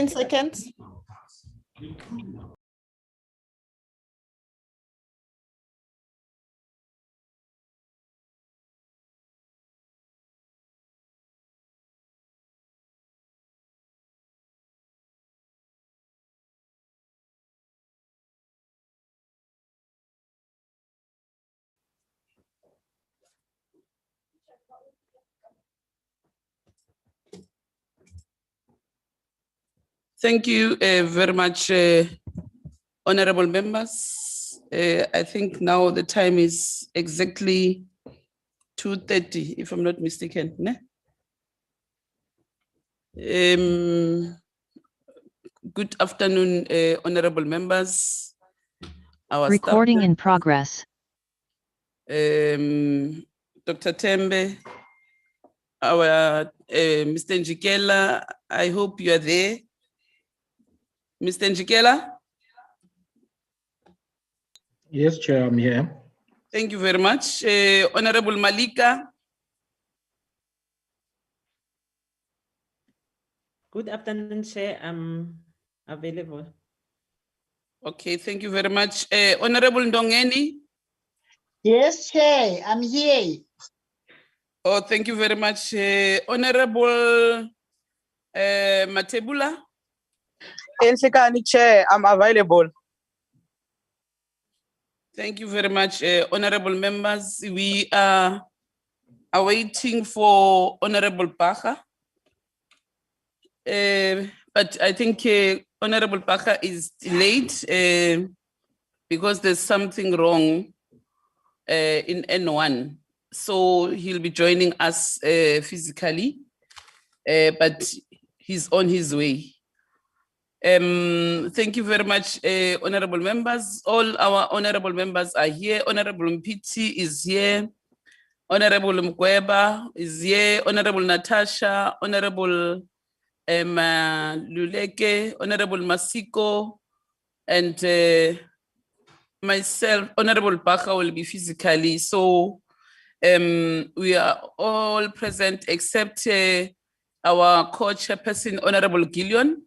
15 seconds. Thank you very much, honorable members. I think now the time is exactly 2:30, if I'm not mistaken. Ne? Good afternoon, honorable members. Our Recording staff, in progress. Dr. Tembe, our Mr. Njikela, I hope you are there. Mr. Njikela? Yes, Chair, I'm here. Thank you very much. Honorable Malika. Good afternoon, Chair. I'm available. Okay, thank you very much. Honorable Ndongeni. Yes, Chair, I'm here. Oh, thank you very much. Honorable Matebula. Insikani Chair, I'm available. Thank you very much, honorable members. We are awaiting for Honorable Bacha. But I think Honorable Bacha is delayed because there's something wrong in N1. So he'll be joining us physically, but he's on his way. Thank you very much, honorable members. All our honorable members are here. Honorable Mpiti is here. Honorable Mkweba is here. Honorable Natasha, Honorable Luleke, Honorable Masiko, and myself, Honorable Bacha will be physically. So we are all present except our co-chairperson, Honorable Gillian.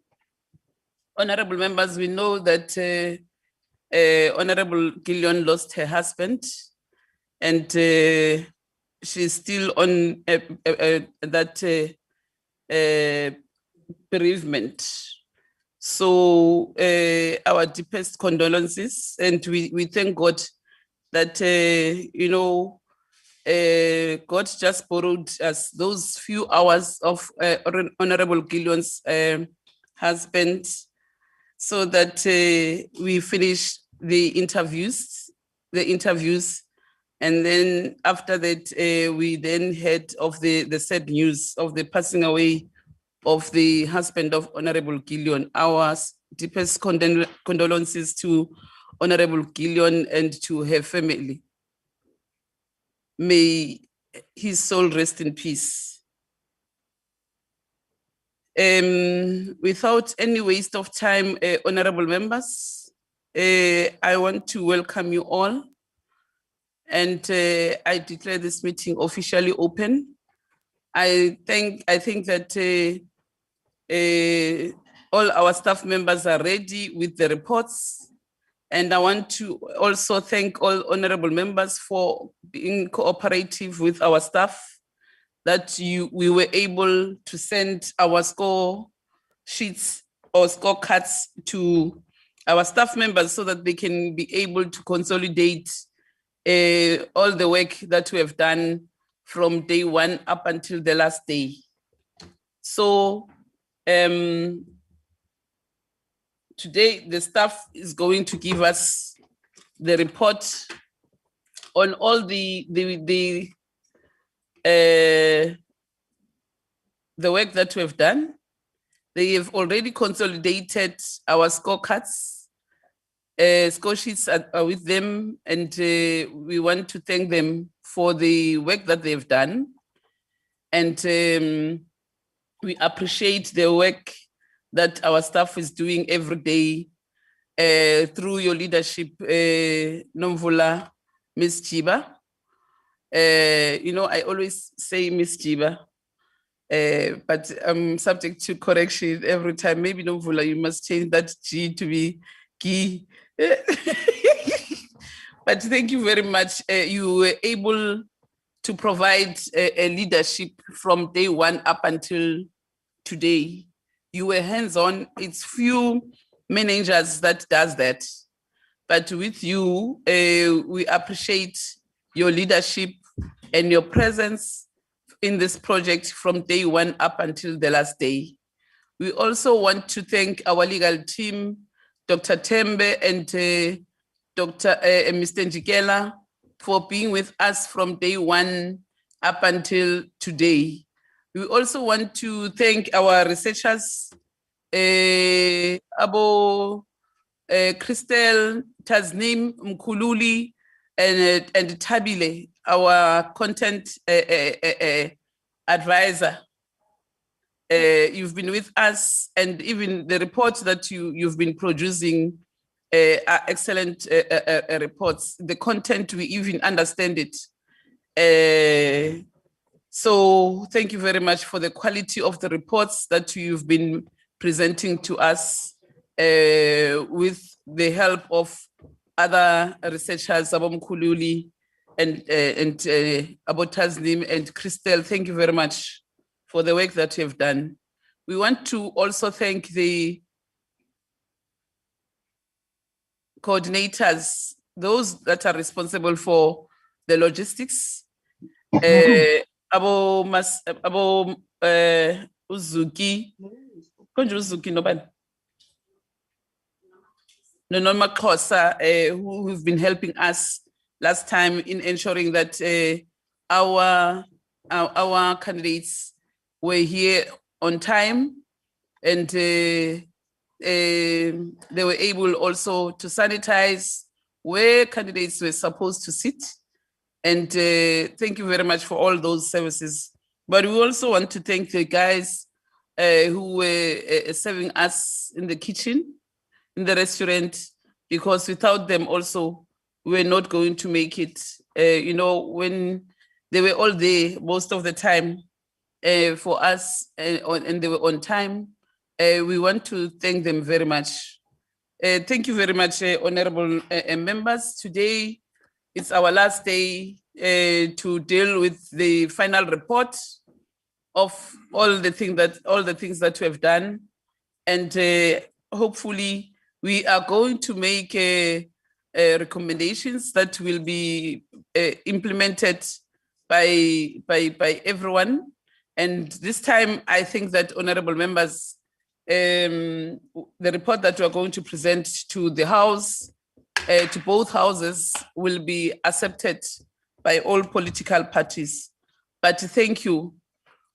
Honorable members, we know that Honorable Gillian lost her husband, and she's still on that bereavement. So our deepest condolences, and we thank God that, you know, God just borrowed us those few hours of Honorable Gillian's husband, so that we finish the interviews, and then after that, we then heard of the sad news of the passing away of the husband of Honorable Gillian. Our deepest condolences to Honorable Gillian and to her family. May his soul rest in peace. Without any waste of time, honorable members, I want to welcome you all, and I declare this meeting officially open. I think that all our staff members are ready with the reports, and I want to also thank all honorable members for being cooperative with our staff, that we were able to send our score sheets or scorecards to our staff members so that they can be able to consolidate all the work that we have done from day one up until the last day. So today the staff is going to give us the report on all the work that we've done. They have already consolidated our scorecards. Score sheets are with them, and we want to thank them for the work that they've done. And we appreciate the work that our staff is doing every day through your leadership, Nomvula, Ms. Chiba. You know, I always say Ms. Chiba, but I'm subject to correction every time. Maybe Novula, you must change that G to be G. But thank you very much. You were able to provide a leadership from day one up until today. You were hands-on. It's few managers that does that. But with you, we appreciate your leadership and your presence in this project from day one up until the last day. We also want to thank our legal team, Dr. Tembe and Mr. Njikela, for being with us from day one up until today. We also want to thank our researchers, Christelle, Tasnim, Mkululi, and Tabile, our content advisor. You've been with us, and even the reports that you've been producing are excellent reports. The content, we even understand it. So thank you very much for the quality of the reports that you've been presenting to us with the help of other researchers, Abom Kululi and Abotaznim and Christelle. Thank you very much for the work that you have done. We want to also thank the coordinators, those that are responsible for the logistics. Uzuki, Uzuki Nobel. Nonoma Kosa, who have been helping us last time in ensuring that our candidates were here on time, and they were able also to sanitize where candidates were supposed to sit. And thank you very much for all those services. But we also want to thank the guys who were serving us in the kitchen, in the restaurant, because without them also, we were not going to make it. You know, when they were all there most of the time for us and they were on time, we want to thank them very much. Thank you very much, honorable members. Today, it's our last day to deal with the final report of all the things that we have done, and hopefully we are going to make recommendations that will be implemented by everyone. And this time, I think that honorable members, the report that we are going to present to the House, to both houses, will be accepted by all political parties. But thank you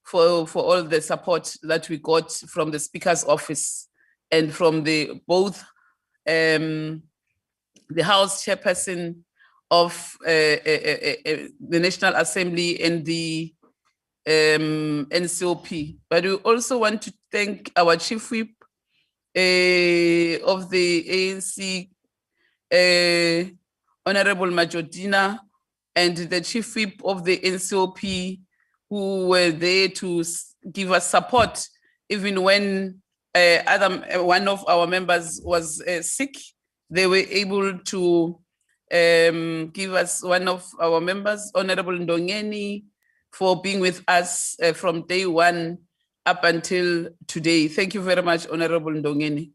for all the support that we got from the Speaker's office and from both the House Chairperson of the National Assembly and the NCOP. But we also want to thank our Chief Whip of the ANC, Honorable Majodina, and the Chief Whip of the NCOP, who were there to give us support even when one of our members was sick. They were able to give us one of our members, Honorable Ndongeni, for being with us from day one up until today. Thank you very much, Honorable Ndongeni.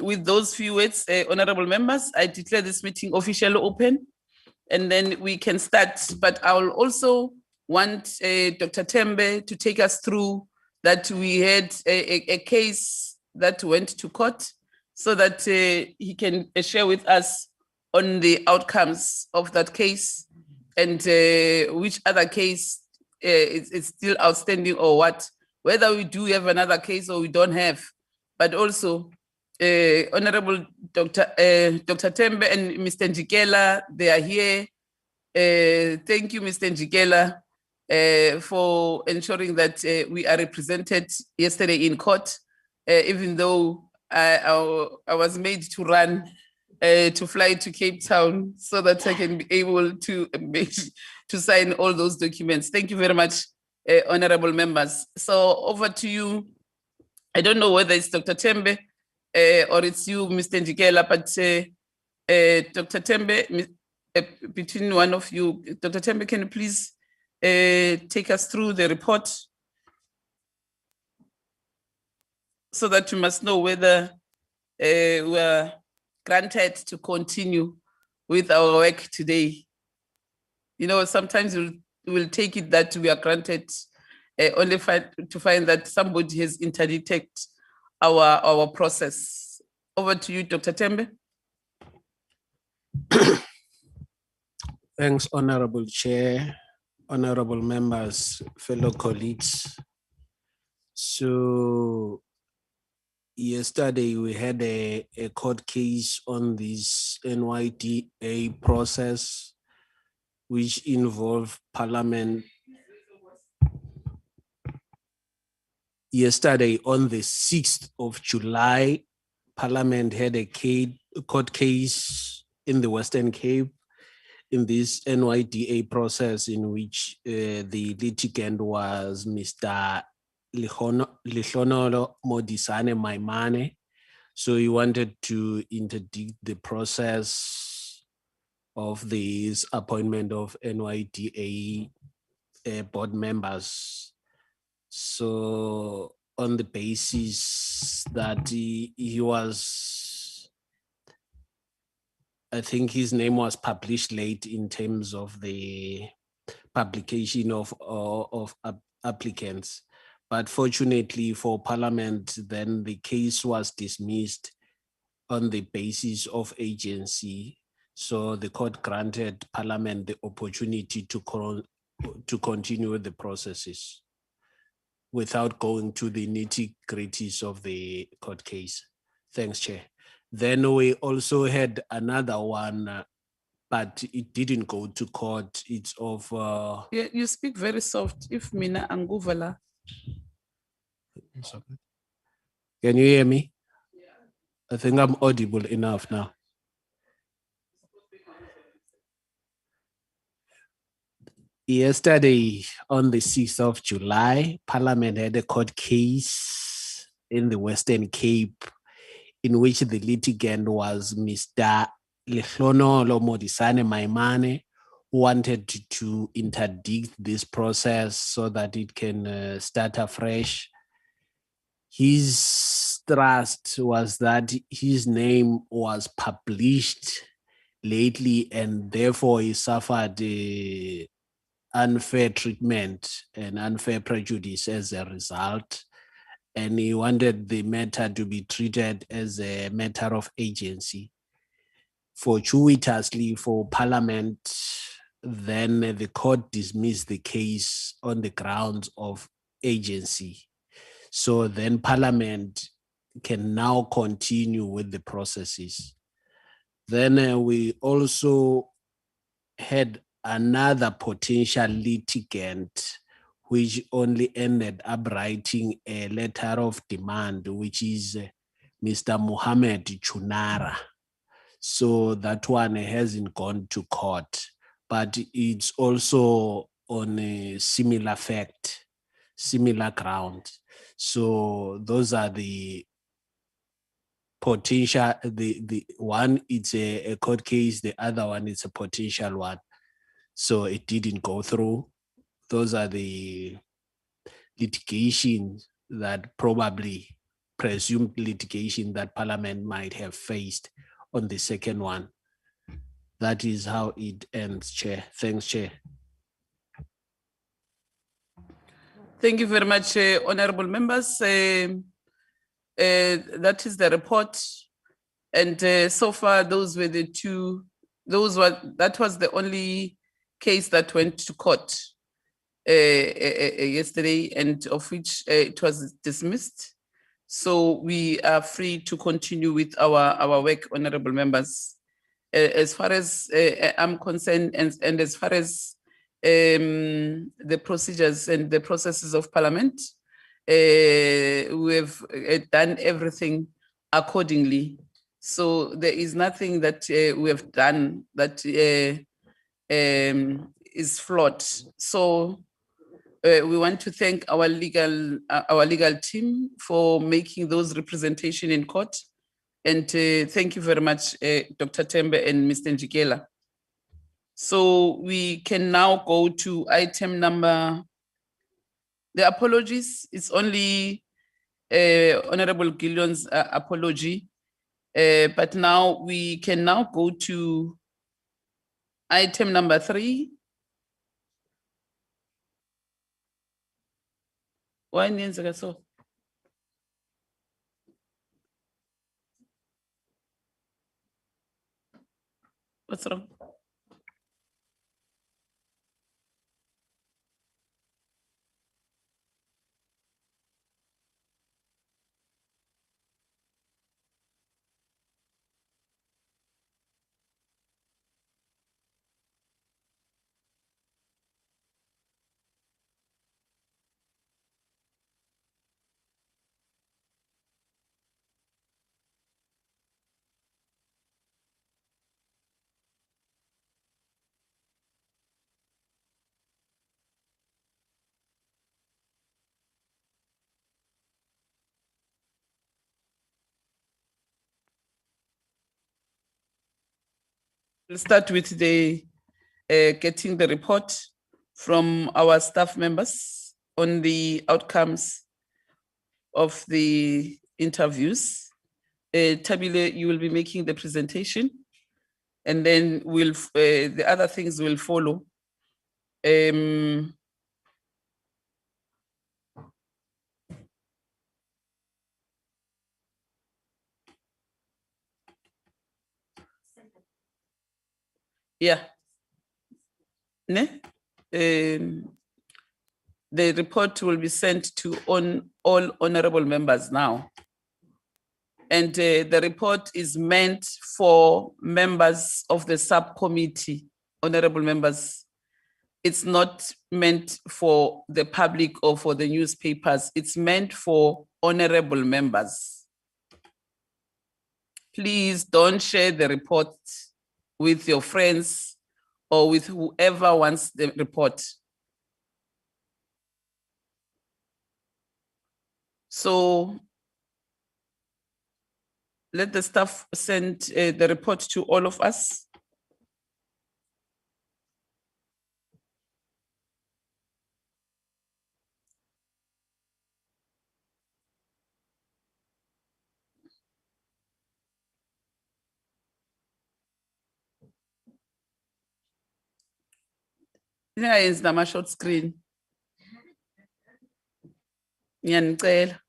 With those few words, honorable members, I declare this meeting officially open, and then we can start. But I will also want Dr. Tembe to take us through that we had a case that went to court, so that he can share with us on the outcomes of that case, and which other case is still outstanding, or what, whether we do have another case or we don't have. But also, Honorable Dr. Tembe and Mr. Njikela, they are here. Thank you, Mr. Njikela, for ensuring that we are represented yesterday in court, even though I was made to run to fly to Cape Town so that I can be able to sign all those documents. Thank you very much, honorable members. So over to you. I don't know whether it's Dr. Tembe or it's you, Mr. Njikela, but Dr. Tembe, between one of you, Dr. Tembe, can you please take us through the report so that you must know whether we are granted to continue with our work today. You know, sometimes we'll take it that we are granted only to find that somebody has interdicted our process. Over to you, Dr. Tembe. Thanks, Honorable Chair, honorable members, fellow colleagues. So yesterday we had a court case on this NYDA process, which involved Parliament. Yesterday on the 6th of July, Parliament had a court case in the Western Cape in this NYDA process in which the litigant was Mr. Lihonolo Modisane Maimane. So he wanted to interdict the process of this appointment of NYDA board members. So on the basis that he was, I think his name was published late in terms of the publication of applicants. But fortunately for Parliament, then the case was dismissed on the basis of agency. So the court granted Parliament the opportunity to continue with the processes without going to the nitty-gritties of the court case. Thanks, Chair. Then we also had another one, but it didn't go to court. It's of... Yeah, you speak very soft. If Mina Anguvala. Can you hear me? I think I'm audible enough now. Yesterday, on the 6th of July, Parliament had a court case in the Western Cape in which the litigant was Mr. Lihonolo Modisane Maimane, who wanted to interdict this process so that it can start afresh. His thrust was that his name was published lately and therefore he suffered unfair treatment and unfair prejudice as a result. And he wanted the matter to be treated as a matter of agency. Fortuitously for Parliament, then the court dismissed the case on the grounds of agency. So then Parliament can now continue with the processes. Then we also had another potential litigant which only ended up writing a letter of demand, which is Mr. Mohammed Chunara. So that one hasn't gone to court, but it's also on a similar fact, similar ground. So those are the potential, the one it's a court case, the other one is a potential one. So it didn't go through. Those are the litigation that probably presumed litigation that Parliament might have faced on the second one. That is how it ends, Chair. Thanks, Chair. Thank you very much, honorable members. That is the report. And so far, those were the two, that was the only case that went to court yesterday, and of which it was dismissed. So we are free to continue with our work, honorable members. As far as I'm concerned, and as far as the procedures and the processes of Parliament, we have done everything accordingly. So there is nothing that we have done that is flawed. So we want to thank our legal team for making those representation in court. And thank you very much, Dr. Tembe and Mr. Njikela. So we can now go to item number, the apologies. It's only Honorable Gillion's apology. But now we can now go to item number 3. Why niyenzeka so? What's wrong? We'll start with the getting the report from our staff members on the outcomes of the interviews. Tabile, you will be making the presentation, and then we'll the other things will follow. Yeah. Ne? The report will be sent to all honorable members now. And the report is meant for members of the subcommittee, honorable members. It's not meant for the public or for the newspapers. It's meant for honorable members. Please don't share the report with your friends or with whoever wants the report. So let the staff send the report to all of us. Yeah, it's the short screen. Ngiyanicela.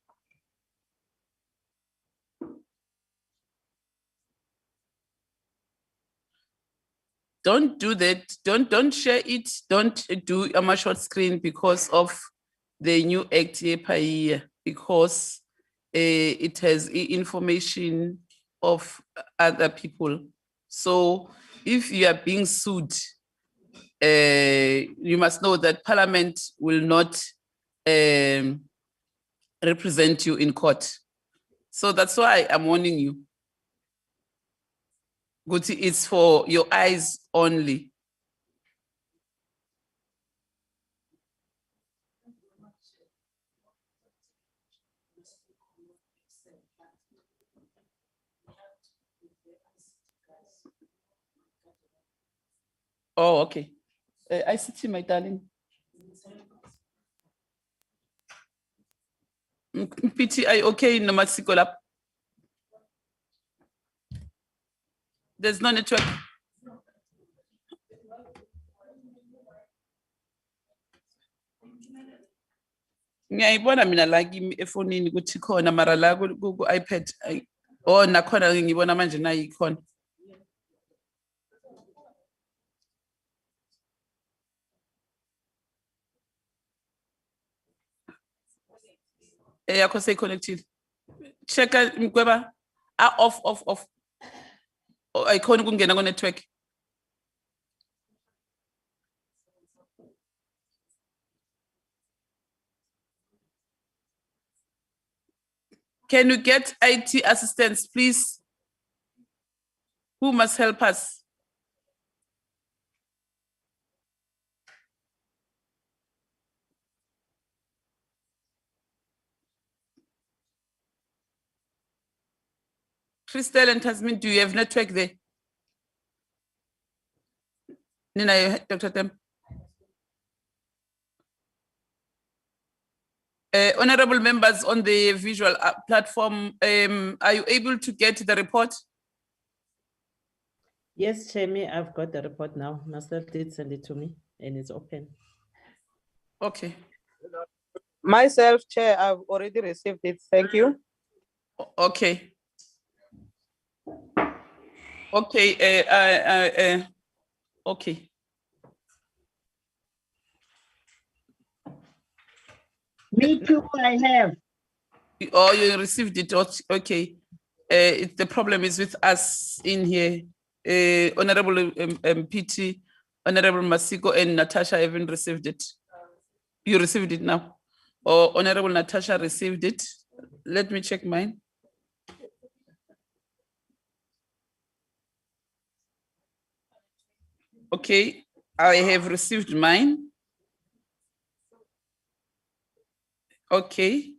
Don't do that. Don't share it. Don't do a short screen because of the new act here, because it has information of other people. So if you are being sued, you must know that Parliament will not represent you in court. So that's why I'm warning you. Guti, it's for your eyes only. Oh, okay. I see, my darling. PTI, okay, no matter. There's no network. Ngiyayibona mina la kimi efonini ukuthi khona mara la ku iPad oh nakhona ngibona manje nayi khona. Yakho say connected. Check mkweba off. Ayikhona ukungena ku network. Can you get IT assistance, please? Who must help us? Christelle and Tasmin, do you have network there? Nina, Dr. Tem. Honorable members on the visual platform, are you able to get the report? Yes, Chair, I've got the report now. Marcel did send it to me and it's open. Okay. Myself, Chair, I've already received it. Thank you. Okay. Okay. Okay. Me too, I have. Oh, you received it. Okay. The problem is with us in here. Honorable PT, Honorable Masiko and Natasha haven't received it. You received it now. Or Honorable Natasha received it. Let me check mine. Okay, I have received mine. Okay.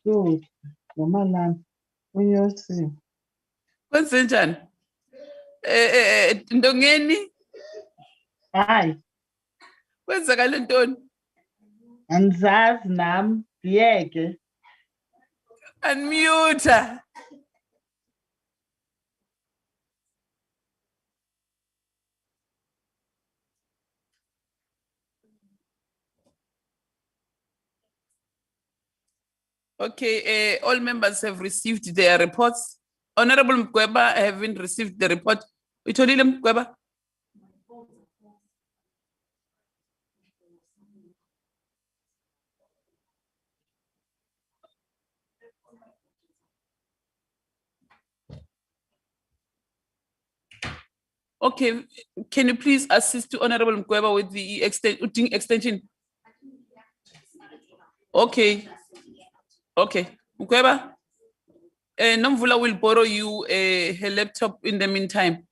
So, Mama Land, when you see, Kwenzenjani? Ndongeni, hi, kwenzakale ntoni? angizazi nami, ngiyeke. Unmute. Okay, all members have received their reports. Honorable Mkweba haven't received the report. Utolile Mkweba. Okay, can you please assist to Honorable Mkweba with the extension? Okay. Okay, Mkweba, Nomvula will borrow you her laptop in the meantime,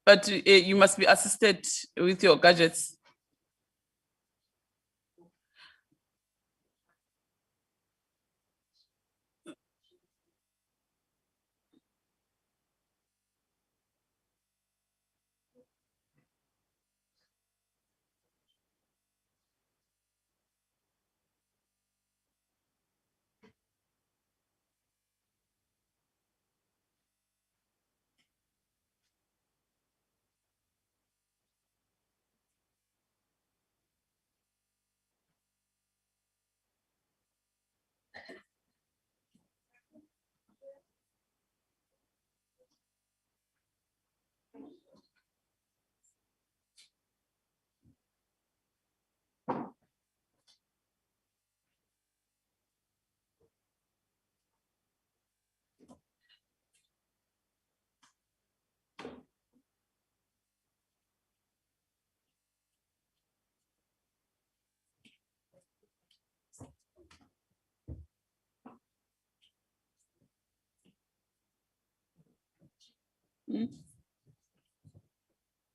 but you must be assisted with your gadgets.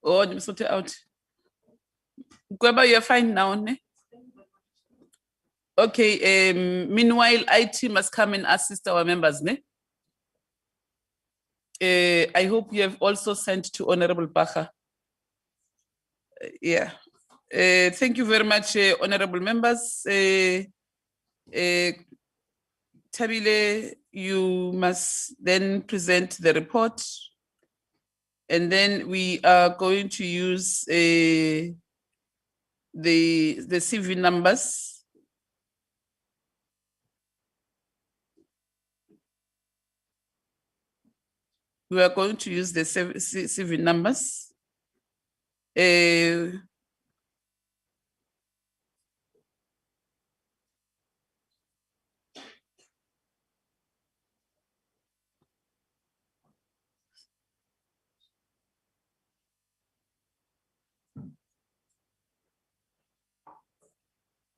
Oh, I'm sorted out. Mkweba, you're fine now, ne? Okay, meanwhile, IT must come and assist our members, ne? I hope you have also sent to Honorable Bacha. Yeah. Thank you very much, honorable members. Tabile, you must then present the report. And then we are going to use the CV numbers. We are going to use the CV numbers.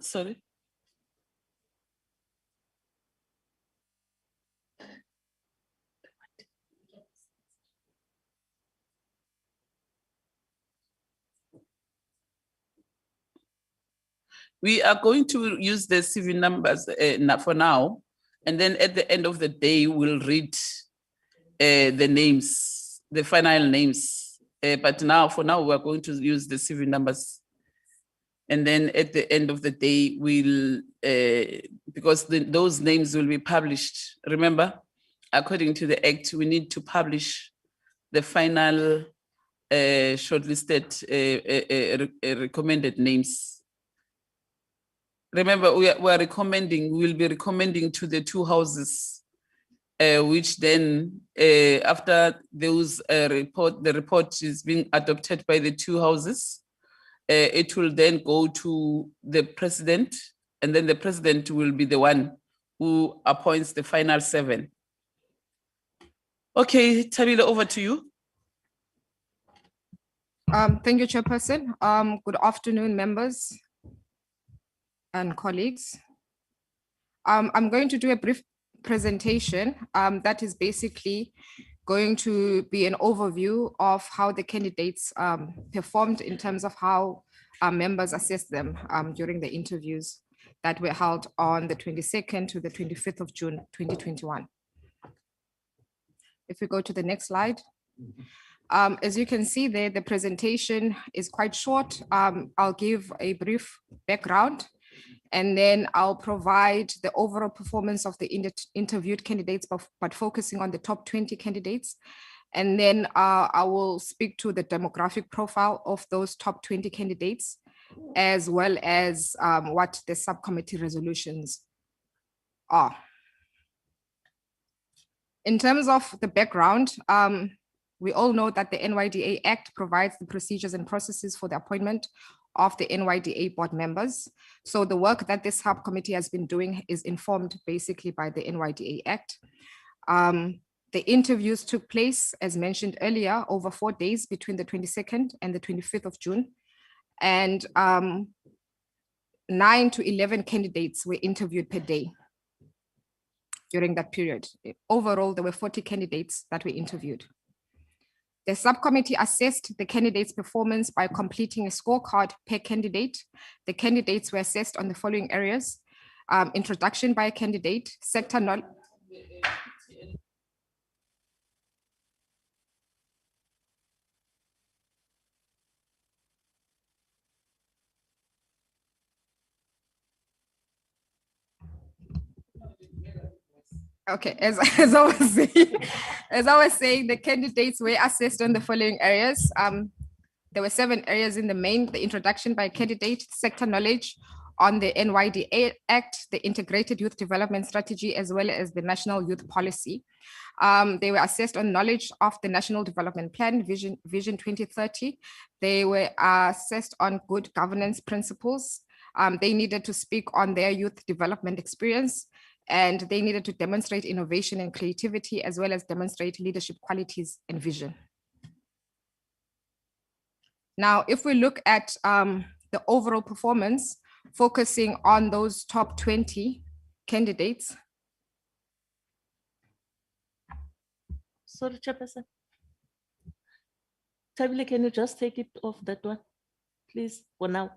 Sorry. We are going to use the CV numbers for now, and then at the end of the day, we'll read the names, the final names. But now, for now, we're going to use the CV numbers. And then at the end of the day, we'll, because those names will be published. Remember, according to the Act, we need to publish the final shortlisted recommended names. Remember, we are recommending, we will be recommending to the two houses, which then, after those the report is being adopted by the two houses, it will then go to the president, and then the president will be the one who appoints the final 7. Okay, Tabile, over to you. Thank you, Chairperson. Good afternoon, members and colleagues. I'm going to do a brief presentation that is basically going to be an overview of how the candidates performed in terms of how our members assessed them during the interviews that were held on the 22nd to the 25th of June, 2021. If we go to the next slide. As you can see there, the presentation is quite short. I'll give a brief background, and then I'll provide the overall performance of the interviewed candidates, but focusing on the top 20 candidates. And then I will speak to the demographic profile of those top 20 candidates, as well as what the subcommittee resolutions are. In terms of the background, we all know that the NYDA Act provides the procedures and processes for the appointment of the NYDA board members. So the work that this subcommittee has been doing is informed basically by the NYDA Act. The interviews took place, as mentioned earlier, over 4 days between the 22nd and the 25th of June. And 9 to 11 candidates were interviewed per day during that period. Overall, there were 40 candidates that were interviewed. The subcommittee assessed the candidates' performance by completing a scorecard per candidate. The candidates were assessed on the following areas: introduction by a candidate, sector knowledge. Okay, as I was saying, the candidates were assessed on the following areas. There were 7 areas in the main: the introduction by a candidate, sector knowledge on the NYDA Act, the Integrated Youth Development Strategy, as well as the National Youth Policy. They were assessed on knowledge of the National Development Plan, Vision 2030. They were assessed on good governance principles. They needed to speak on their youth development experience, and they needed to demonstrate innovation and creativity, as well as demonstrate leadership qualities and vision. Now, if we look at the overall performance, focusing on those top 20 candidates. Sorry, Chairperson. Tabile, can you just take it off that one, please, for now?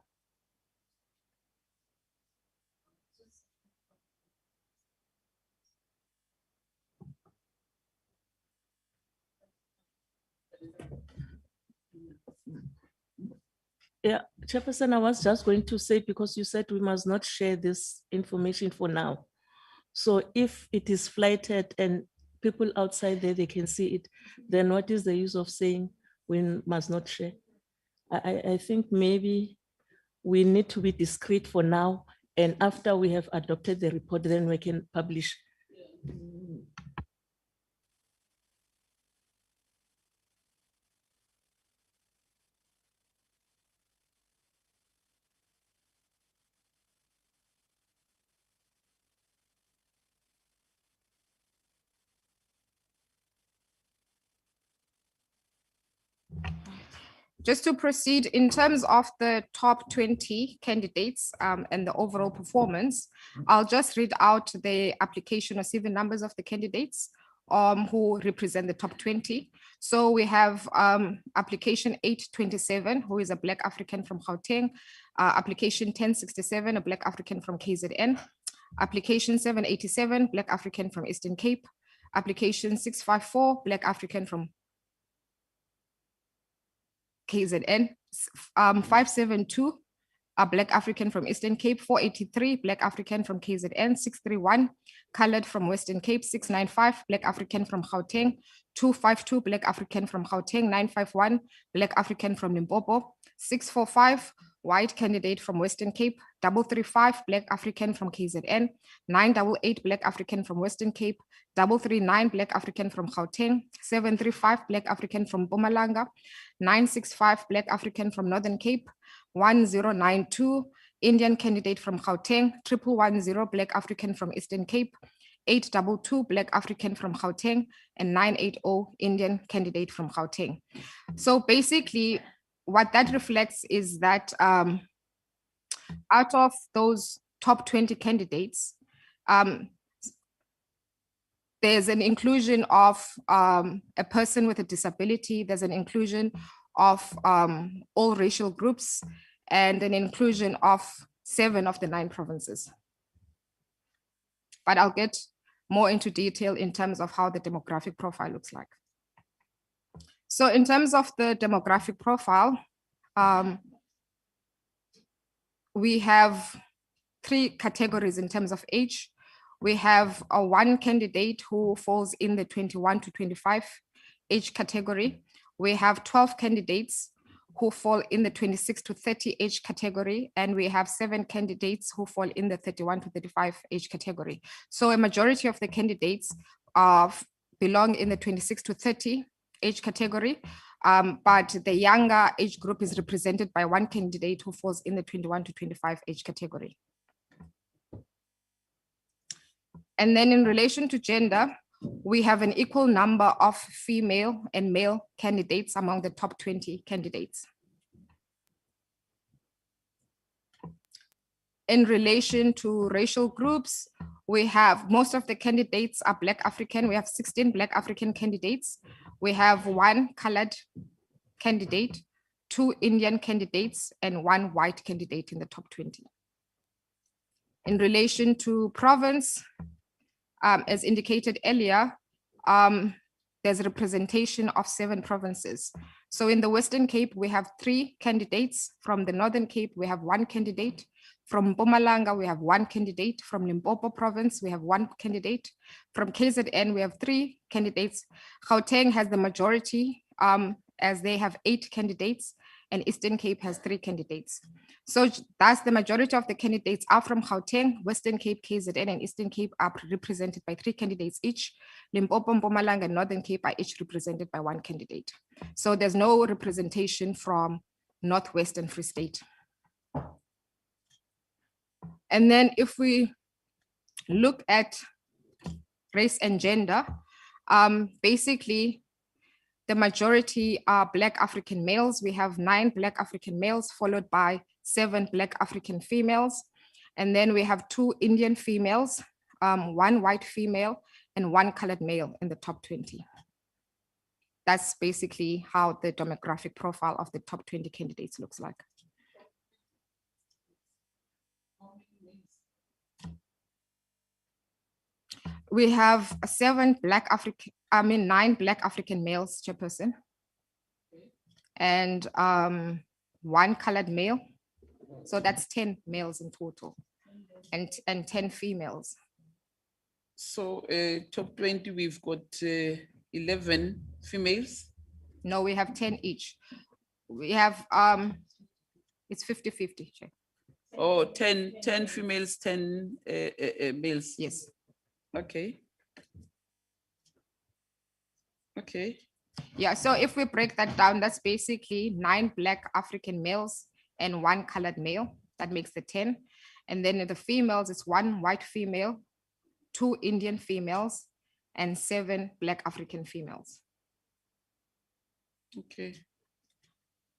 Yeah, Chairperson, I was just going to say, because you said we must not share this information for now. So if it is flighted and people outside there, they can see it, then what is the use of saying we must not share. I think maybe we need to be discreet for now, and after we have adopted the report, then we can publish. Just to proceed in terms of the top 20 candidates and the overall performance, I'll just read out the application or CV numbers of the candidates who represent the top 20. So we have application 827, who is a Black African from Gauteng, application 1067, a Black African from KZN, application 787, Black African from Eastern Cape, application 654, Black African from KZN, 572, a Black African from Eastern Cape, 483, Black African from KZN, 631, colored from Western Cape, 695, Black African from Gauteng, 252, Black African from Gauteng, 951, Black African from Limpopo, 645, white candidate from Western Cape, 335, Black African from KZN, 988, Black African from Western Cape, 339, Black African from Gauteng, 735, Black African from Mpumalanga, 965, Black African from Northern Cape, 1092, Indian candidate from Gauteng, 1110, Black African from Eastern Cape, 822, Black African from Gauteng, and 980, Indian candidate from Gauteng. So basically, what that reflects is that out of those top 20 candidates, there's an inclusion of a person with a disability, there's an inclusion of all racial groups, and an inclusion of 7 of the 9 provinces. But I'll get more into detail in terms of how the demographic profile looks like. So in terms of the demographic profile, we have 3 categories in terms of age. We have one candidate who falls in the 21 to 25 age category. We have 12 candidates who fall in the 26 to 30 age category, and we have 7 candidates who fall in the 31 to 35 age category. So a majority of the candidates belong in the 26 to 30 age category, but the younger age group is represented by one candidate who falls in the 21 to 25 age category. And then in relation to gender, we have an equal number of female and male candidates among the top 20 candidates. In relation to racial groups, we have most of the candidates are Black African. We have 16 Black African candidates. We have 1 colored candidate, 2 Indian candidates, and 1 white candidate in the top 20. In relation to province, as indicated earlier, there's a representation of 7 provinces. So in the Western Cape, we have 3 candidates. From the Northern Cape, we have 1 candidate. From Mpumalanga, we have 1 candidate. From Limpopo province, we have 1 candidate. From KZN, we have 3 candidates. Gauteng has the majority as they have 8 candidates, and Eastern Cape has 3 candidates. So that's the majority of the candidates are from Gauteng, Western Cape, KZN, and Eastern Cape are represented by 3 candidates each. Limpopo, Mpumalanga, and Northern Cape are each represented by 1 candidate. So there's no representation from Northwest and Free State. And then if we look at race and gender, basically, the majority are Black African males. We have 9 Black African males, followed by 7 Black African females. And then we have 2 Indian females, 1 white female, and 1 colored male in the top 20. That's basically how the demographic profile of the top 20 candidates looks like. We have 9 Black African males, chairperson, and 1 colored male. So that's 10 males in total, and 10 females. So top 20, we've got 11 females, No, we have 10 each. We have, it's 50-50, Chair. Oh, 10 females, 10 males. Yes. Okay. Okay. Yeah, so if we break that down, that's basically 9 Black African males and 1 colored male. That makes the 10. And then the females, it's 1 white female, 2 Indian females, and 7 Black African females. Okay.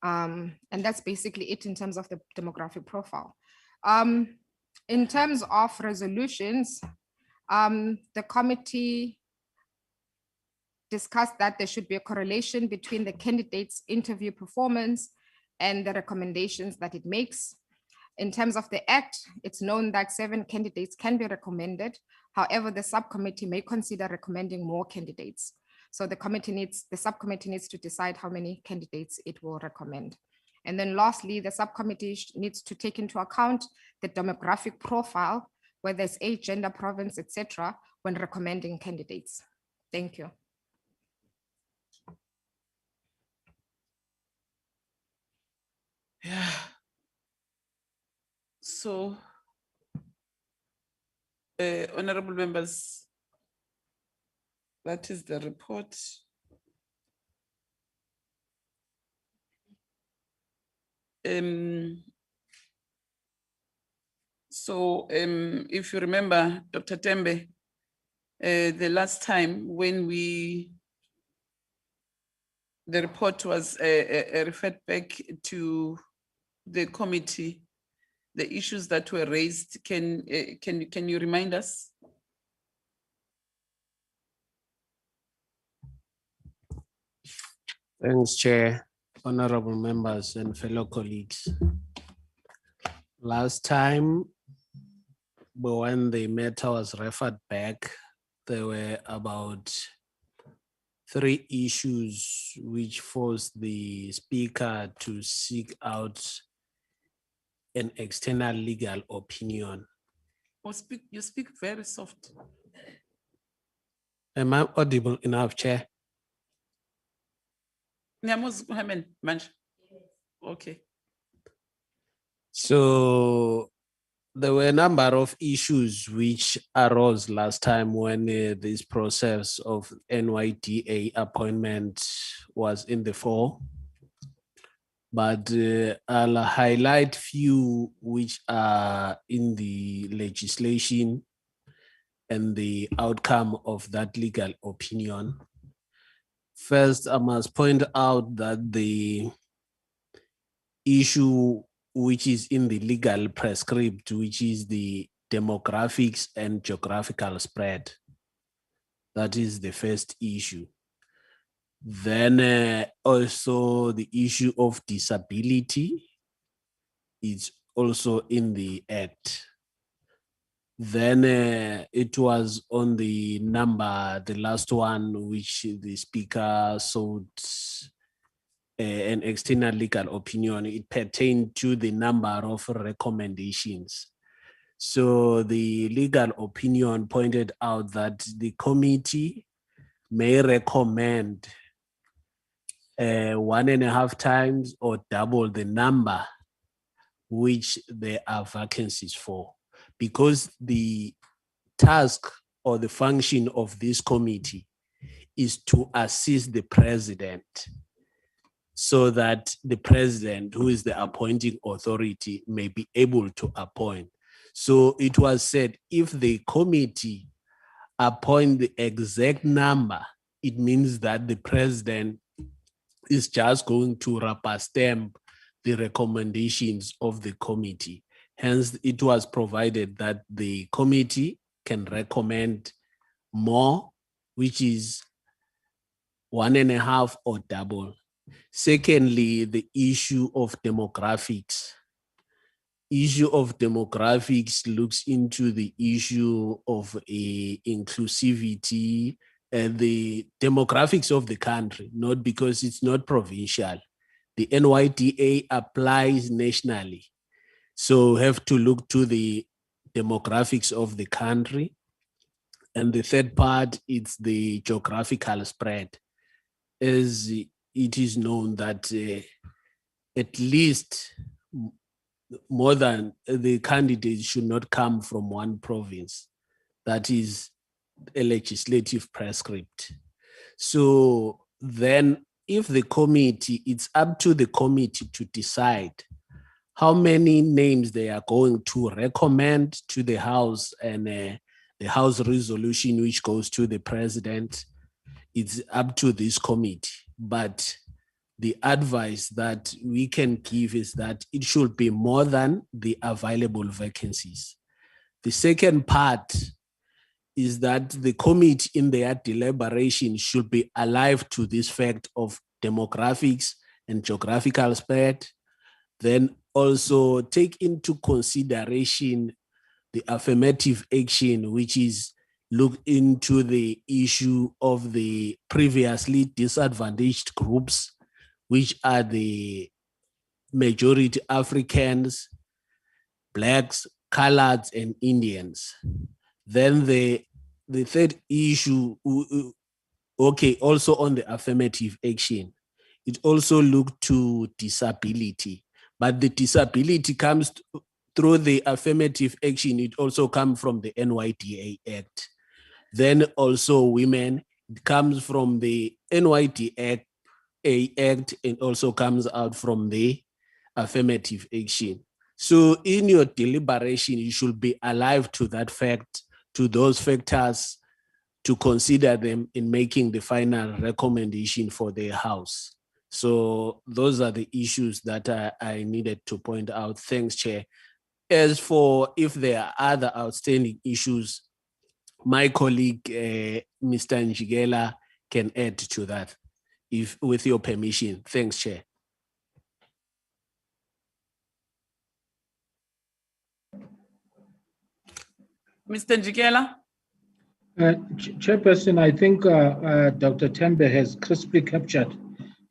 And that's basically it in terms of the demographic profile. In terms of resolutions, the committee discussed that there should be a correlation between the candidate's interview performance and the recommendations that it makes. In terms of the act, it's known that 7 candidates can be recommended. However, the subcommittee may consider recommending more candidates. So the subcommittee needs to decide how many candidates it will recommend. And then lastly, the subcommittee needs to take into account the demographic profile, whether it's age, gender, province, etc., when recommending candidates. Thank you. Yeah. So, honorable members, that is the report. If you remember, Dr. Tembe, the last time when the report was referred back to the committee, the issues that were raised, can you remind us? Thanks, Chair, honorable members and fellow colleagues. Last time, when the matter was referred back, there were about 3 issues which forced the speaker to seek out an external legal opinion. Oh, you speak very soft. Am I audible enough, Chair? Okay. So there were a number of issues which arose last time when this process of NYDA appointment was in the fore. But I'll highlight few which are in the legislation and the outcome of that legal opinion. First, I must point out that the issue which is in the legal prescript, which is the demographics and geographical spread. That is the first issue. Then also the issue of disability is also in the act. Then it was on the last one, which the speaker sought an external legal opinion. It pertained to the number of recommendations. So the legal opinion pointed out that the committee may recommend 1.5 times or double the number which there are vacancies for, because the task or the function of this committee is to assist the president, so that the president, who is the appointing authority, may be able to appoint. So it was said, if the committee appoint the exact number, it means that the president is just going to rubber stamp the recommendations of the committee. Hence, it was provided that the committee can recommend more, which is 1.5 or double. Secondly, the issue of demographics. Issue of demographics looks into the issue of inclusivity and the demographics of the country, not because it's not provincial. The NYDA applies nationally. So have to look to the demographics of the country. And the third part, it's the geographical spread. As it is known that at least more than the candidates should not come from one province. That is a legislative prescript. So then if the committee, it's up to the committee to decide how many names they are going to recommend to the House, and the House resolution which goes to the president. It's up to this committee. But the advice that we can give is that it should be more than the available vacancies. The second part is that the committee in their deliberation should be alive to this fact of demographics and geographical spread, then also take into consideration the affirmative action, which is look into the issue of the previously disadvantaged groups, which are the majority Africans, Blacks, Coloreds, and Indians. Then the third issue, okay, also on the affirmative action, it also looked to disability, but the disability comes through the affirmative action. It also comes from the NYDA Act. Then also women, it comes from the NYDA Act and also comes out from the affirmative action. So in your deliberation, you should be alive to that fact, to those factors, to consider them in making the final recommendation for the House. So those are the issues that I needed to point out. Thanks, Chair. As for if there are other outstanding issues, my colleague, Mr. Njigela, can add to that, if with your permission. Thanks, Chair. Mr. Njikela? Chairperson, I think Dr. Tembe has crisply captured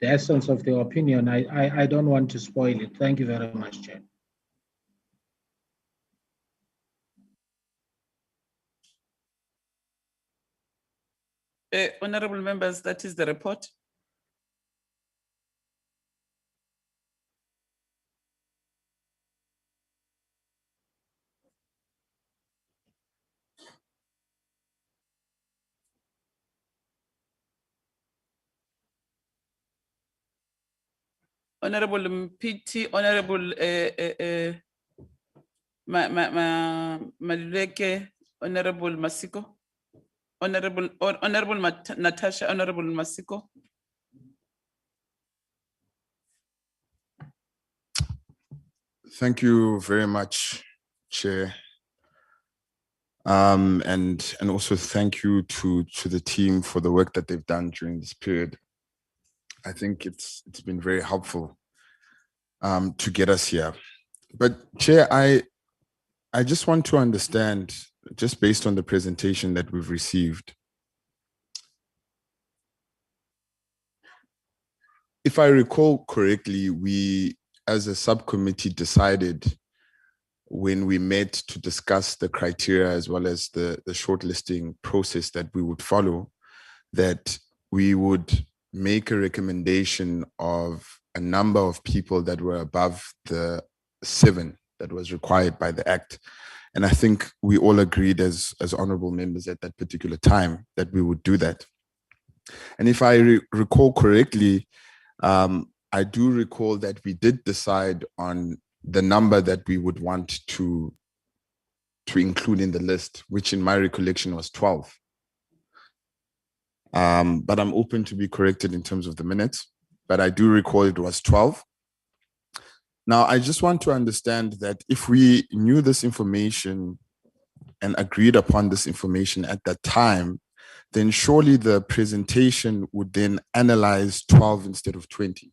the essence of the opinion. I don't want to spoil it. Thank you very much, Chair. Honorable members, that is the report. Honorable Mpiti, Honorable Maluleke, Honorable Masiko, Honorable Natasha, Honorable Masiko. Thank you very much, Chair. And also thank you to the team for the work that they've done during this period. I think it's been very helpful to get us here. But Chair, I just want to understand, just based on the presentation that we've received, if I recall correctly, we as a subcommittee decided when we met to discuss the criteria as well as the shortlisting process that we would follow, that we would make a recommendation of a number of people that were above the 7 that was required by the Act. And I think we all agreed as honorable members at that particular time that we would do that. And if I recall correctly, I do recall that we did decide on the number that we would want to include in the list, which in my recollection was 12. But I'm open to be corrected in terms of the minutes, but I do recall it was 12. Now, I just want to understand that if we knew this information and agreed upon this information at that time, then surely the presentation would then analyze 12 instead of 20.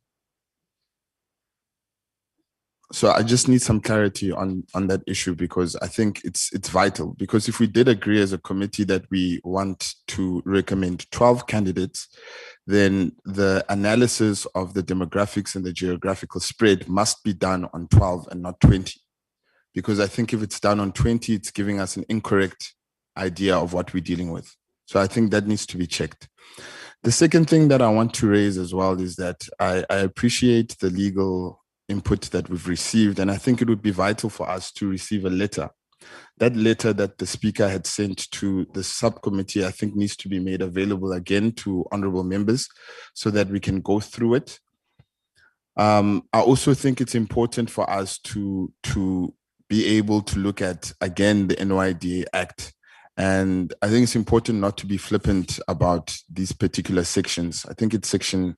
So I just need some clarity on that issue, because I think it's vital. Because if we did agree as a committee that we want to recommend 12 candidates, then the analysis of the demographics and the geographical spread must be done on 12 and not 20. Because I think if it's done on 20, it's giving us an incorrect idea of what we're dealing with. So I think that needs to be checked. The second thing that I want to raise as well is that I appreciate the legal input that we've received, and I think it would be vital for us to receive a letter. That letter that the speaker had sent to the subcommittee, I think needs to be made available again to honorable members so that we can go through it. I also think it's important for us to be able to look at, again, the NYDA Act. And I think it's important not to be flippant about these particular sections. I think it's section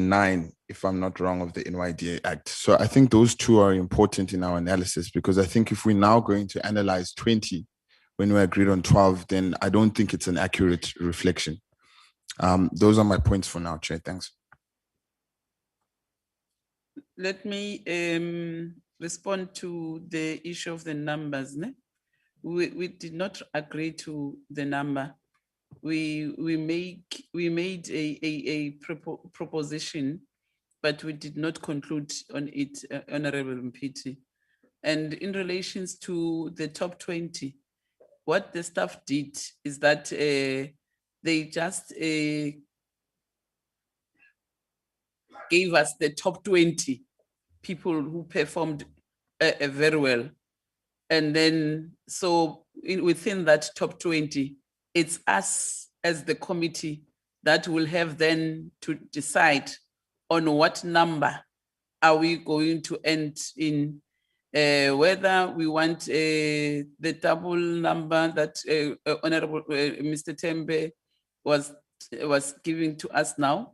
9, if I'm not wrong, of the NYDA Act. So I think those two are important in our analysis, because I think if we're now going to analyze 20 when we agreed on 12, then I don't think it's an accurate reflection. Those are my points for now, Chair. Thanks. Let me respond to the issue of the numbers. Ne? We did not agree to the number. We made a proposition, but we did not conclude on it, Honorable Mpiti. And in relations to the top 20, what the staff did is that they just gave us the top 20 people who performed very well. And then, so within that top 20, it's us as the committee that will have then to decide on what number are we going to end in, whether we want the double number that Honorable Mr. Tembe was giving to us now,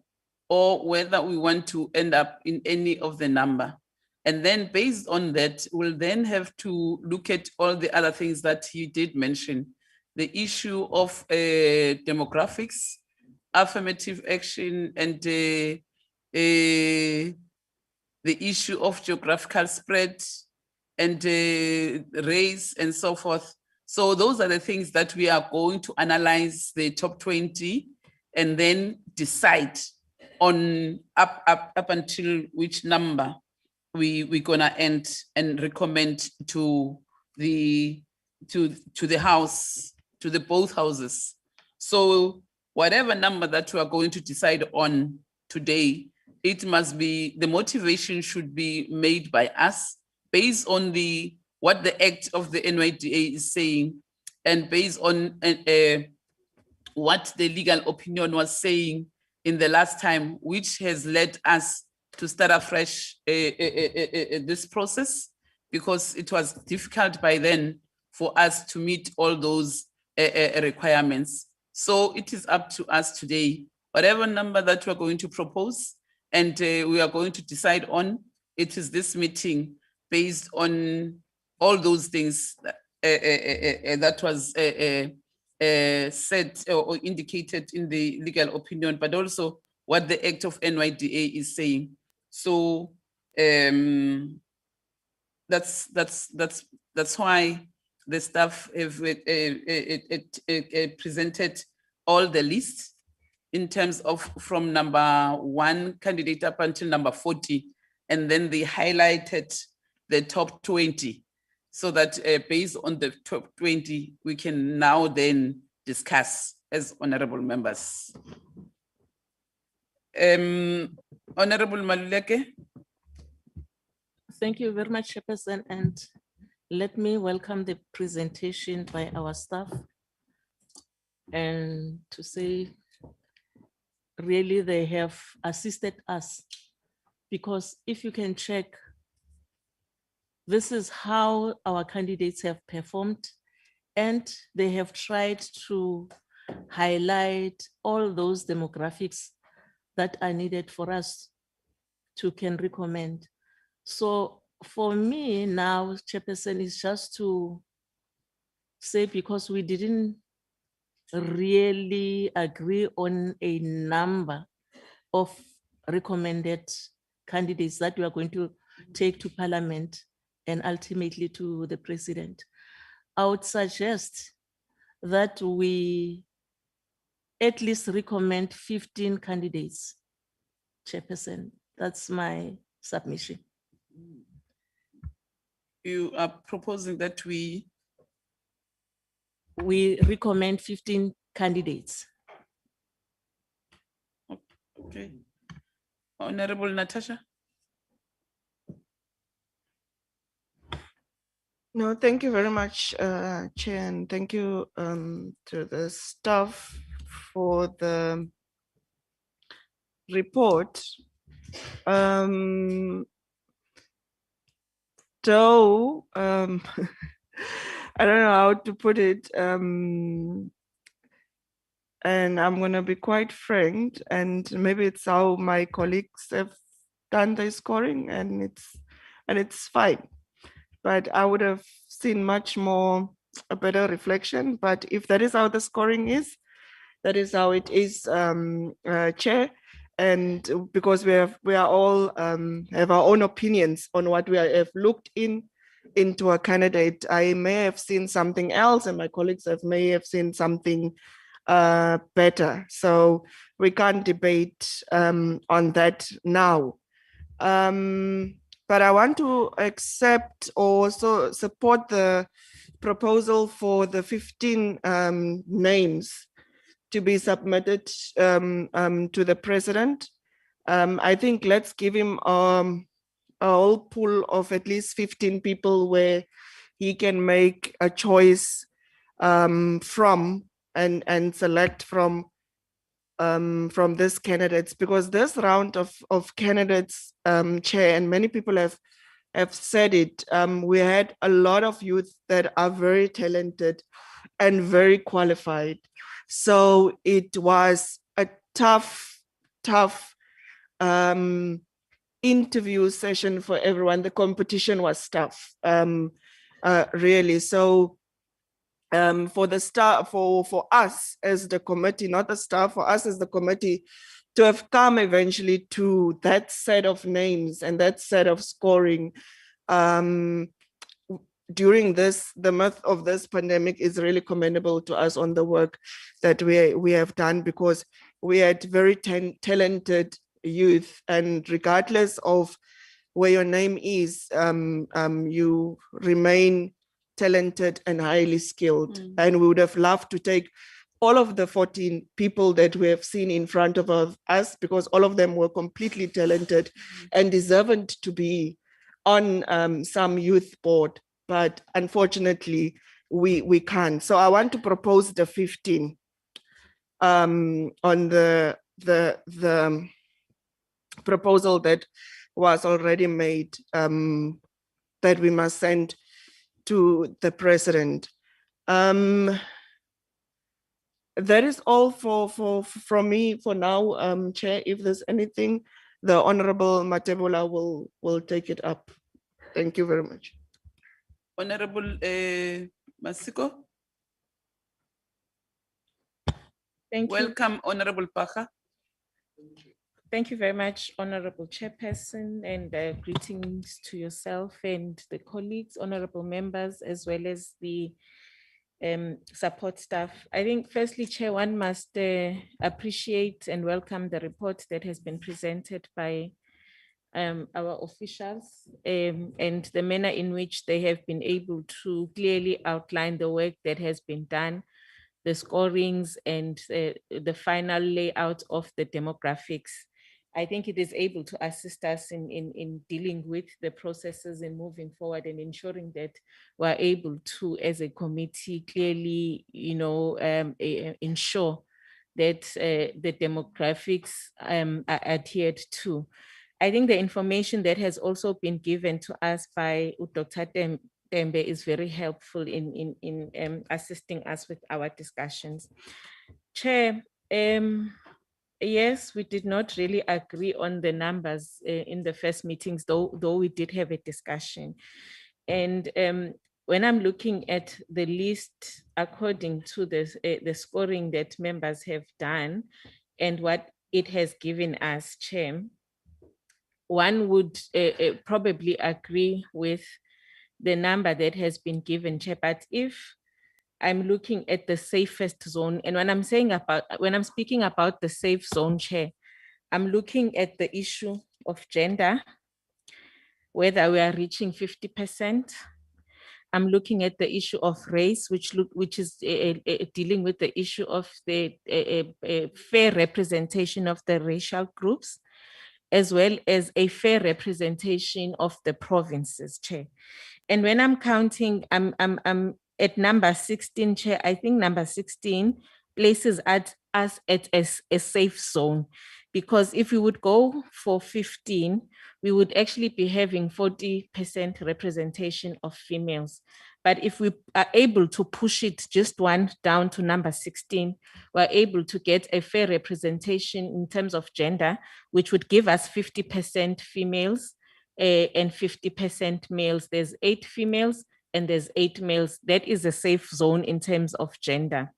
or whether we want to end up in any of the number. And then based on that, we'll then have to look at all the other things that he did mention. The issue of demographics, affirmative action, and the issue of geographical spread and race and so forth. So those are the things that we are going to analyze the top 20 and then decide on up until which number we're gonna end and recommend to the house, to the both houses. So whatever number that we are going to decide on today, it must be, the motivation should be made by us based on what the act of the NYDA is saying, and based on what the legal opinion was saying in the last time, which has led us to start afresh this process, because it was difficult by then for us to meet all those requirements. So it is up to us today, whatever number that we're going to propose and we are going to decide on, it is this meeting based on all those things that was said or indicated in the legal opinion, but also what the Act of NYDA is saying. So that's why the staff have presented all the lists in terms of from number 1 candidate up until number 40, and then they highlighted the top 20, so that based on the top 20, we can now then discuss as honorable members. Honorable Maluleke. Thank you very much, Chairperson, and let me welcome the presentation by our staff, and to say really they have assisted us, because if you can check, this is how our candidates have performed, and they have tried to highlight all those demographics that are needed for us to can recommend. So for me now, Chairperson, is just to say, because we didn't really agree on a number of recommended candidates that we are going to take to Parliament and ultimately to the President, I would suggest that we at least recommend 15 candidates, Chairperson. That's my submission. You are proposing that we recommend 15 candidates. Okay. Honorable Natasha. No, thank you very much, Chair, and thank you to the staff for the report. Though, I don't know how to put it, and I'm gonna be quite frank, and maybe it's how my colleagues have done the scoring, and it's fine. But I would have seen much more a better reflection. But if that is how the scoring is, that is how it is, Chair. And because we are all have our own opinions on what we have looked into a candidate, I may have seen something else, and my colleagues may have seen something better. So we can't debate on that now. But I want to accept or also support the proposal for the 15 names to be submitted to the president. I think let's give him a whole pool of at least 15 people where he can make a choice from and select from these candidates, because this round of candidates, Chair, and many people have said it, we had a lot of youth that are very talented and very qualified. So it was a tough interview session for everyone. The competition was tough, really. So for the staff, for us as the committee, not the staff, for us as the committee, to have come eventually to that set of names and that set of scoring during the month of this pandemic is really commendable to us on the work that we have done, because we had very talented youth, and regardless of where your name is, you remain talented and highly skilled. And we would have loved to take all of the 14 people that we have seen in front of us, because all of them were completely talented and deserving to be on some youth board, but unfortunately we can't. So I want to propose the 15 on the proposal that was already made, that we must send to the president. That is all from me for now, Chair. If there's anything, the Honorable Matebola will take it up. Thank you very much. Honorable Masiko. Thank you. Welcome, Honorable Pacha. Thank you very much, Honorable Chairperson, and greetings to yourself and the colleagues, honorable members, as well as the support staff. I think firstly, Chair, one must appreciate and welcome the report that has been presented by our officials and the manner in which they have been able to clearly outline the work that has been done, the scorings and the final layout of the demographics. I think it is able to assist us in dealing with the processes and moving forward and ensuring that we're able to, as a committee, clearly, ensure that the demographics are adhered to. I think the information that has also been given to us by Dr. Tembe is very helpful in assisting us with our discussions. Chair, yes, we did not really agree on the numbers in the first meetings, though we did have a discussion. And when I'm looking at the list according to the scoring that members have done and what it has given us, Chair, one would probably agree with the number that has been given, Chair. But if I'm looking at the safest zone, and when I'm speaking about the safe zone, Chair, I'm looking at the issue of gender, whether we are reaching 50%. I'm looking at the issue of race, which is dealing with the issue of the fair representation of the racial groups, as well as a fair representation of the provinces, Chair. And when I'm counting, I'm at number 16, Chair. I think number 16 places us at a safe zone, because if we would go for 15, we would actually be having 40% representation of females. But if we are able to push it just one down to number 16, we're able to get a fair representation in terms of gender, which would give us 50% females and 50% males. There's 8 females and there's 8 males. That is a safe zone in terms of gender.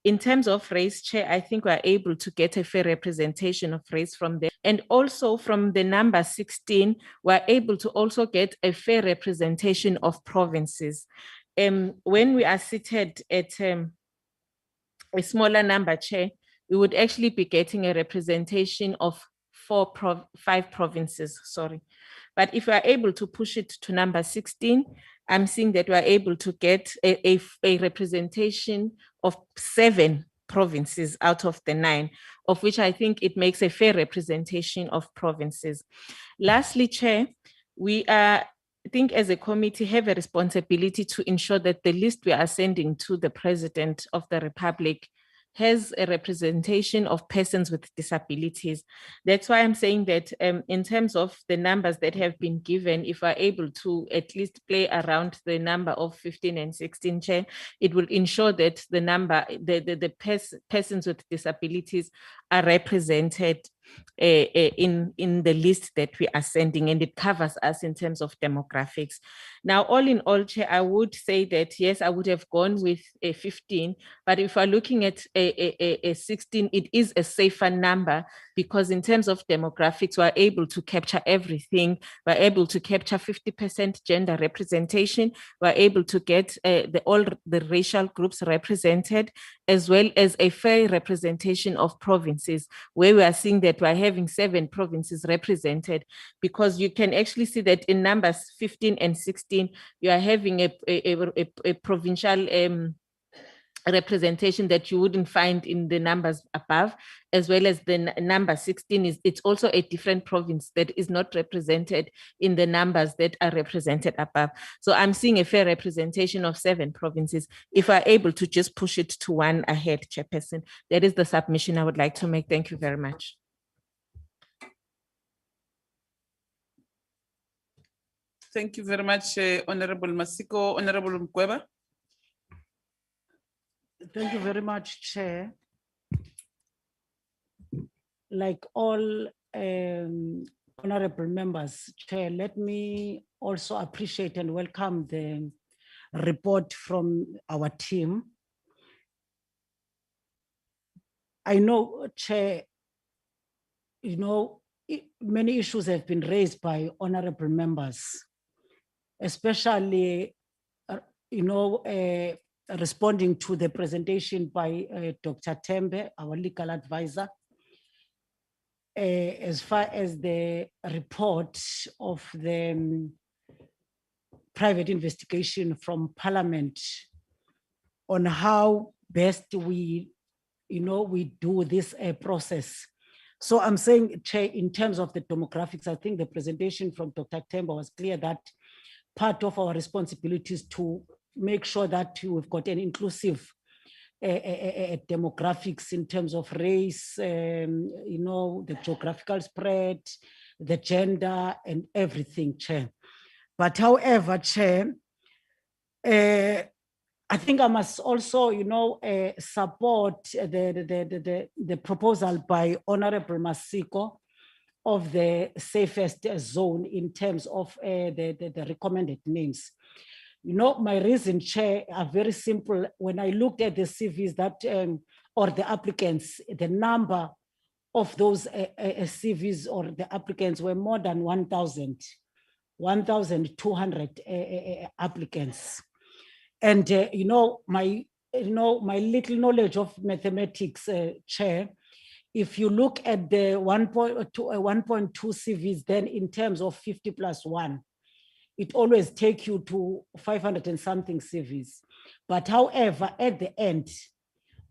In terms of race, Chair, I think we're able to get a fair representation of race from there. And also from the number 16, we're able to also get a fair representation of provinces. When we are seated at a smaller number, Chair, we would actually be getting a representation of 5 provinces, sorry. But if we are able to push it to number 16, I'm seeing that we're able to get a representation of 7 provinces out of the 9, of which I think it makes a fair representation of provinces. Lastly, Chair, we I think as a committee have a responsibility to ensure that the list we are sending to the President of the Republic has a representation of persons with disabilities. That's why I'm saying that in terms of the numbers that have been given, if we're able to at least play around the number of 15 and 16, Chair, it will ensure that the number, the persons with disabilities are represented in the list that we are sending, and it covers us in terms of demographics. Now, all in all, Chair, I would say that, yes, I would have gone with a 15, but if we're looking at a 16, it is a safer number, because in terms of demographics, we're able to capture everything. We're able to capture 50% gender representation. We're able to get all the racial groups represented, as well as a fair representation of provinces, where we are seeing that we're having 7 provinces represented, because you can actually see that in numbers 15 and 16, you are having a provincial representation that you wouldn't find in the numbers above, as well as the number 16 it's also a different province that is not represented in the numbers that are represented above. So I'm seeing a fair representation of 7 provinces. If we're able to just push it to 1 ahead, Chairperson, that is the submission I would like to make. Thank you very much. Thank you very much, Honorable Masiko. Honorable Mkweba. Thank you very much, Chair. Like all honorable members, Chair, let me also appreciate and welcome the report from our team. I know, Chair, you know, many issues have been raised by honorable members, especially, you know, responding to the presentation by Dr. Tembe, our legal advisor, as far as the report of the private investigation from Parliament on how best we, you know, we do this process. So I'm saying, Chair, in terms of the demographics, I think the presentation from Dr. Tembe was clear that part of our responsibility is to make sure that we've got an inclusive demographics in terms of race, you know, the geographical spread, the gender, and everything, Chair. But however, Chair, I think I must also, you know, support the proposal by Honorable Masiko of the safest zone in terms of the recommended names. You know, my reason, Chair, are very simple. When I looked at the CVs that, or the applicants, the number of those CVs or the applicants were more than 1,200 applicants. And, you know, my little knowledge of mathematics, Chair, if you look at the 1.2 CVs, then in terms of 50 plus 1, it always take you to 500 and something CVs. But however, at the end,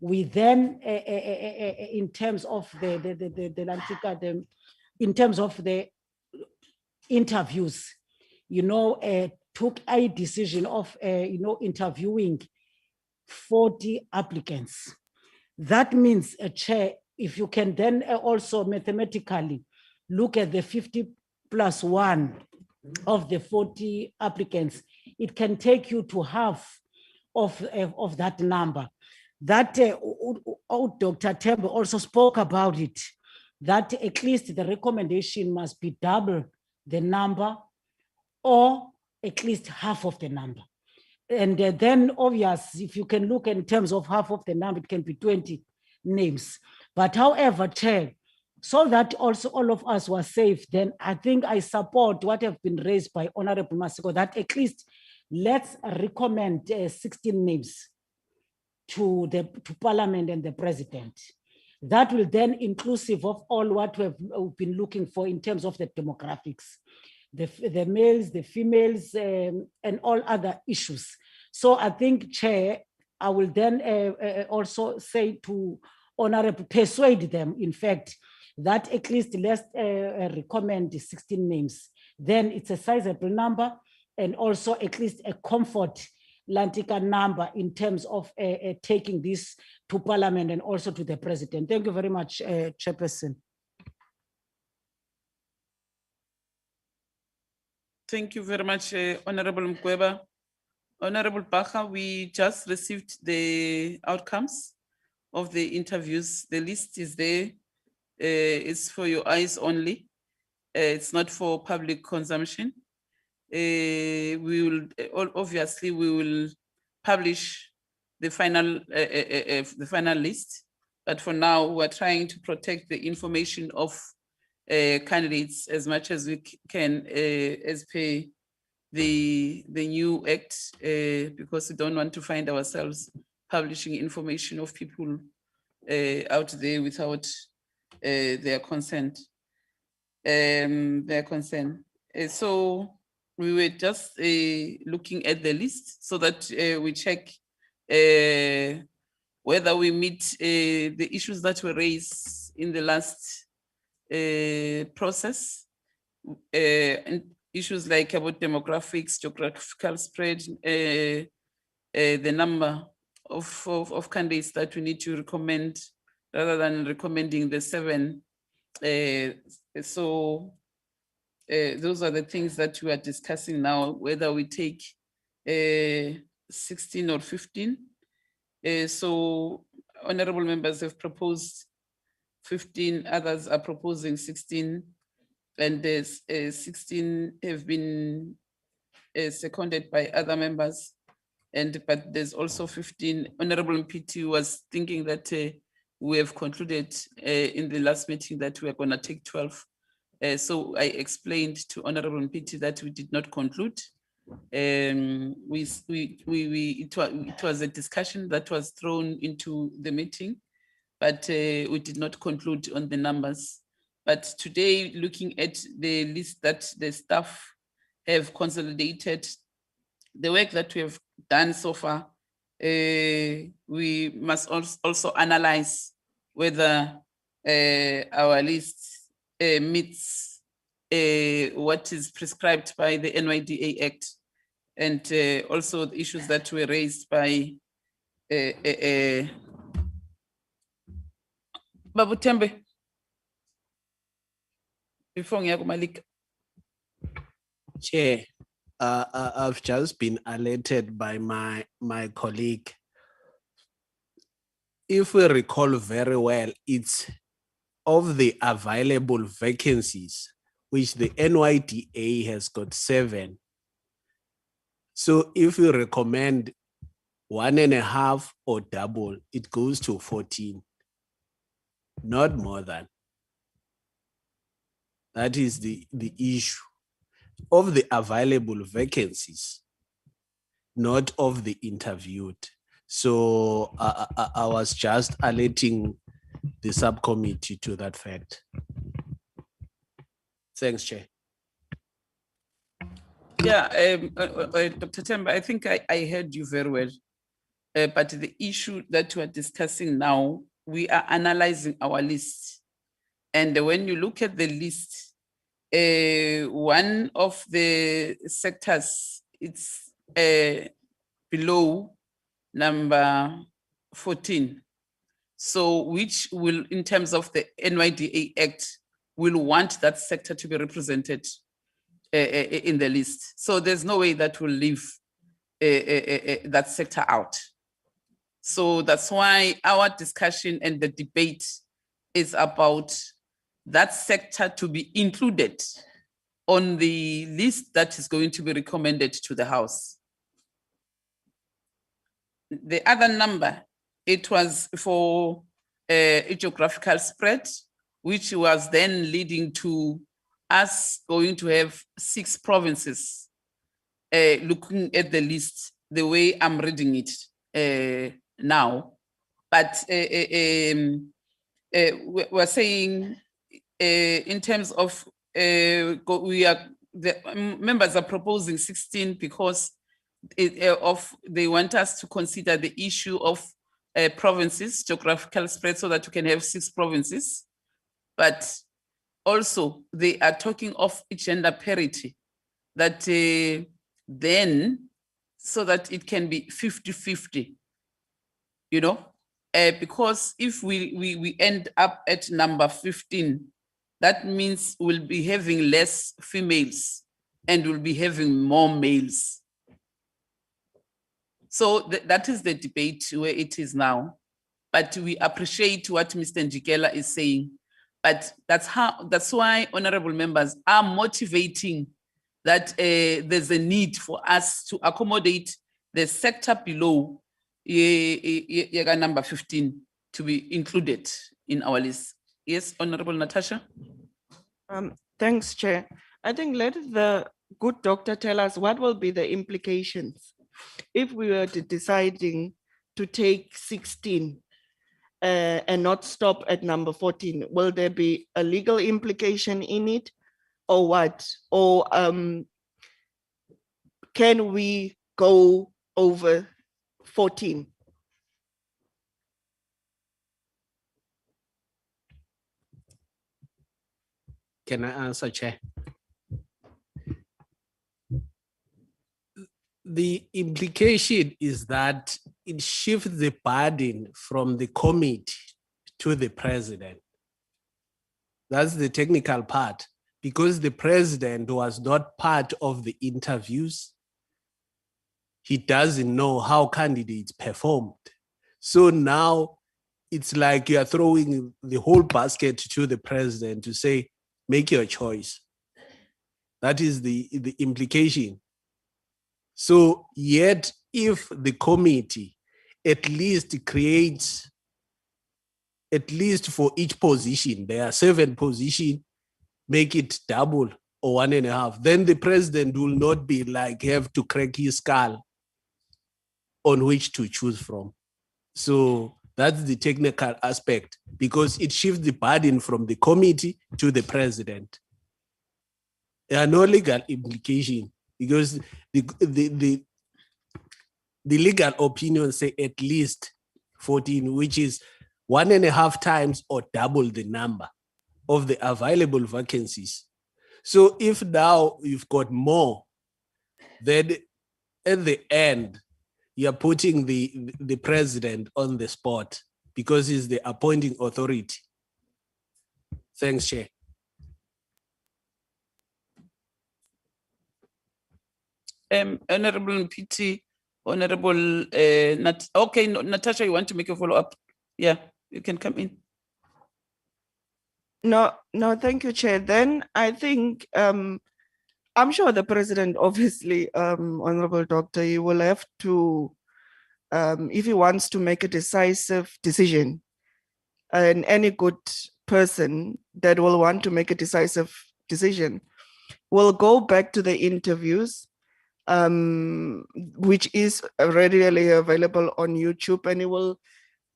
we then, in terms of in terms of the interviews, took a decision of, interviewing 40 applicants. That means, Chair, if you can then also mathematically look at the 50+1 of the 40 applicants, it can take you to half of that number. That Dr. Tembe also spoke about it, that at least the recommendation must be double the number or at least half of the number. And then obvious, if you can look in terms of half of the number, it can be 20 names. But however, Chair, so that also all of us were safe, then I think I support what have been raised by Honorable Masiko, that at least let's recommend 16 names to Parliament and the President. That will then inclusive of all what we've been looking for in terms of the demographics, the males, the females, and all other issues. So I think, Chair, I will then also say to Honorable, persuade them, in fact, that at least let's recommend 16 names. Then it's a sizable number and also at least a comfort Lantica number in terms of taking this to Parliament and also to the President. Thank you very much, Chairperson. Thank you very much, Honorable Mkweba. Honorable Bacha, we just received the outcomes of the interviews. The list is there. It's for your eyes only. It's not for public consumption. We will obviously we will publish the final list, but for now we're trying to protect the information of candidates as much as we can as per the new act, because we don't want to find ourselves publishing information of people out there without their consent. So we were just looking at the list so that we check whether we meet the issues that were raised in the last process, and issues like about demographics, geographical spread, the number of candidates that we need to recommend rather than recommending the 7. So those are the things that we are discussing now, whether we take 16 or 15. So honorable members have proposed 15, others are proposing 16, and there's 16 have been seconded by other members, but there's also 15. Honorable Mpiti was thinking that we have concluded in the last meeting that we are going to take 12. So I explained to Honorable Mpiti that we did not conclude. It was a discussion that was thrown into the meeting, but we did not conclude on the numbers. But today, looking at the list that the staff have consolidated, the work that we have done so far, we must also analyze whether our list meets what is prescribed by the NYDA Act, and also the issues that were raised by Babu Tembe. Before Malika. Chair, I've just been alerted by my colleague. If we recall very well, it's of the available vacancies, which the NYDA has got 7. So if we recommend 1.5 or double, it goes to 14, not more than. That is the issue of the available vacancies, not of the interviewed. So I was just alerting the subcommittee to that fact. Thanks, Chair. Yeah, Dr. Temba, I think I heard you very well. But the issue that we are discussing now, we are analyzing our list. And when you look at the list, one of the sectors, it's below number 14. So which will, in terms of the NYDA Act, will want that sector to be represented in the list. So there's no way that will leave that sector out. So that's why our discussion and the debate is about that sector to be included on the list that is going to be recommended to the House. The other number, it was for a geographical spread, which was then leading to us going to have 6 provinces, looking at the list, the way I'm reading it now. But we're saying in terms of, the members are proposing 16 because they want us to consider the issue of provinces, geographical spread, so that you can have 6 provinces. But also they are talking of gender parity, that then, so that it can be 50-50, you know, because if we end up at number 15, that means we'll be having less females and we'll be having more males. So that is the debate where it is now. But we appreciate what Mr. Njikela is saying. But that's why honorable members are motivating that there's a need for us to accommodate the sector below number 15 to be included in our list. Yes, Honorable Natasha. Thanks, Chair. I think let the good doctor tell us what will be the implications if we were deciding to take 16 and not stop at number 14. Will there be a legal implication in it, or what? Or can we go over 14? Can I answer, Chair? The implication is that it shifts the burden from the committee to the president. That's the technical part, because the president was not part of the interviews. He doesn't know how candidates performed. So now it's like you are throwing the whole basket to the president to say, make your choice. That is the implication. So yet, if the committee at least creates, at least for each position, there are 7 positions, make it double or 1.5, then the president will not be like, have to crack his skull on which to choose from. So that's the technical aspect, because it shifts the burden from the committee to the president. There are no legal implications, because the legal opinions say at least 14, which is 1.5 times or double the number of the available vacancies. So if now you've got more, then at the end, you're putting the president on the spot because he's the appointing authority. Thanks, Chair. Honorable PT, Honorable okay, Natasha, you want to make a follow-up? Yeah, you can come in. No, thank you, Chair. Then I think I'm sure the president, obviously, Honorable Doctor, he will have to, if he wants to make a decisive decision, and any good person that will want to make a decisive decision will go back to the interviews, which is readily available on YouTube, and he will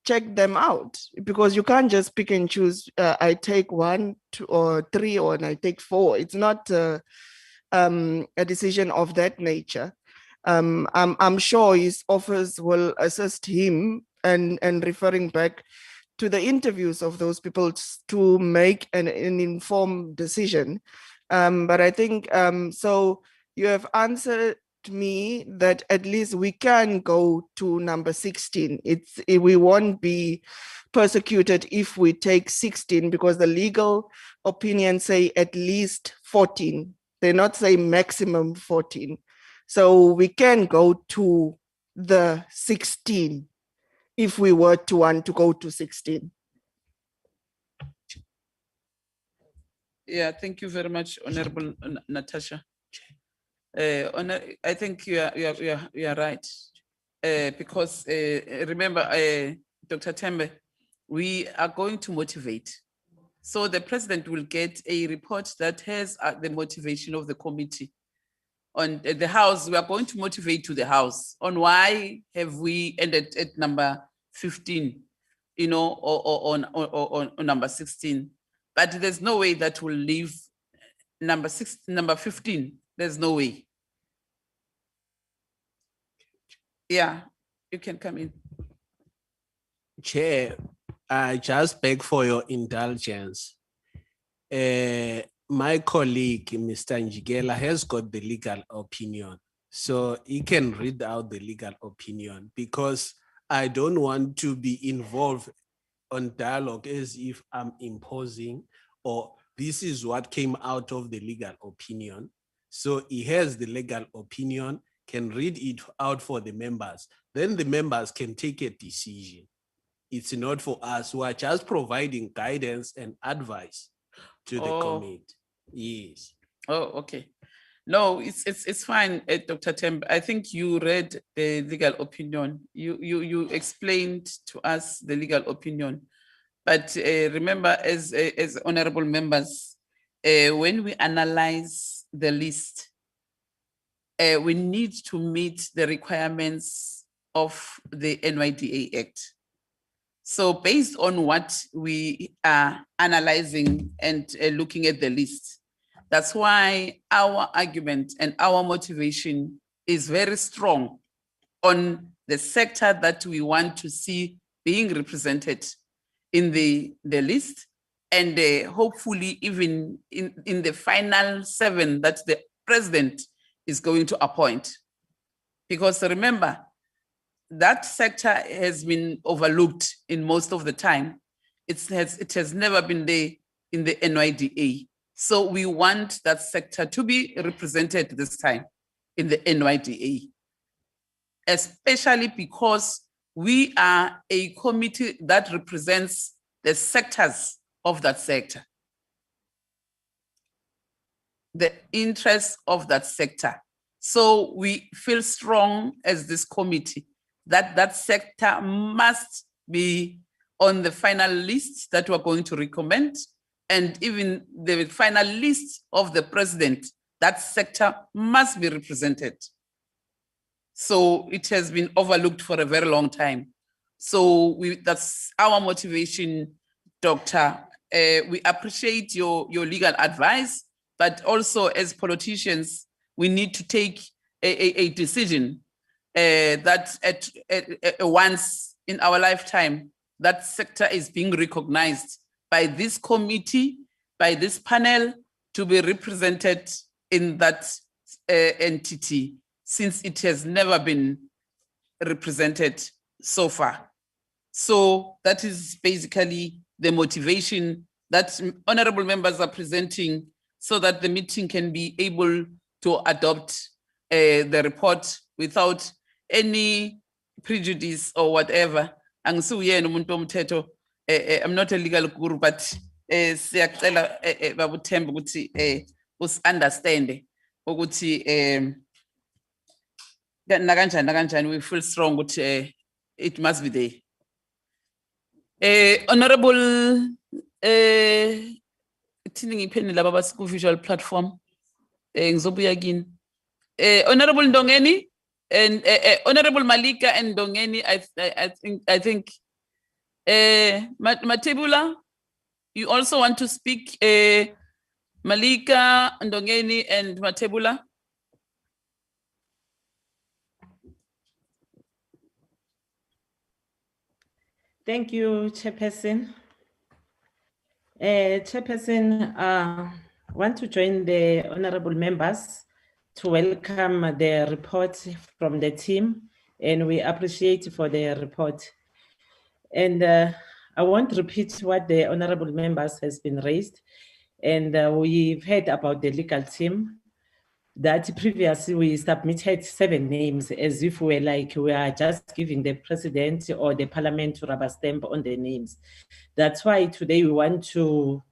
check them out, because you can't just pick and choose. I take 1, 2, or 3, or I take 4. It's not a decision of that nature. I'm sure his office will assist him and referring back to the interviews of those people to make an informed decision. But I think, so you have answered me that at least we can go to number 16. We won't be persecuted if we take 16 because the legal opinions say at least 14. They not say maximum 14. So we can go to the 16 if we were to want to go to 16. Yeah, thank you very much, Honorable Natasha. I think you are right. Because remember, Dr. Tembe, we are going to motivate. So the president will get a report that has the motivation of the committee. On the House, we are going to motivate to the House on why have we ended at number 15, you know, or on number 16. But there's no way that will leave number 15. There's no way. Yeah, you can come in. Chair, I just beg for your indulgence. My colleague, Mr. Njigela, has got the legal opinion. So he can read out the legal opinion because I don't want to be involved on dialogue as if I'm imposing or this is what came out of the legal opinion. So he has the legal opinion, can read it out for the members. Then the members can take a decision. It's not for us. We are just providing guidance and advice to the committee. Yes. Oh, okay. No, it's fine, Dr. Tembe. I think you read the legal opinion. You explained to us the legal opinion. But remember, as honorable members, when we analyze the list, we need to meet the requirements of the NYDA Act. So based on what we are analyzing and looking at the list, that's why our argument and our motivation is very strong on the sector that we want to see being represented in the list, and hopefully even in the final 7 that the president is going to appoint. Because remember, that sector has been overlooked in most of the time. It has never been there in the NYDA. So we want that sector to be represented this time in the NYDA, especially because we are a committee that represents the sectors of that sector, the interests of that sector. So we feel strong as this committee that that sector must be on the final list that we're going to recommend, and even the final list of the president, that sector must be represented. So it has been overlooked for a very long time. So that's our motivation, Doctor. We appreciate your legal advice, but also as politicians, we need to take a decision that at once in our lifetime, that sector is being recognized by this committee, by this panel, to be represented in that entity, since it has never been represented so far. So that is basically the motivation that honorable members are presenting, so that the meeting can be able to adopt the report without any prejudice or whatever. I'm not a legal guru, but siyacela babuthembe ukuthi usi-understand ukuthi nakanjani we feel strong ukuthi it must be there. Honorable thini ngipheni laba baku-visual platform ngizobuya kini. Honorable Ndongeni and Honorable Malika and Ndongeni, I think Matebula, you also want to speak. Malika, Ndongeni, and Matebula. Thank you, Chairperson. Chairperson, want to join the honorable members to welcome the report from the team, and we appreciate for the report. And I won't repeat what the honorable members has been raised, and we've heard about the legal team that previously we submitted 7 names as if we are just giving the president or the parliament to rubber stamp on the names. That's why today we want to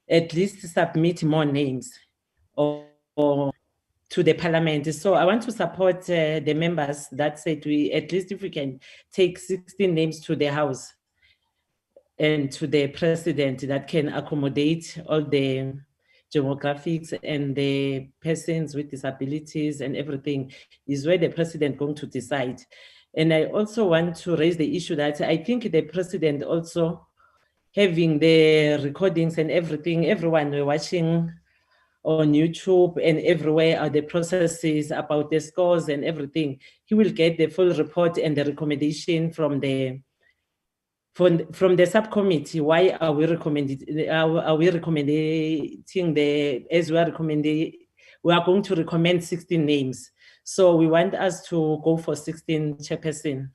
at least submit more names or to the parliament. So I want to support the members that said we, at least if we can take 16 names to the house and to the president that can accommodate all the demographics and the persons with disabilities and everything is where the president going to decide. And I also want to raise the issue that I think the president also having the recordings and everything, everyone watching on YouTube and everywhere are the processes about the scores and everything. He will get the full report and the recommendation from the subcommittee. Why are we recommending the, as we are recommending, we are going to recommend 16 names. So we want us to go for 16 chairperson.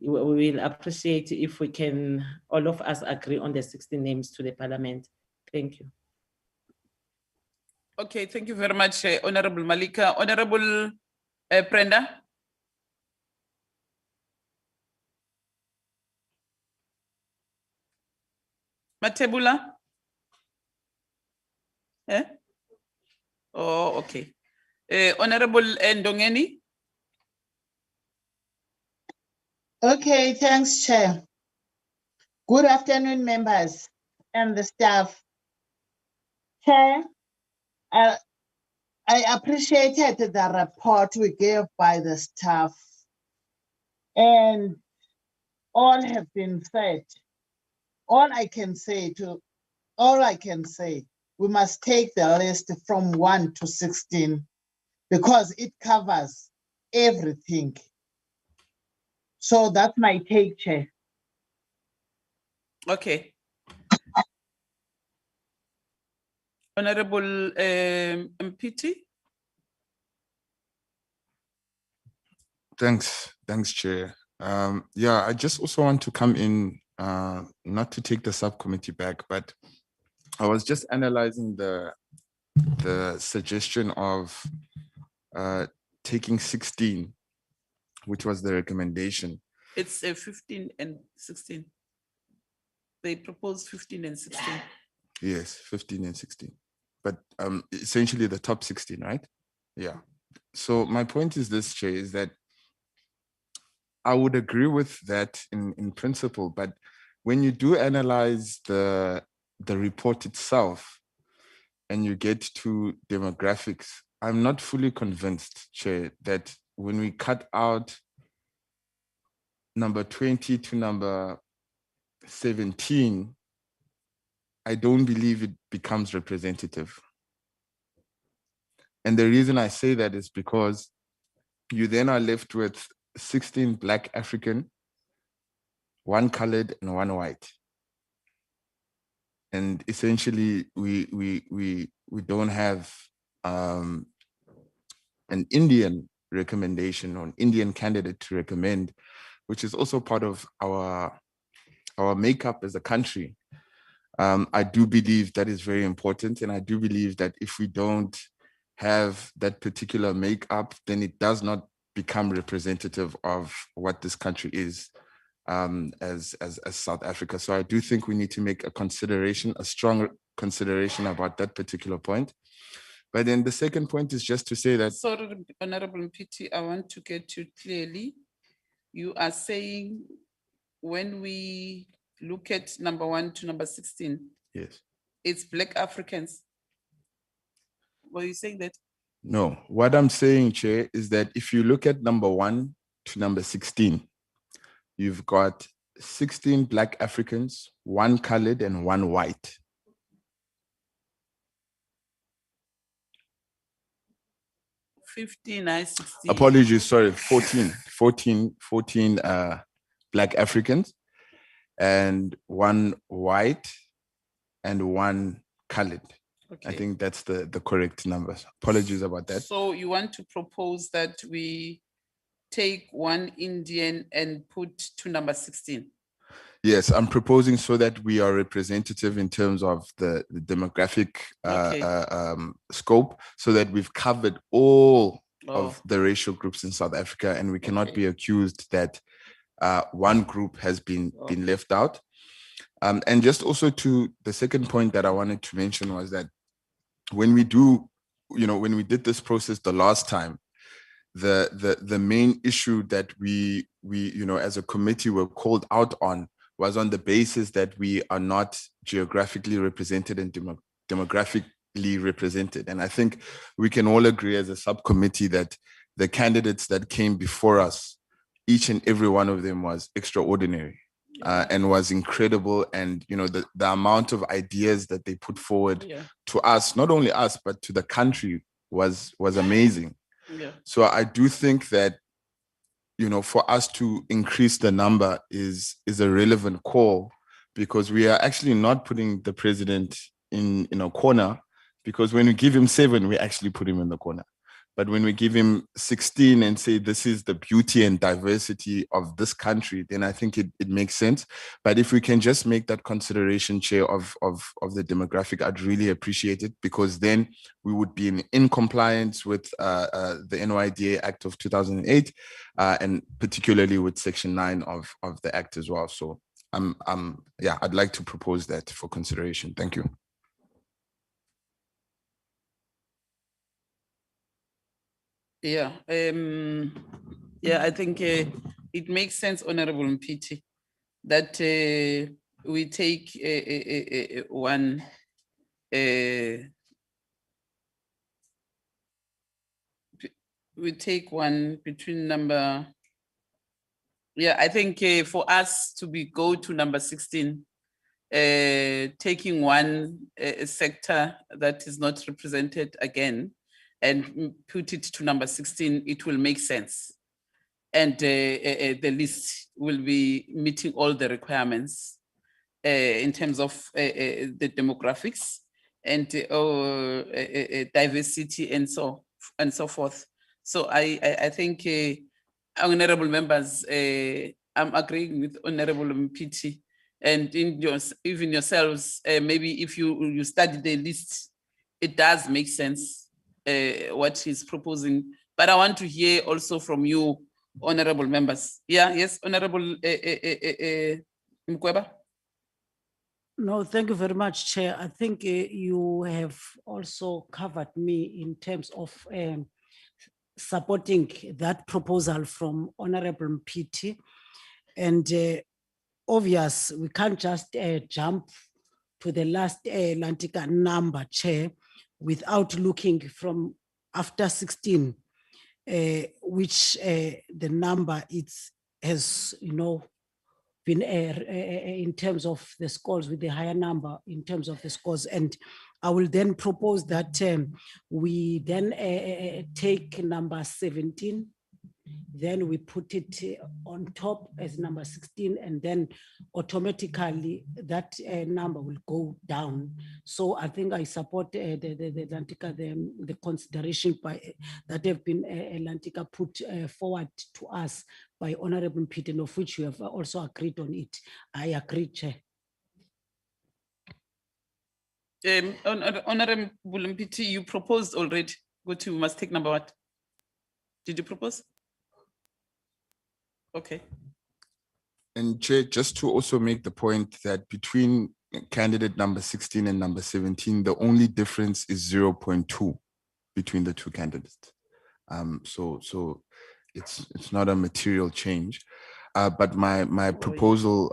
We will appreciate if we can, all of us agree on the 16 names to the parliament. Thank you. Okay, thank you very much, Honorable Malika. Honorable Brenda. Matebula? Eh? Oh, okay. Honorable Ndongeni? Okay, thanks, Chair. Good afternoon, members and the staff. Chair, I appreciated the report we gave by the staff, and all have been said. All I can say, we must take the list from 1 to 16 because it covers everything. So that's my take, Chair. Okay. Honorable MPT. Thanks, Chair. Yeah, I just also want to come in, not to take the subcommittee back, but I was just analyzing the suggestion of taking 16, which was the recommendation. It's 15 and 16. They proposed 15 and 16. Yes, 15 and 16. But essentially the top 16, right? Yeah. So my point is this, Chair, is that I would agree with that in principle, but when you do analyze the report itself and you get to demographics, I'm not fully convinced, Chair, that when we cut out number 20 to number 17, I don't believe it becomes representative. And the reason I say that is because you then are left with 16 Black African, 1 colored and 1 white. And essentially we don't have an Indian recommendation or an Indian candidate to recommend, which is also part of our makeup as a country. I do believe that is very important. And I do believe that if we don't have that particular makeup, then it does not become representative of what this country is as South Africa. So I do think we need to make a consideration, a strong consideration about that particular point. But then the second point is just to say that— Sorry, Honorable Mpiti, I want to get you clearly. You are saying when we look at number 1 to number 16, yes, it's Black Africans. Were you saying that? No, what I'm saying, Chair, is that if you look at number 1 to number 16, you've got 16 Black Africans, 1 colored and 1 white. 15, I 16. Apologies, sorry, 14 Black Africans and 1 white and 1 colored. I Okay. think that's the correct numbers. Apologies about that. So you want to propose that we take 1 Indian and put to number 16? Yes, I'm proposing so that we are representative in terms of the demographic Okay. scope, so that we've covered all Oh. of the racial groups in South Africa, and we cannot Okay. be accused that one group has been left out. And just also to the second point that I wanted to mention was that when we did this process the last time, the main issue that we as a committee were called out on was on the basis that we are not geographically represented and demographically represented. And I think we can all agree as a subcommittee that the candidates that came before us, each and every one of them was extraordinary. And was incredible, and the amount of ideas that they put forward to us, not only us but to the country, was amazing. Yeah. So I do think that for us to increase the number is a relevant call, because we are actually not putting the president in a corner, because when we give him 7, we actually put him in the corner. But when we give him 16 and say this is the beauty and diversity of this country, then I think it makes sense. But if we can just make that consideration, Chair, of the demographic, I'd really appreciate it, because then we would be in compliance with the NYDA Act of 2008, and particularly with Section 9 of the Act as well. So I'd like to propose that for consideration. Thank you. Yeah, I think it makes sense, Honorable Mpiti, that we take one between number. Yeah, I think for us to go to number 16, taking one sector that is not represented again and put it to number 16, it will make sense. And the list will be meeting all the requirements in terms of the demographics and diversity and so forth. So I think, honorable members, I'm agreeing with Honorable Mpiti, and even yourselves, maybe if you study the list, it does make sense what he's proposing. But I want to hear also from you, honorable members. Yeah, yes, Honorable Mkweba. No, thank you very much, Chair. I think you have also covered me in terms of supporting that proposal from Honorable Mpiti. And obvious, we can't just jump to the last Lantica number, Chair, without looking from after 16, which the number has been in terms of the scores, with the higher number in terms of the scores. And I will then propose that we then take number 17, then we put it on top as number 16, and then automatically that number will go down. So I think I support the consideration that have been Lantica put forward to us by Honorable Mpiti, of which you have also agreed on it. I agree, Chair. Honorable Mpiti, you proposed already. Go to must take number what? Did you propose? Okay. And Chair, just to also make the point that between candidate number 16 and number 17, the only difference is 0.2 between the two candidates. So it's not a material change. But my proposal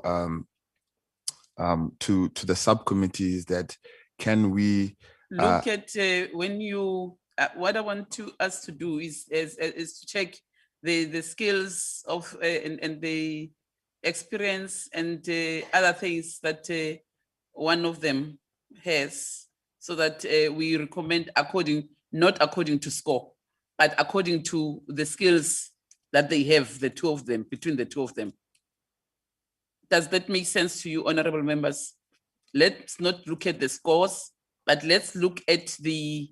to the subcommittee is that can we look at when you what I want us to do is to check the skills of and the experience and other things that one of them has, so that we recommend not according to score, but according to the skills that they have, the two of them, between the two of them. Does that make sense to you, honorable members? Let's not look at the scores, but let's look at the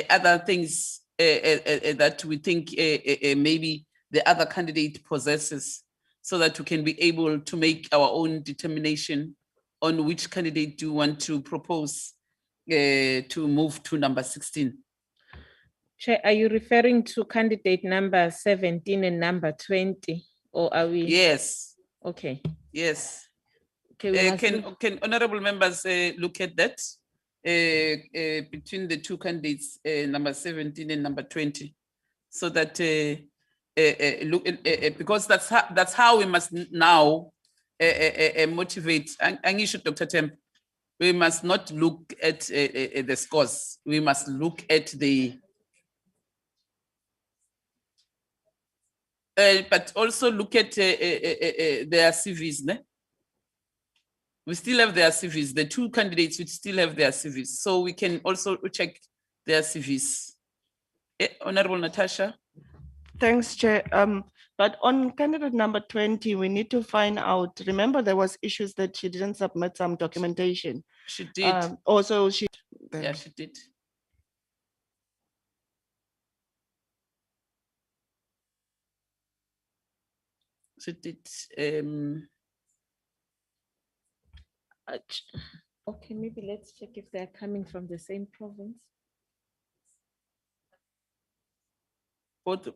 other things that we think maybe the other candidate possesses, so that we can be able to make our own determination on which candidate do you want to propose to move to number 16. Chair, are you referring to candidate number 17 and number 20, or are we? Yes. Okay. Yes. Okay, we must look- Can honorable members look at that between the two candidates, number 17 and number 20, so that look because that's how we must now motivate. Angisho, Dr. Temp, we must not look at the scores. We must look at the but also look at their CVs. Ne? We still have their CVs. The two candidates which still have their CVs, so we can also check their CVs. Honorable Natasha. Thanks, Chair. But on candidate number 20, we need to find out, remember there was issues that she didn't submit some documentation. She did. Also, she. Yeah, she did. She did. Okay, maybe let's check if they're coming from the same province. Both.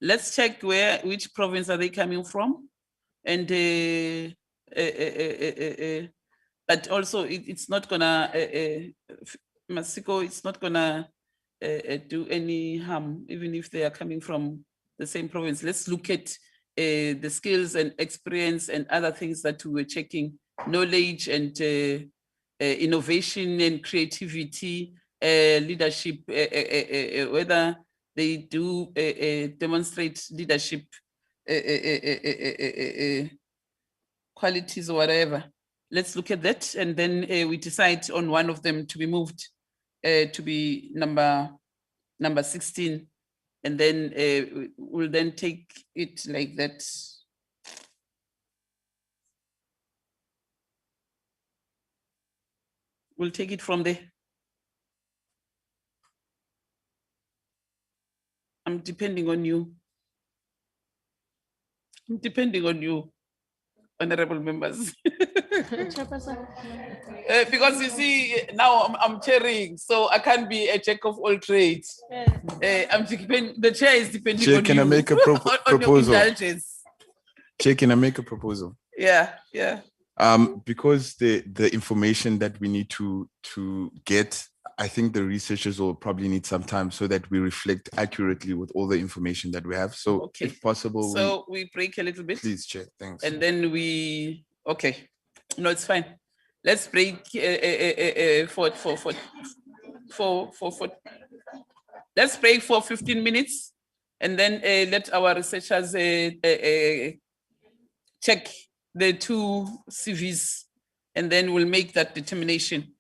Let's check which province are they coming from, and but also it's not gonna Masiko. It's not gonna do any harm even if they are coming from the same province. Let's look at the skills and experience and other things that we were checking, knowledge and innovation and creativity, leadership, whether they do demonstrate leadership qualities or whatever. Let's look at that, and then we decide on one of them to be moved to be number 16, and then we'll then take it like that. We'll take it from there. I'm depending on you. I'm depending on you, honorable members. Because you see, now I'm chairing, so I can't be a jack of all trades. I'm the chair is depending Chair, on can you. I make a on your proposal? indulgence. Chair, can I make a proposal? Yeah, yeah. Because the information that we need to get, I think the researchers will probably need some time so that we reflect accurately with all the information that we have. So Okay. if possible, So we break a little bit. please, Chair, thanks. And then we, okay, no, it's fine. Let's break let's break for 15 minutes, and then let our researchers check the two CVs, and then we'll make that determination.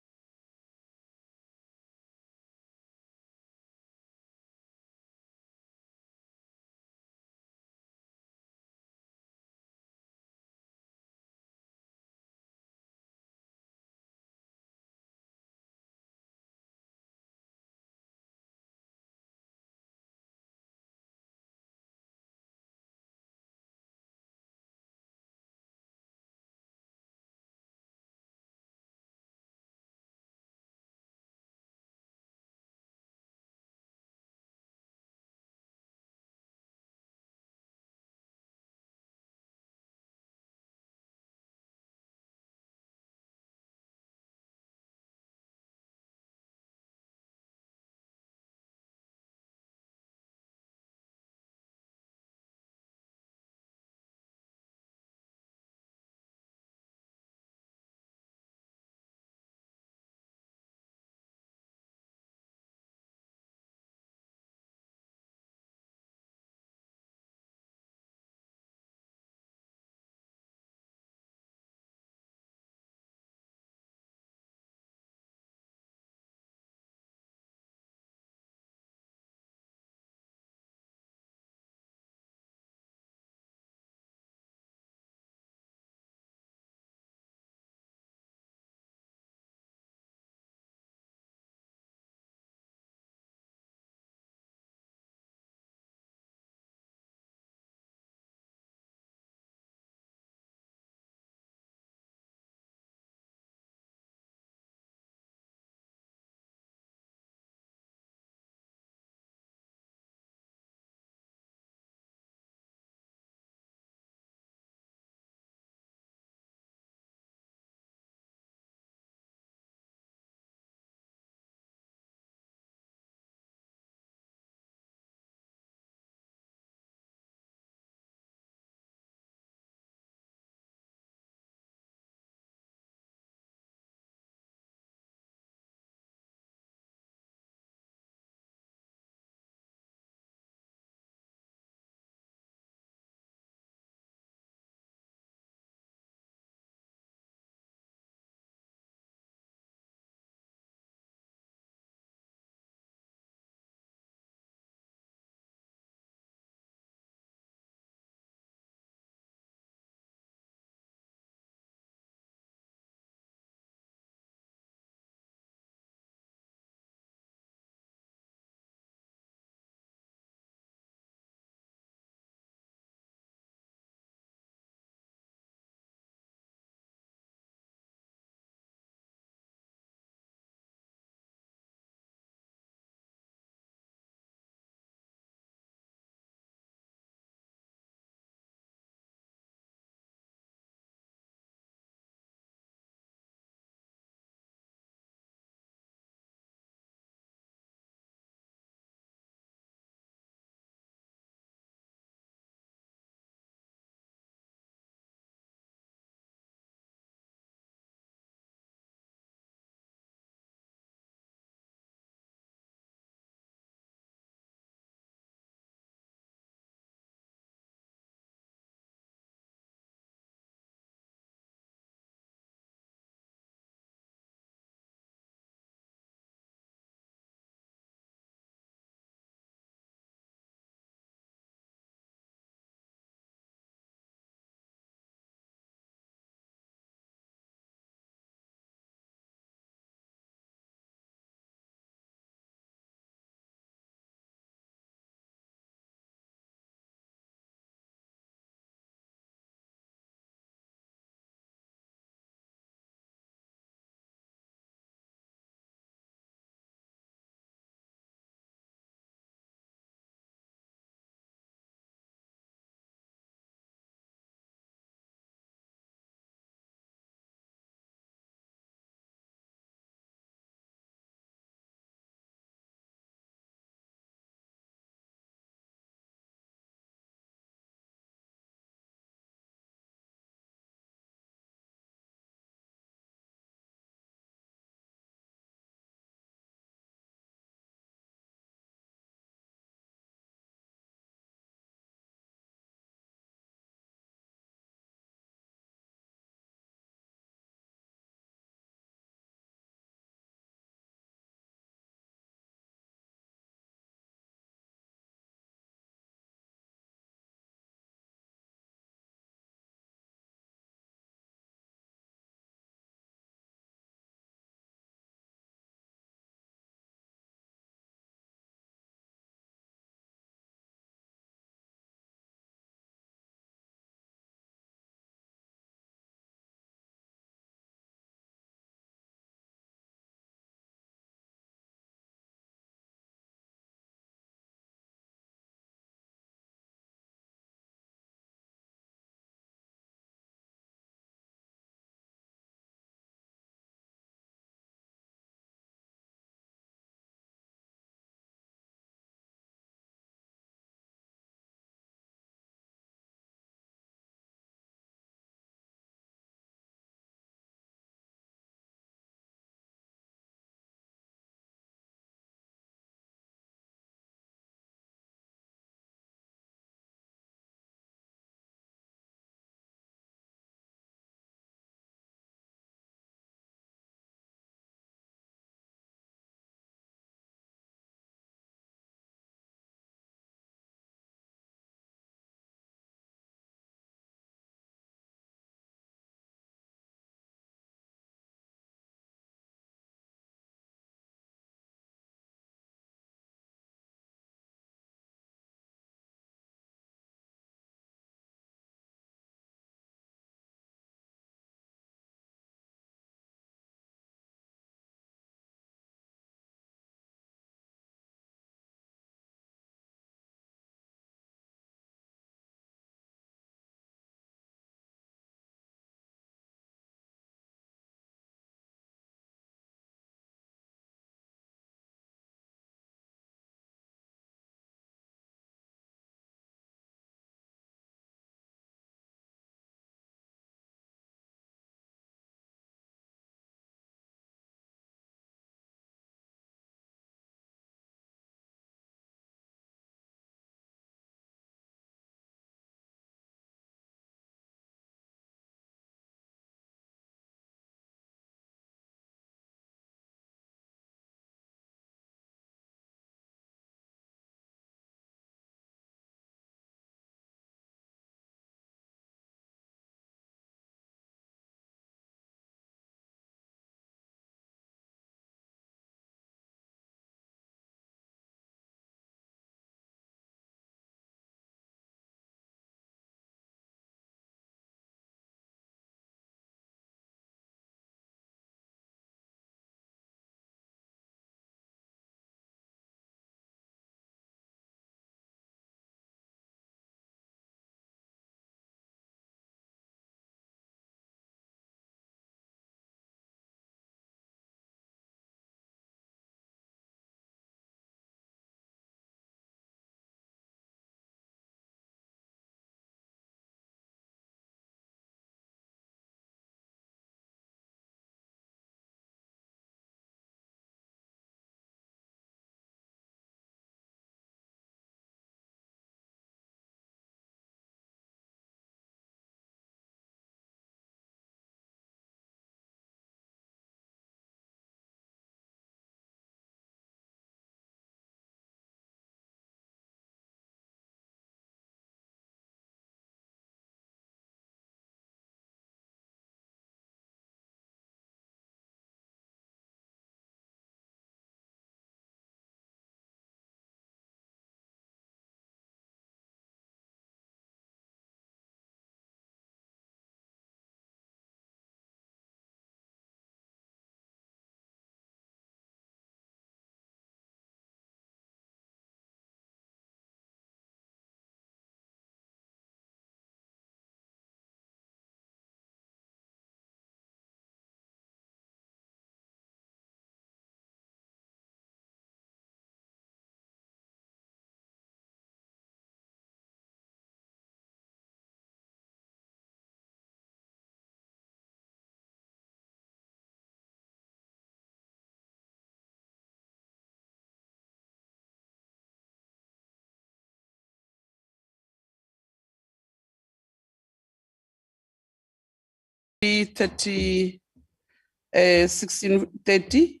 16:30.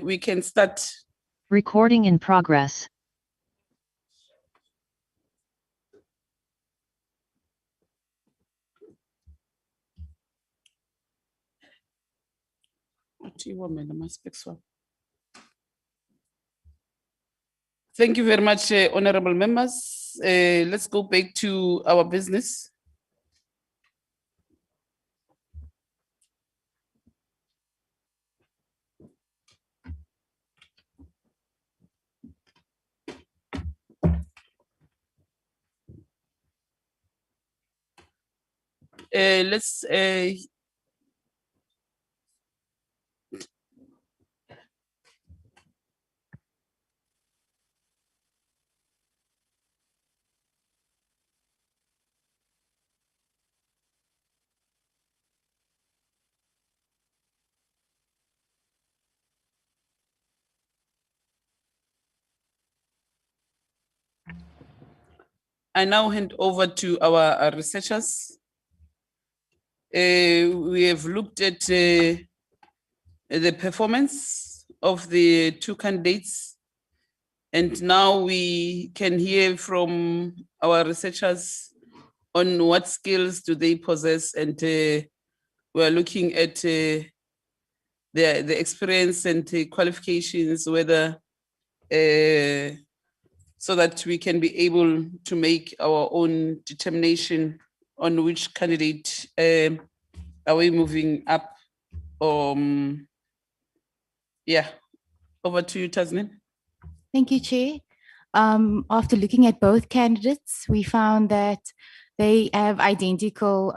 We can start. Recording in progress. Thank you very much, honorable members. Let's go back to our business. Let's I now hand over to our researchers. We have looked at the performance of the two candidates, and now we can hear from our researchers on what skills do they possess, and we are looking at the experience and the qualifications, whether so that we can be able to make our own determination on which candidate are we moving up. Yeah, over to you, Tasneem. Thank you, Chair. After looking at both candidates, we found that they have identical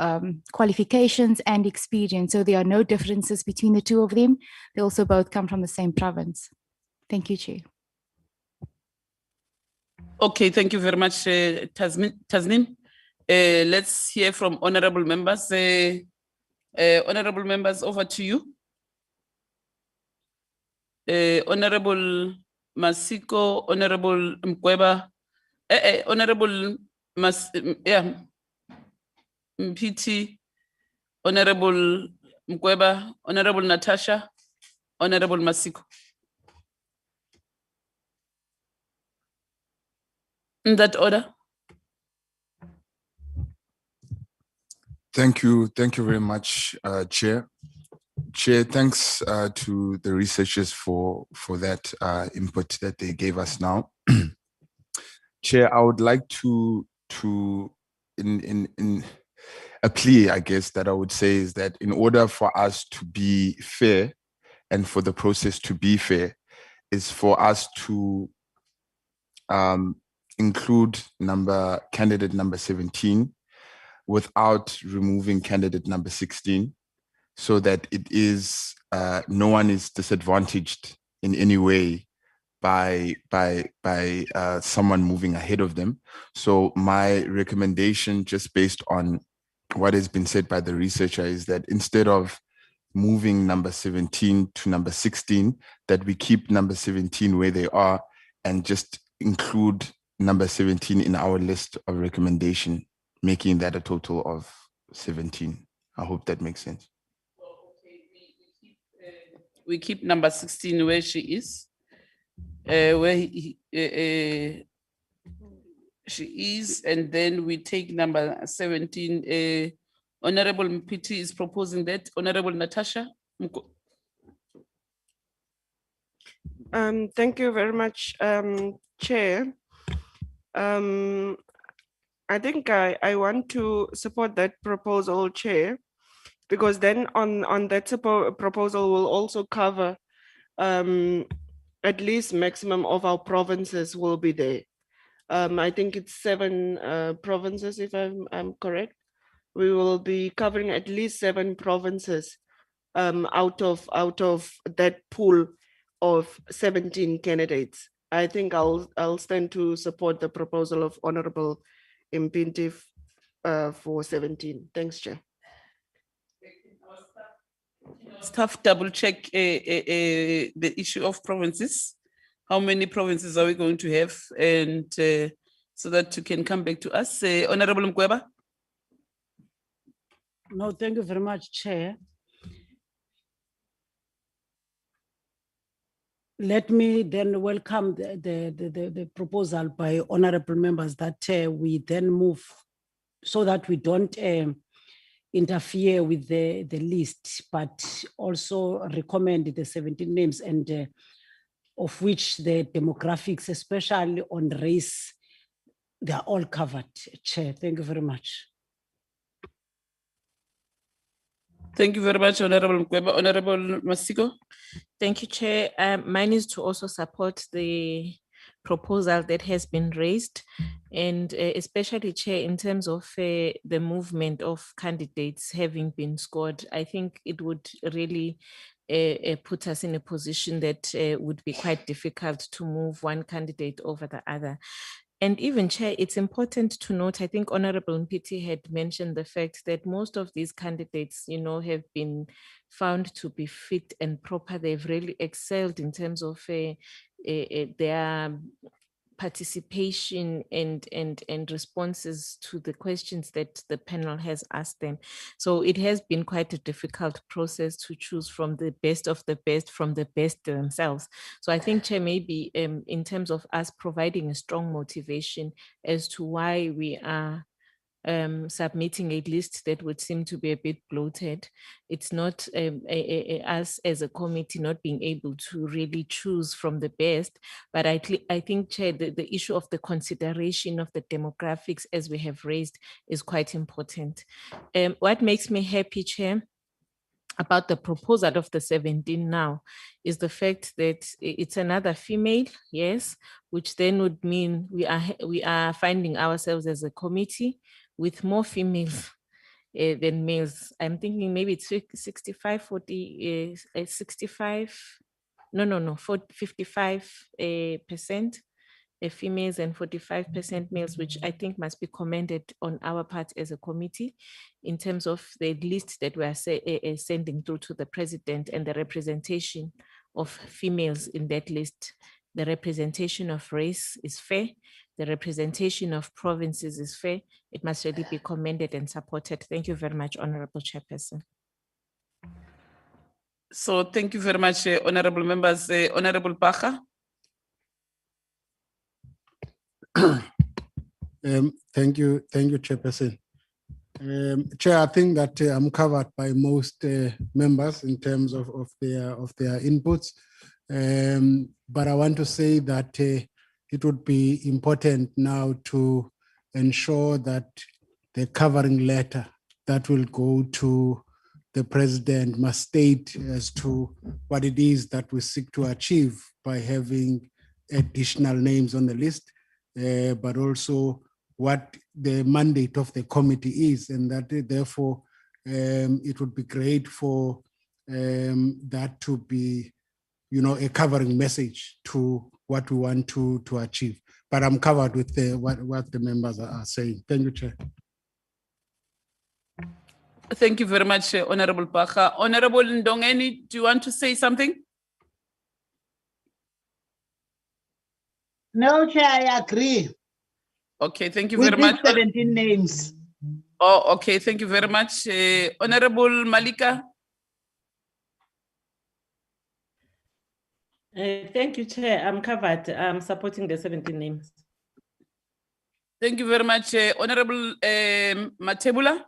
qualifications and experience, so there are no differences between the two of them. They also both come from the same province. Thank you, Chair. Okay, thank you very much, Tasneem. Let's hear from honorable members. Honorable members, over to you. Honorable Masiko, Honorable Mkweba, Honorable Mpiti, Honorable Mkweba, Honorable Natasha, Honorable Masiko. In that order. Thank you very much, Chair. Chair, thanks to the researchers for that input that they gave us now. Chair, I would like to in a plea, I guess, that I would say is that in order for us to be fair and for the process to be fair, is for us to include candidate number 17 without removing candidate number 16, so that it is no one is disadvantaged in any way by someone moving ahead of them. So my recommendation, just based on what has been said by the researcher, is that instead of moving number 17 to number 16, that we keep number 17 where they are and just include number 17 in our list of recommendation, making that a total of 17. I hope that makes sense. We keep number 16 where she is, where she is, and then we take number 17. Honorable Mpiti is proposing that. Honorable Natasha. Thank you very much, Chair. I think I want to support that proposal, Chair, because then on that proposal will also cover at least maximum of our provinces will be there. I think it's 7 provinces, if I'm correct. We will be covering at least 7 provinces out of that pool of 17 candidates. I think I'll stand to support the proposal of Honorable Mpinti for 17. Thanks, Chair. Staff double check the issue of provinces. How many provinces are we going to have? And so that you can come back to us. Honorable Mkweba. No, thank you very much, Chair. Let me then welcome the proposal by honorable members that we then move so that we don't interfere with the list, but also recommend the 17 names and of which the demographics, especially on race, they are all covered. Chair, thank you very much. Thank you very much, Honorable Mkweba. Honorable Masiko. Thank you, Chair. Mine is to also support the proposal that has been raised, and especially, Chair, in terms of the movement of candidates having been scored. I think it would really put us in a position that would be quite difficult to move one candidate over the other. And even, Chair, it's important to note, I think Honorable Mpiti had mentioned the fact that most of these candidates, you know, have been found to be fit and proper. They've really excelled in terms of their participation and responses to the questions that the panel has asked them. So it has been quite a difficult process to choose from the best of the best from the best themselves. So I think, Chair, maybe in terms of us providing a strong motivation as to why we are submitting a list that would seem to be a bit bloated. It's not us as a committee not being able to really choose from the best, but I think, Chair, the issue of the consideration of the demographics, as we have raised, is quite important. What makes me happy, Chair, about the proposal of the 17 now is the fact that it's another female, yes, which then would mean we are finding ourselves as a committee with more females than males. I'm thinking maybe it's 65, 40, 65, no, 55% females and 45% males, which I think must be commended on our part as a committee in terms of the list that we are sending through to the president and the representation of females in that list. The representation of race is fair. The representation of provinces is fair. It must really be commended and supported. Thank you very much, Honorable Chairperson. So thank you very much, honorable members. Honorable Bacha. Thank you, Chairperson. Chair, I think that I'm covered by most members in terms of their inputs, but I want to say that it would be important now to ensure that the covering letter that will go to the president must state as to what it is that we seek to achieve by having additional names on the list, but also what the mandate of the committee is, and that therefore it would be great for that to be, you know, a covering message to what we want to achieve. But I'm covered with what the members are saying. Thank you, Chair. Thank you very much, Honorable Bacha. Honorable Ndongeni, do you want to say something? No, Chair, I agree. Okay, thank you With very much. 17 names. Oh, okay, thank you very much. Honorable Malika. Thank you, Chair. I'm covered. I'm supporting the 17 names. Thank you very much, Honorable Matebula.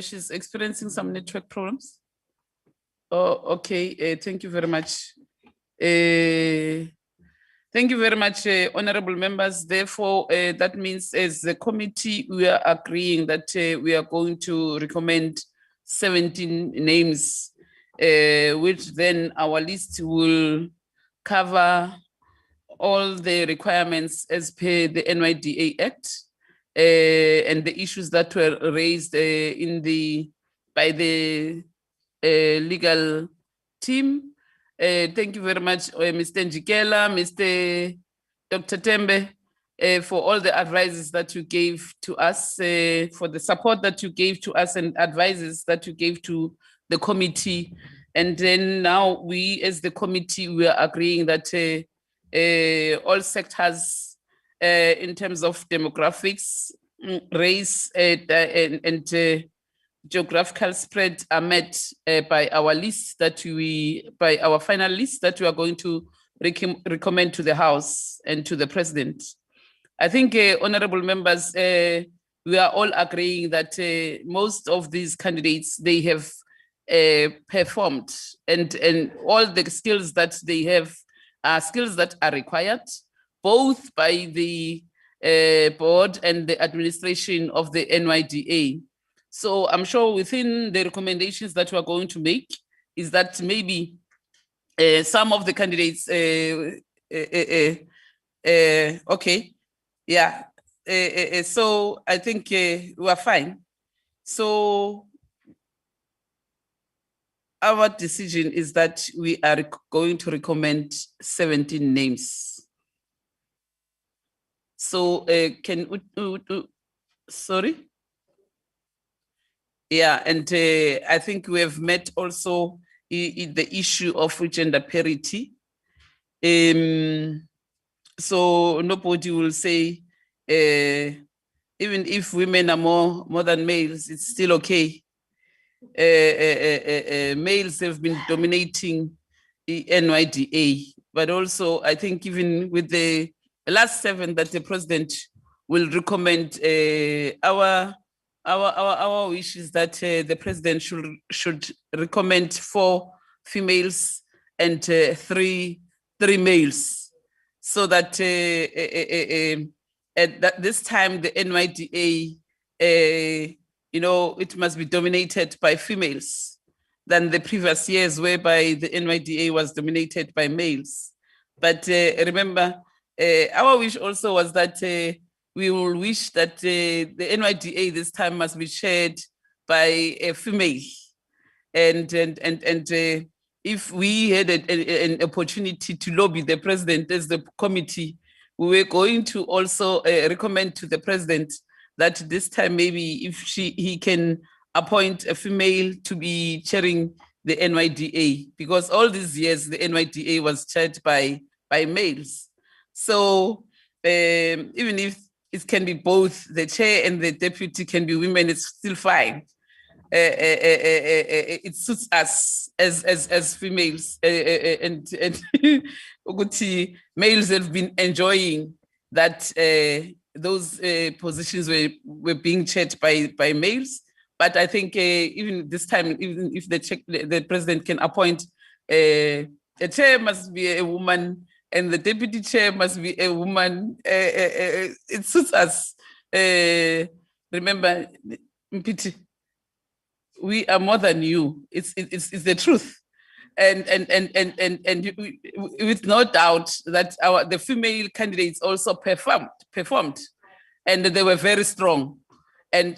She's experiencing some network problems. Oh, okay. Thank you very much. Thank you very much, honorable members. Therefore, that means as the committee, we are agreeing that we are going to recommend 17 names, which then our list will cover all the requirements as per the NYDA Act and the issues that were raised by the legal team. Thank you very much, Mr. Njikela, Mr. Dr. Tembe, for all the advices that you gave to us, for the support that you gave to us and advices that you gave to the committee And then now we as the committee, we are agreeing that all sectors in terms of demographics, race and geographical spread are met by our list that by our final list that we are going to recommend to the House and to the President. I think, honorable members, we are all agreeing that most of these candidates, they have performed, and all the skills that they have are skills that are required, both by the board and the administration of the NYDA. So I'm sure within the recommendations that we are going to make is that maybe some of the candidates, okay, yeah. So I think we are fine. So our decision is that we are going to recommend 17 names. So can sorry? Yeah, and I think we have met also the issue of gender parity. So nobody will say, even if women are more than males, it's still okay. Males have been dominating the NYDA, but also I think even with the last 7 that the president will recommend, our wish is that the president should recommend 4 females and 3 males, so that at this time the NYDA, it must be dominated by females than the previous years whereby the NYDA was dominated by males. But remember, our wish also was that we will wish that the NYDA this time must be chaired by a female. And if we had an opportunity to lobby the president as the committee, we were going to also recommend to the president that this time maybe if he can appoint a female to be chairing the NYDA, because all these years the NYDA was chaired by males. So even if it can be both the chair and the deputy can be women, it's still fine. It suits us as females, and males have been enjoying that those positions were being chaired by males. But I think even this time, even if the president can appoint a chair must be a woman and the deputy chair must be a woman, it suits us. Remember, Mpiti, we are more than you. It's the truth. And with no doubt that the female candidates also performed, and they were very strong, and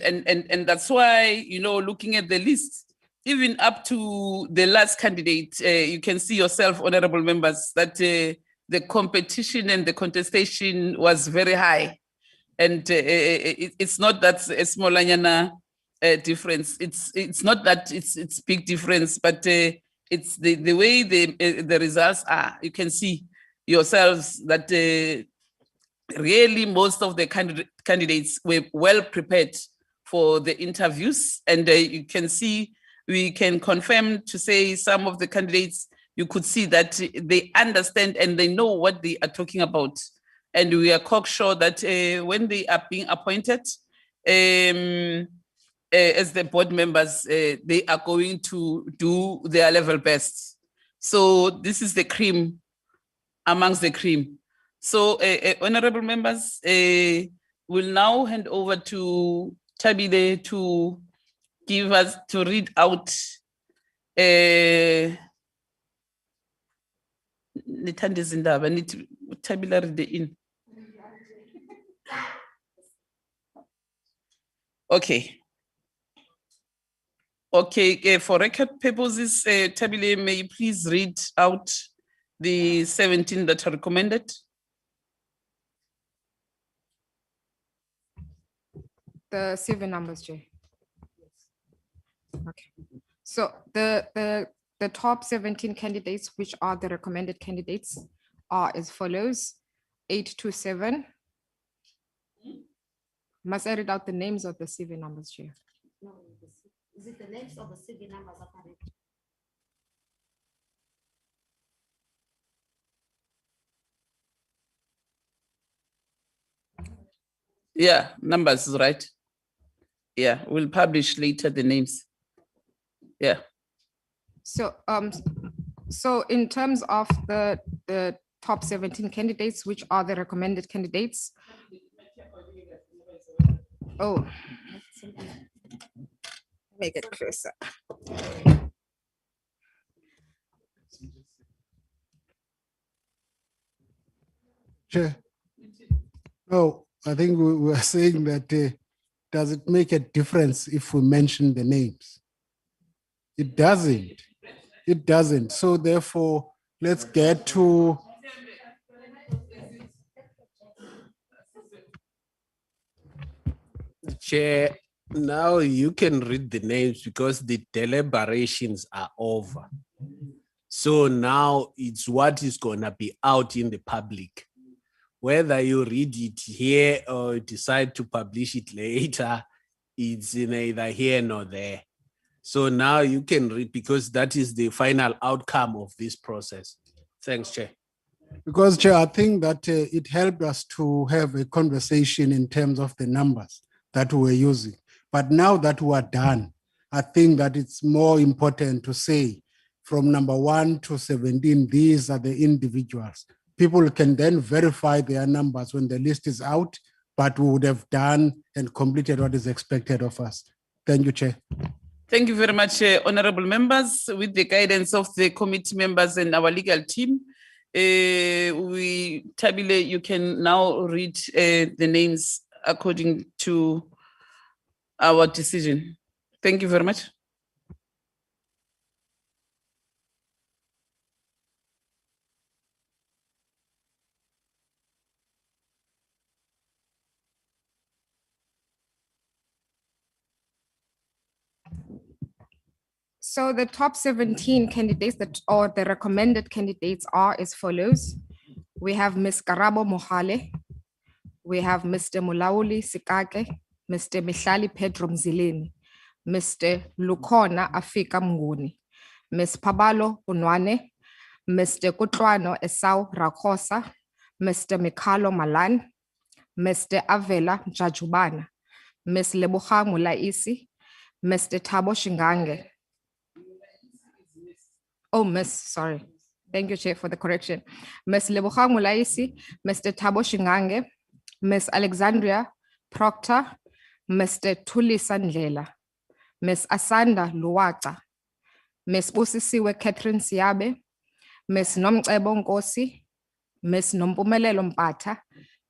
that's why, looking at the list, even up to the last candidate, you can see yourself, honorable members, that the competition and the contestation was very high, and it's not that a small difference. It's not that it's big difference, but it's the way the results are. You can see yourselves that really most of the candidates were well prepared for the interviews, and you can see, we can confirm to say some of the candidates, you could see that they understand and they know what they are talking about, and we are cocksure that when they are being appointed as the board members, they are going to do their level best. So this is the cream amongst the cream. So honorable members, we'll now hand over to Tabile to read out Nithandi Zindaba. Tabile read it in. Okay. Okay, for record purposes, Tabile, may you please read out the 17 that are recommended? The 7 numbers, Jay. Okay. So the the top 17 candidates, which are the recommended candidates, are as follows: 827. Must I read out the names of the CV numbers, Chair? No, is it the names of the CV numbers? Yeah, numbers is right. Yeah, we'll publish later the names. Yeah. So in terms of the top 17 candidates, which are the recommended candidates. Oh, make it closer. Chair. No, I think we were saying that does it make a difference if we mention the names? It doesn't. It doesn't. So therefore, let's get to Chair, now you can read the names because the deliberations are over. So now it's what is going to be out in the public. Whether you read it here or decide to publish it later, it's neither here nor there. So now you can read because that is the final outcome of this process. Thanks, Chair. because, Chair, I think that it helped us to have a conversation in terms of the numbers that we were using. But now that we are done, I think that it's more important to say from number 1 to 17, these are the individuals. People can then verify their numbers when the list is out, but we would have done and completed what is expected of us. Thank you, Chair. Thank you very much, honorable members. With the guidance of the committee members and our legal team, Tabile, you can now read the names according to our decision. Thank you very much. So the top 17 candidates or the recommended candidates are as follows. We have Ms. Karabo Mohale. We have Mr. Mulauli Sikake, Mr. Mihlali Pedro Mzileni, Mr. Lukona Afika Mnguni, Ms. Pabalo Unwane, Mr. Kutlwano Esau Rakosa, Mr. Mikalo Malan, Mr. Avela Jajubana, Ms. Lebogang Mulaisi, Mr. Thabo Shingange. Oh, Miss, sorry. Thank you, Chair, for the correction. Ms. Lebogang Mulaisi, Mr. Thabo Shingange, Ms. Alexandria Proctor, Mr. Tulisa Ndlela, Ms. Asanda Luwaca, Ms. Busisiwe Catherine Siabe, Ms. Nomcebo Nkosi, Ms. Nompumelelo Mpatha,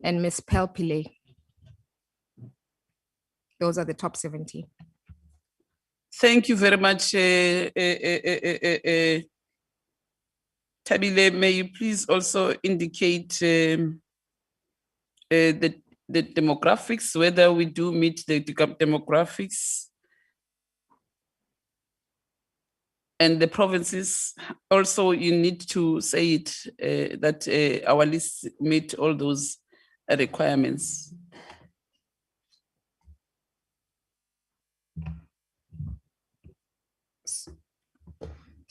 and Ms. Pel Pillay. Those are the top 17. Thank you very much, Tabile. May you please also indicate the demographics, whether we do meet the demographics, and the provinces. Also, you need to say it that our list meet all those requirements.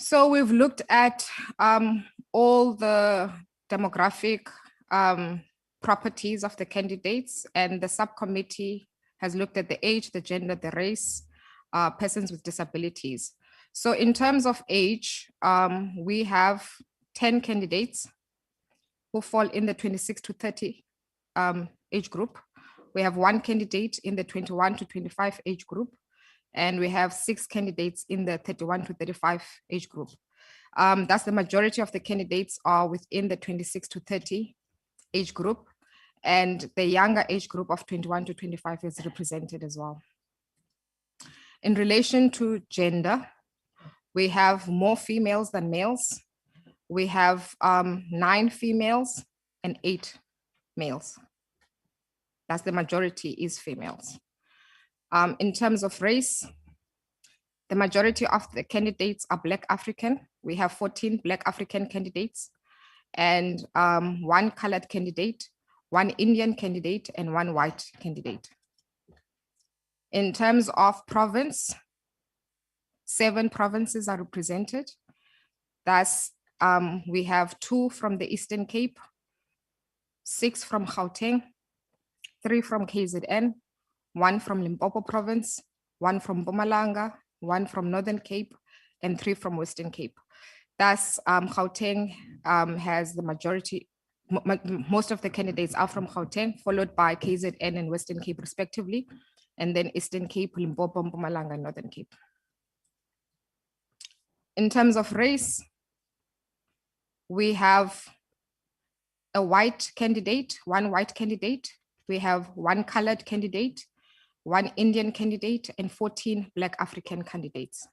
So we've looked at all the demographic properties of the candidates, and the subcommittee has looked at the age, the gender, the race, persons with disabilities. So in terms of age, we have 10 candidates who fall in the 26 to 30 age group. We have 1 candidate in the 21 to 25 age group, and we have 6 candidates in the 31 to 35 age group. That's the majority of the candidates are within the 26 to 30 age group, and the younger age group of 21 to 25 is represented as well. In relation to gender, we have more females than males. We have 9 females and 8 males. That's the majority is females. In terms of race, the majority of the candidates are Black African, we have 14 Black African candidates and 1 colored candidate, 1 Indian candidate, and 1 white candidate. In terms of province, 7 provinces are represented. Thus, we have 2 from the Eastern Cape, 6 from Gauteng, 3 from KZN, 1 from Limpopo province, 1 from Mpumalanga, 1 from Northern Cape, and 3 from Western Cape. Thus, Gauteng has the majority, most of the candidates are from Gauteng, followed by KZN and Western Cape respectively, and then Eastern Cape, Limpopo, Mpumalanga, and Northern Cape. In terms of race, we have a white candidate, 1 white candidate. We have 1 colored candidate, 1 Indian candidate, and 14 Black African candidates.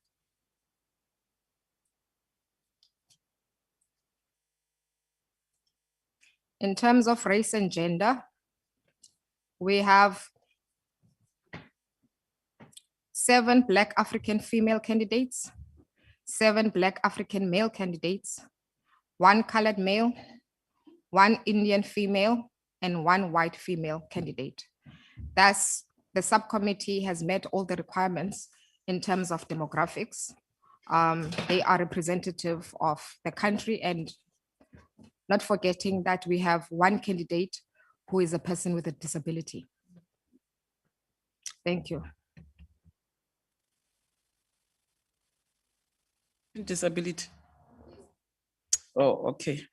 In terms of race and gender, we have 7 Black African female candidates, 7 Black African male candidates, 1 colored male, 1 Indian female, and 1 white female candidate. Thus, the subcommittee has met all the requirements in terms of demographics. They are representative of the country, and not forgetting that we have 1 candidate who is a person with a disability. Thank you. Disability. Oh, okay.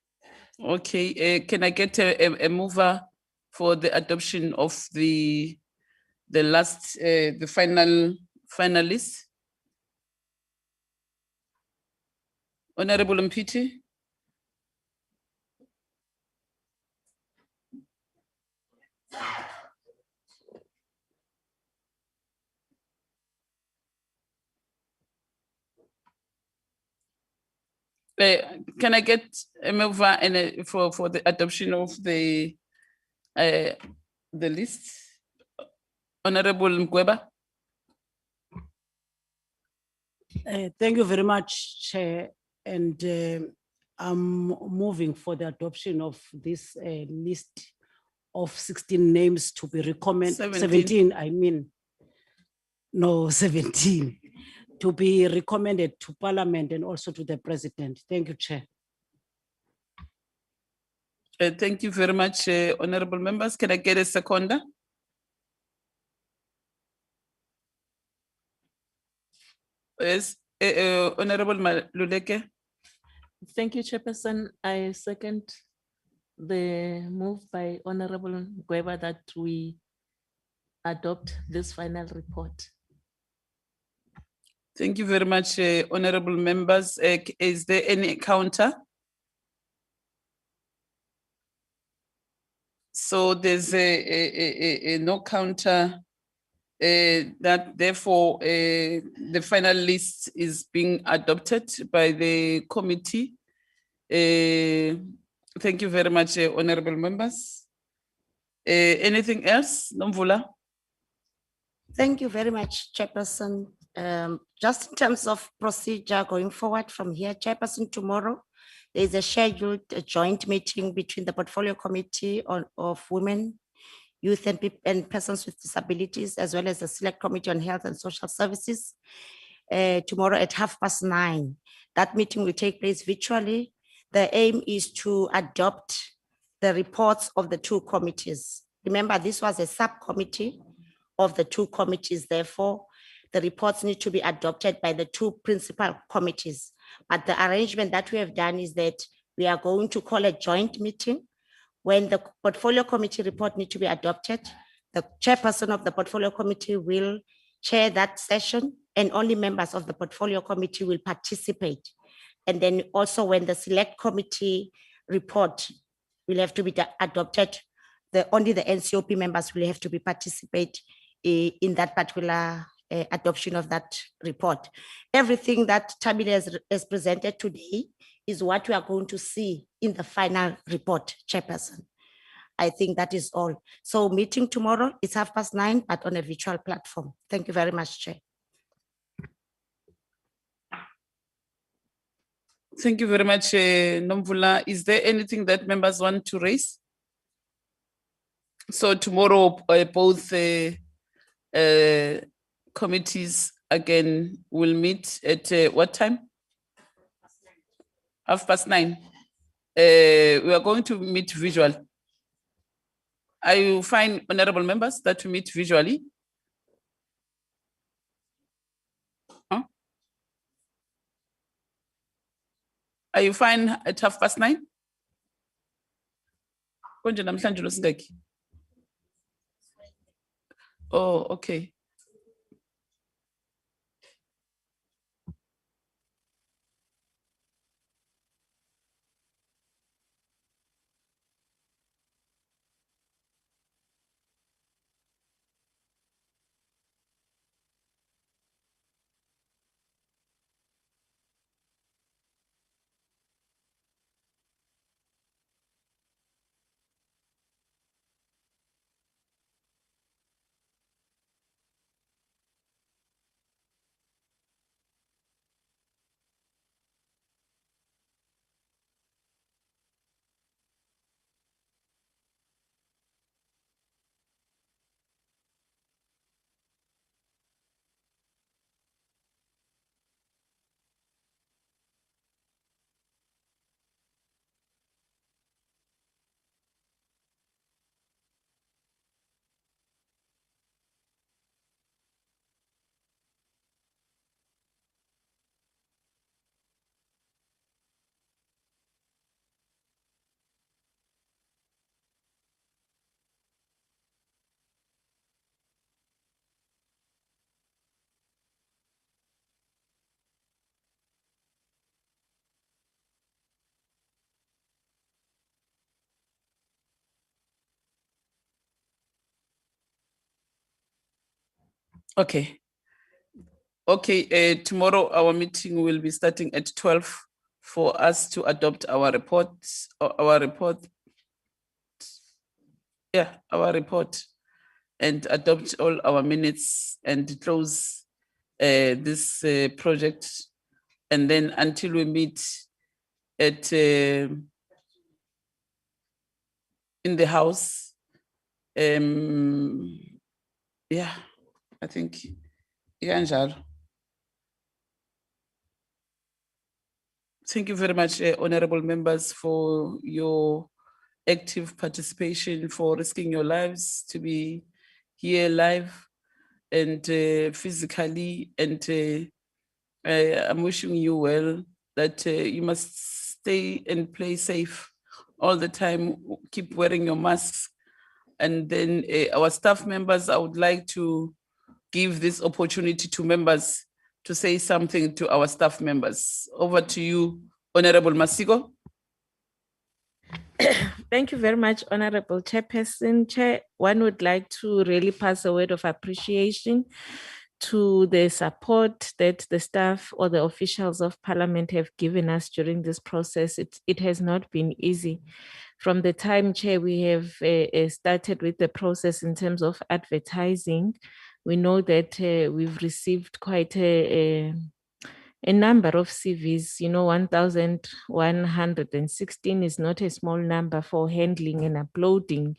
Okay, can I get a mover for the adoption of the last, the final finalist? Honorable Mpiti. Can I get a mover and for the adoption of the list? Honorable Mkweba. Thank you very much, Chair. And I'm moving for the adoption of this list of 16 names to be recommended. 17, I mean. No, 17. To be recommended to Parliament and also to the President. Thank you, Chair. Thank you very much, honorable members. Can I get a seconder? Yes, Honorable Maluleke. Thank you, Chairperson. I second the move by Honorable Mkweba that we adopt this final report. Thank you very much, honorable members. Is there any counter? So there's a no counter. That therefore the final list is being adopted by the committee. Thank you very much, honorable members. Anything else, Nomvula? Thank you very much, Chairperson. Just in terms of procedure going forward from here, Chairperson, tomorrow there is a scheduled joint meeting between the Portfolio Committee of Women, Youth and Persons with Disabilities, as well as the Select Committee on Health and Social Services, tomorrow at 9:30. That meeting will take place virtually. The aim is to adopt the reports of the 2 committees. Remember, this was a subcommittee of the 2 committees. Therefore, the reports need to be adopted by the 2 principal committees. But the arrangement that we have done is that we are going to call a joint meeting. When the Portfolio Committee report needs to be adopted, the chairperson of the Portfolio Committee will chair that session, and only members of the Portfolio Committee will participate. And then also when the Select Committee report will have to be adopted, only the NCOP members will have to be participate in that particular adoption of that report. Everything that Tabile has presented today is what we are going to see in the final report, Chairperson. I think that is all. So meeting tomorrow is 9:30, but on a virtual platform. Thank you very much, Chair. Thank you very much, Nomvula. Is there anything that members want to raise? So tomorrow, both committees again will meet at what time? 9:30. We are going to meet visual. Are you fine, honorable members, that we meet visually? Huh? Are you fine at 9:30? Konje namhlanje nosingeki? Oh, okay. Okay. Okay, tomorrow our meeting will be starting at 12 for us to adopt our reports, our report. Yeah, our report, and adopt all our minutes and close this project. And then until we meet at in the house, yeah, I think ikanjalo. Thank you very much, honorable members, for your active participation, for risking your lives to be here live and physically. And I'm wishing you well, that you must stay and play safe all the time. Keep wearing your masks. And then our staff members, I would like to give this opportunity to members to say something to our staff members. Over to you, Honorable Masiko. Thank you very much, Honorable Chairperson. Chair, one would like to really pass a word of appreciation to the support that the staff or the officials of Parliament have given us during this process. It has not been easy. From the time, Chair, we have started with the process in terms of advertising, we know that we've received quite a number of CVs. 1,116 is not a small number for handling and uploading,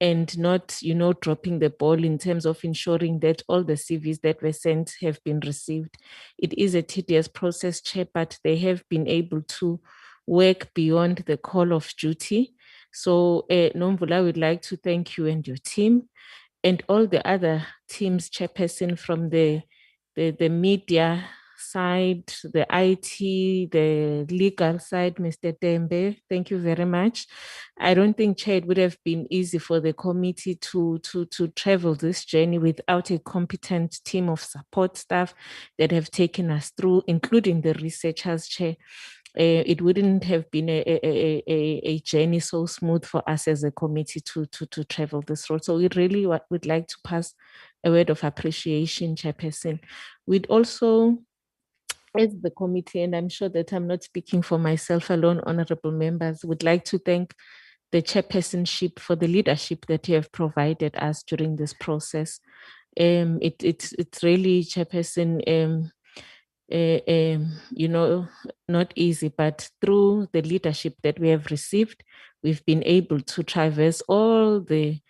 and not, dropping the ball in terms of ensuring that all the CVs that were sent have been received. It is a tedious process, Chair, but they have been able to work beyond the call of duty. So, Nomvula, I would like to thank you and your team, and all the other teams, Chairperson, from the media side, the IT, the legal side, Mr. Tembe, thank you very much. I don't think, Chair, it would have been easy for the committee to travel this journey without a competent team of support staff that have taken us through, including the researchers, Chair. It wouldn't have been a journey so smooth for us as a committee to travel this road. So we really would like to pass a word of appreciation, Chairperson. We'd also, as the committee, and I'm sure that I'm not speaking for myself alone, honorable members, would like to thank the chairpersonship for the leadership that you have provided us during this process. It's really, Chairperson, not easy, but through the leadership that we have received, we've been able to traverse all the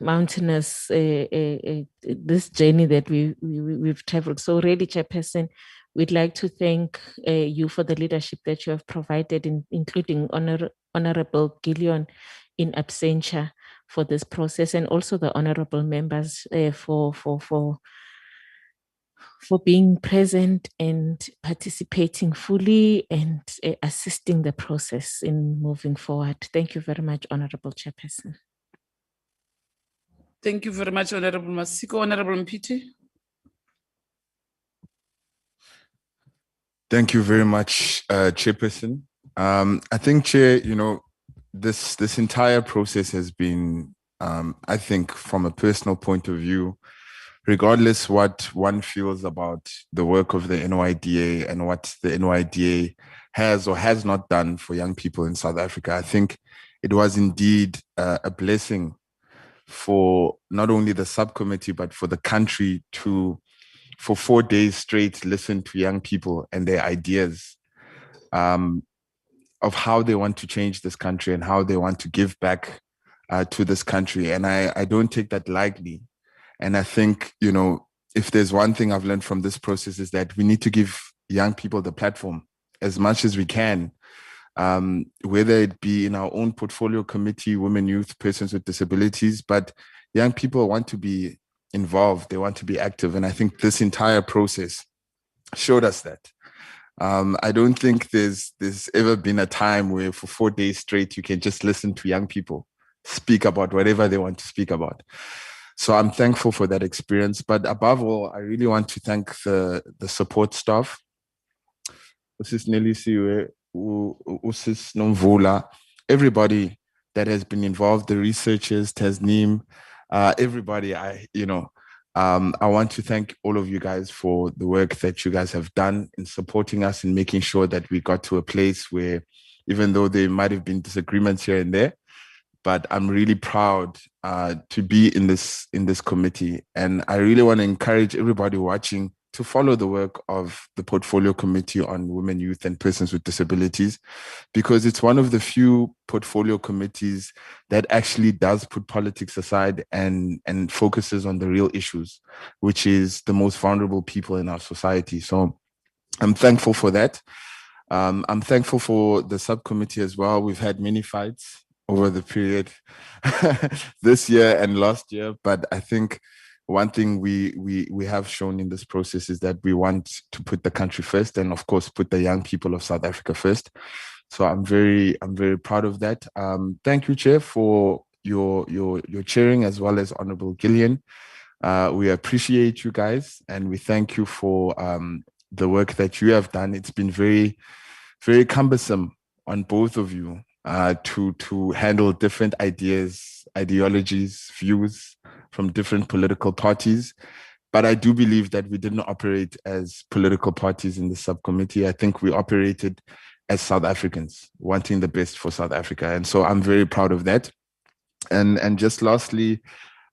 mountainous this journey that we've traveled. So really, Chairperson, we'd like to thank you for the leadership that you have provided, including Honorable Gillian in absentia for this process, and also the honorable members for being present and participating fully and assisting the process in moving forward. Thank you very much, Honorable Chairperson. Thank you very much, Honorable Masiko. Honorable Mpiti. Thank you very much, Chairperson. I think, Chair, this entire process has been, I think, from a personal point of view, regardless what one feels about the work of the NYDA and what the NYDA has or has not done for young people in South Africa, I think it was indeed a blessing for not only the subcommittee, but for the country to, for 4 days straight, listen to young people and their ideas of how they want to change this country and how they want to give back to this country. And I don't take that lightly. And I think, if there's one thing I've learned from this process is that we need to give young people the platform as much as we can, whether it be in our own portfolio committee, women, youth, persons with disabilities, but young people want to be involved, they want to be active. And I think this entire process showed us that. I don't think there's ever been a time where for 4 days straight, you can just listen to young people speak about whatever they want to speak about. So I'm thankful for that experience. But above all, I really want to thank the support staff. Usis Nelisiwe, Usis Nomvula, everybody that has been involved, the researchers, Tasneem, everybody. I want to thank all of you guys for the work that you guys have done in supporting us and making sure that we got to a place where, even though there might have been disagreements here and there, but I'm really proud to be in this committee. And I really want to encourage everybody watching to follow the work of the Portfolio Committee on Women, Youth and Persons with Disabilities, because it's one of the few portfolio committees that actually does put politics aside and focuses on the real issues, which is the most vulnerable people in our society. So I'm thankful for that. I'm thankful for the subcommittee as well. We've had many fights over the period this year and last year, but I think one thing we have shown in this process is that we want to put the country first, and of course put the young people of South Africa first. So I'm very proud of that. Thank you, Chair, for your chairing, as well as Honorable Gillian. We appreciate you guys, and we thank you for the work that you have done. It's been very, very cumbersome on both of you to handle different ideas, ideologies, views from different political parties. But I do believe that we didn't operate as political parties in the subcommittee. I think we operated as South Africans, wanting the best for South Africa. And so I'm very proud of that. And just lastly,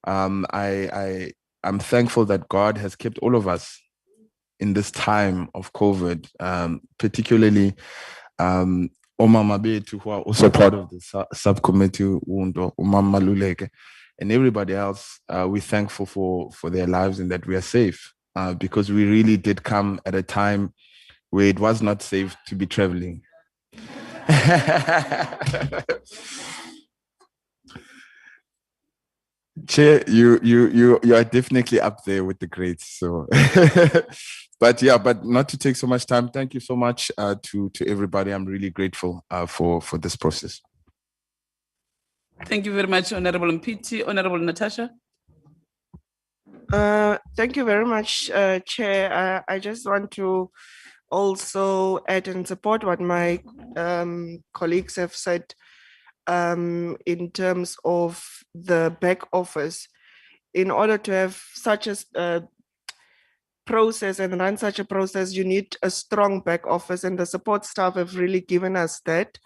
I'm thankful that God has kept all of us in this time of COVID, particularly Omama Betu, who are also part of the subcommittee, Umama Luleke, and everybody else. We're thankful for their lives and that we are safe, because we really did come at a time where it was not safe to be traveling. Chair, you are definitely up there with the greats. So, but not to take so much time. Thank you so much to everybody. I'm really grateful for this process. Thank you very much, Honorable Mpiti. Honorable Natasha. Thank you very much, Chair. I just want to also add and support what my colleagues have said in terms of the back office. In order to have such a process and run such a process, you need a strong back office, and the support staff have really given us that.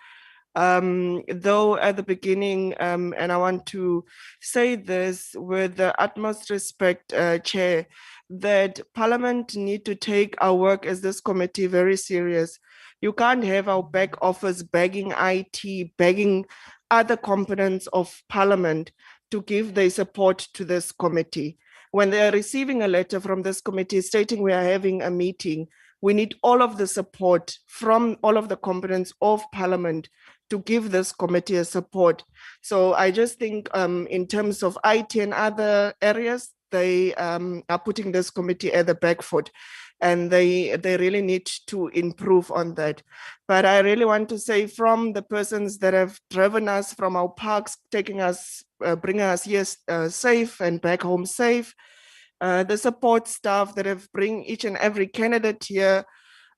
Though at the beginning, and I want to say this with the utmost respect, Chair, that Parliament need to take our work as this committee very serious. You can't have our back office begging IT, begging other components of Parliament to give their support to this committee. When they are receiving a letter from this committee stating we are having a meeting, we need all of the support from all of the components of Parliament to give this committee a support. So I just think in terms of IT and other areas, they are putting this committee at the back foot, and they really need to improve on that. But I really want to say, from the persons that have driven us from our parks, taking us, bringing us here safe and back home safe, the support staff that have bring each and every candidate here,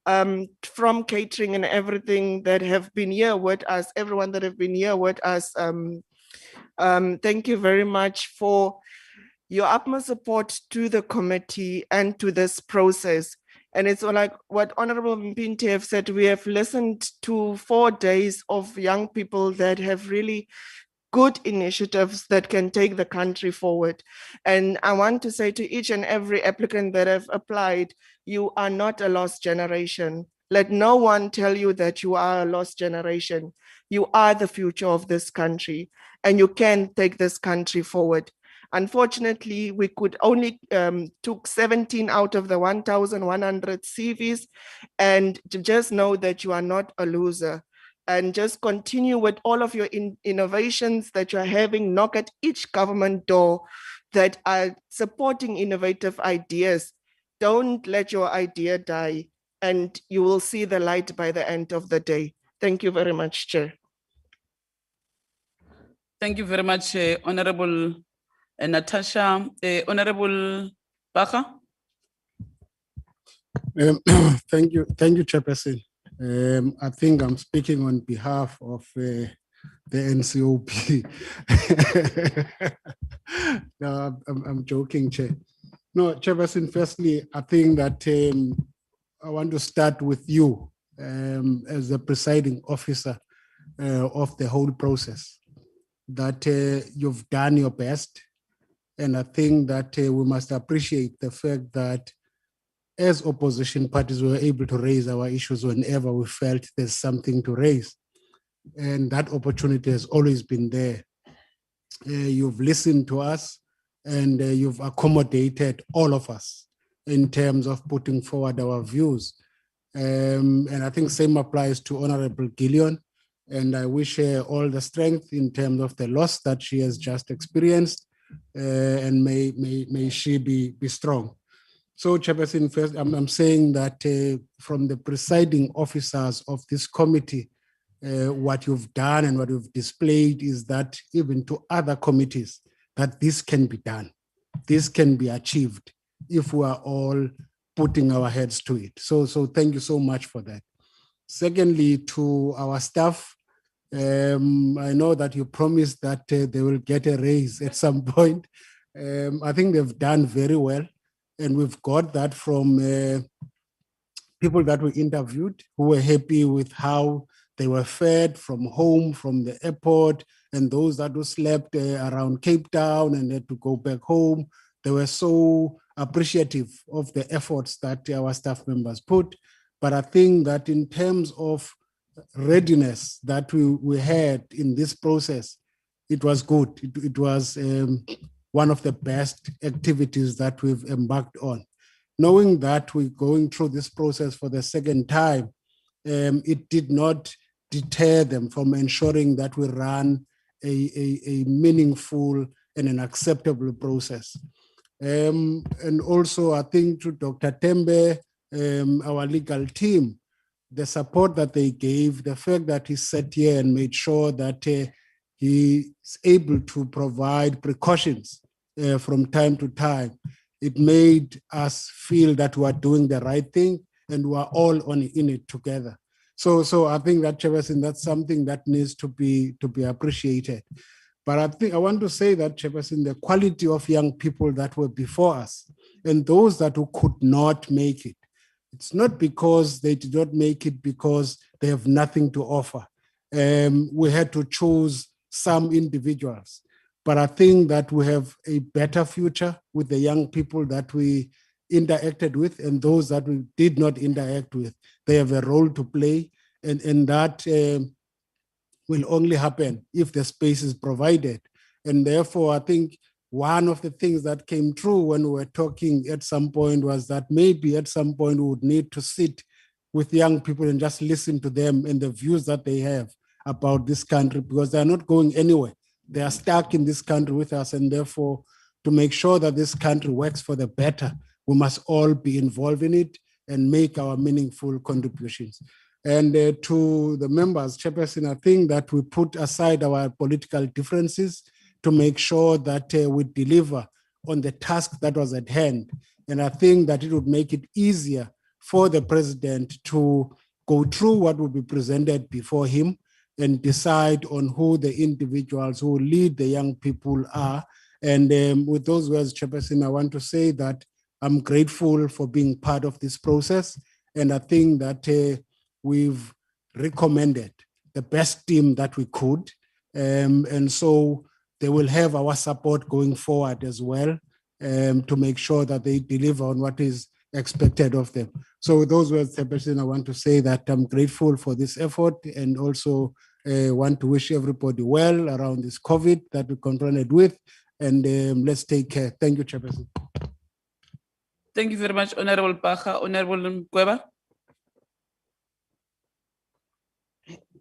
from catering and everything that have been here with us, everyone that have been here with us, thank you very much for your utmost support to the committee and to this process. And it's like what Honorable Mpinte have said, we have listened to 4 days of young people that have really good initiatives that can take the country forward. And I want to say to each and every applicant that have applied, you are not a lost generation. Let no one tell you that you are a lost generation. You are the future of this country, and you can take this country forward. Unfortunately, we could only took 17 out of the 1,100 CVs, and just know that you are not a loser. And just continue with all of your innovations that you're having. Knock at each government door that are supporting innovative ideas. Don't let your idea die, and you will see the light by the end of the day. Thank you very much, Chair. Thank you very much, Honorable Natasha. Honorable Bacher. Thank you, Chairperson. I think I'm speaking on behalf of the NCOP. No, I'm joking, Chair. No, Chairperson, firstly, I think that I want to start with you as the presiding officer of the whole process, that you've done your best. And I think that we must appreciate the fact that as opposition parties, we were able to raise our issues whenever we felt there's something to raise. And that opportunity has always been there. You've listened to us, and you've accommodated all of us in terms of putting forward our views. And I think same applies to Honorable Gillian. And I wish her all the strength in terms of the loss that she has just experienced. And may she be strong. So, Chairperson, first, I'm saying that from the presiding officers of this committee, what you've done and what you've displayed is that even to other committees, that this can be done. This can be achieved if we are all putting our heads to it. So thank you so much for that. Secondly, to our staff, I know that you promised that they will get a raise at some point. I think they've done very well. And we've got that from people that we interviewed who were happy with how they were fed from home, from the airport, and those that who slept around Cape Town and had to go back home. They were so appreciative of the efforts that our staff members put. But I think that in terms of readiness that we had in this process, it was good. It was one of the best activities that we've embarked on. Knowing that we're going through this process for the second time, it did not deter them from ensuring that we run a meaningful and an acceptable process. And also, I think to Dr. Tembe, our legal team, the support that they gave, the fact that he sat here and made sure that he is able to provide precautions from time to time, it made us feel that we are doing the right thing and we are all in it together. So I think that, Chairperson, that's something that needs to be appreciated. But I think I want to say that, Chairperson, the quality of young people that were before us and those that who could not make it, it's not because they did not make it because they have nothing to offer. we had to choose some individuals. But I think that we have a better future with the young people that we interacted with, and those that we did not interact with. They have a role to play, and that will only happen if the space is provided. And therefore, I think one of the things that came true when we were talking at some point was that maybe at some point we would need to sit with young people and just listen to them and the views that they have about this country, because they're not going anywhere. They are stuck in this country with us, and therefore, to make sure that this country works for the better, we must all be involved in it and make our meaningful contributions. And to the members, Chairperson, I think that we put aside our political differences to make sure that we deliver on the task that was at hand. And I think that it would make it easier for the president to go through what will be presented before him and decide on who the individuals who lead the young people are. And with those words, Chairperson, I want to say that I'm grateful for being part of this process. And I think that we've recommended the best team that we could. And so they will have our support going forward as well, to make sure that they deliver on what is expected of them. So with those words, Chairperson, I want to say that I'm grateful for this effort, and also want to wish everybody well around this COVID that we're confronted with. And let's take care. Thank you, Chairperson. Thank you very much, Honorable Pacha. Honorable Mkweba.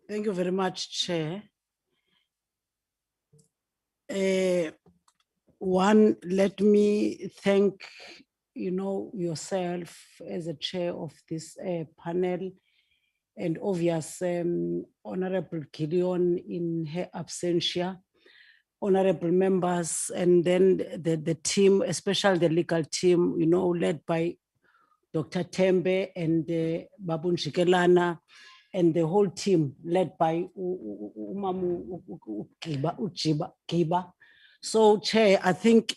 Thank you very much, Chair. One, let me thank yourself as a chair of this panel, and obvious Honorable Gideon in her absentia, honorable members, and then the team, especially the legal team, led by Dr. Tembe and Babun Shikelana, and the whole team led by Umamu Giba. So, Chair, I think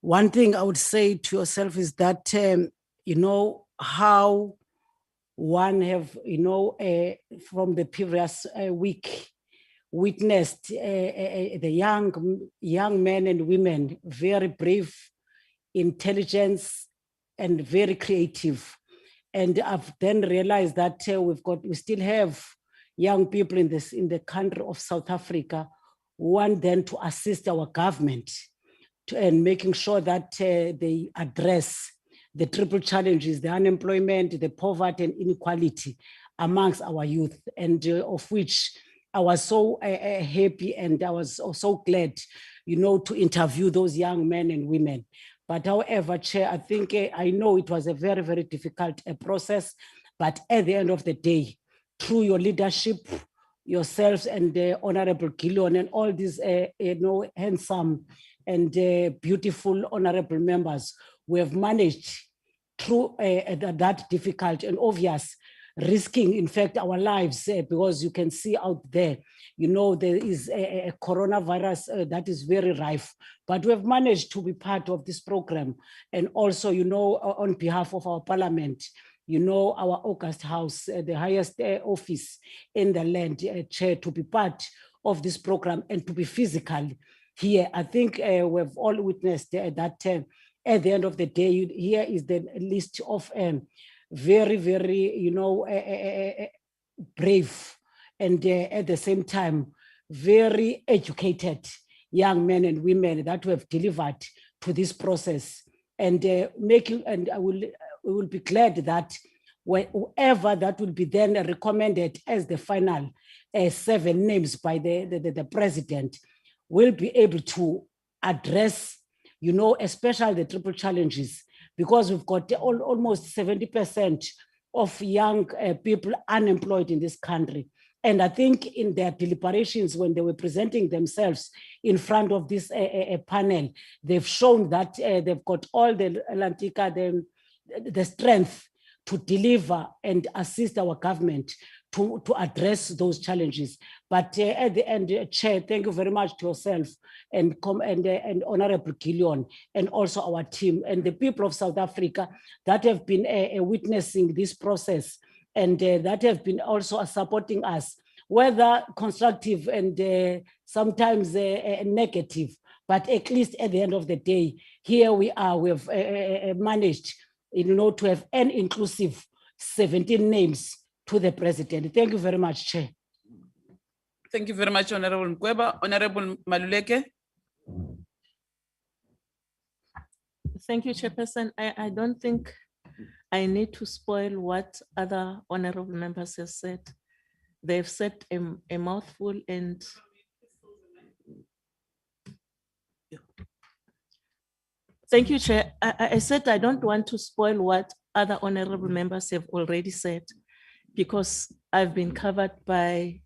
one thing I would say to yourself is that, how one have, from the previous week, witnessed the young men and women, very brave, intelligent, and very creative. And I've then realized that we still have young people in the country of South Africa who want then to assist our government and making sure that they address the triple challenges, the unemployment, the poverty and inequality amongst our youth, and of which I was so happy, and I was so glad, to interview those young men and women. But however, Chair, I think I know it was a very, very difficult process, but at the end of the day, through your leadership, yourselves and Honorable Gideon and all these handsome and beautiful honorable members, we have managed through that difficult and obvious, risking, in fact, our lives, because you can see out there, there is a coronavirus that is very rife, but we have managed to be part of this program. And also, on behalf of our parliament, our August House, the highest office in the land, Chair, to be part of this program and to be physical here. I think we've all witnessed that at the end of the day, here is the list of very, very, brave and at the same time, very educated young men and women that we have delivered to this process, and we will be glad that whoever that will be then recommended as the final 7 names by the president will be able to address, especially the triple challenges, because we've got almost 70% of young people unemployed in this country. And I think in their deliberations, when they were presenting themselves in front of this panel, they've shown that they've got all the strength to deliver and assist our government to address those challenges. But at the end, Chair, thank you very much to yourself and Honorable Gideon, and also our team and the people of South Africa that have been witnessing this process, and that have been also supporting us whether constructive and sometimes negative, but at least at the end of the day, here we are, we've managed, to have an inclusive 17 names to the president. Thank you very much, Chair. Thank you very much, Honorable Mkweba. Honorable Maluleke. Thank you, Chairperson. I don't think I need to spoil what other honorable members have said. They've said a mouthful and thank you, Chair. I said I don't want to spoil what other honorable members have already said because I've been covered by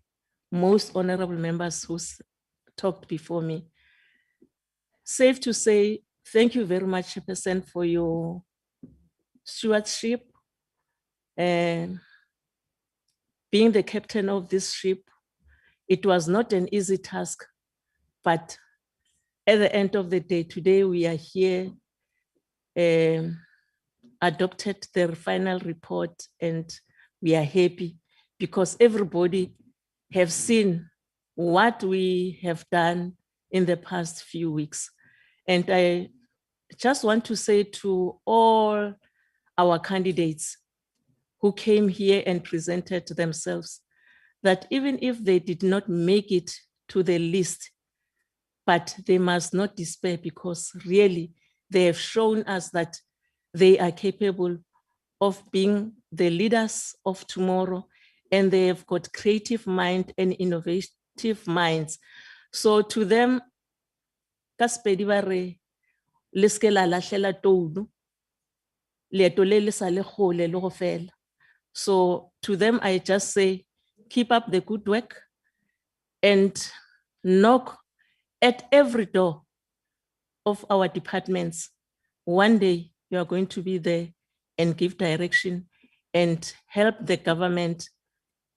most honorable members who talked before me. Safe to say, thank you very much, Chairperson, for your stewardship and being the captain of this ship. It was not an easy task, but at the end of the day, today we are here, adopted the final report, and we are happy because everybody have seen what we have done in the past few weeks. And I just want to say to all our candidates who came here and presented themselves that even if they did not make it to the list, but they must not despair because really they have shown us that they are capable of being the leaders of tomorrow and they have got creative mind and innovative minds. So to them, Kaspedi ba re le ske la lahlela tounu, leeto le le sa le kgole le go fela. So to them, I just say, keep up the good work and knock at every door of our departments. One day you are going to be there and give direction and help the government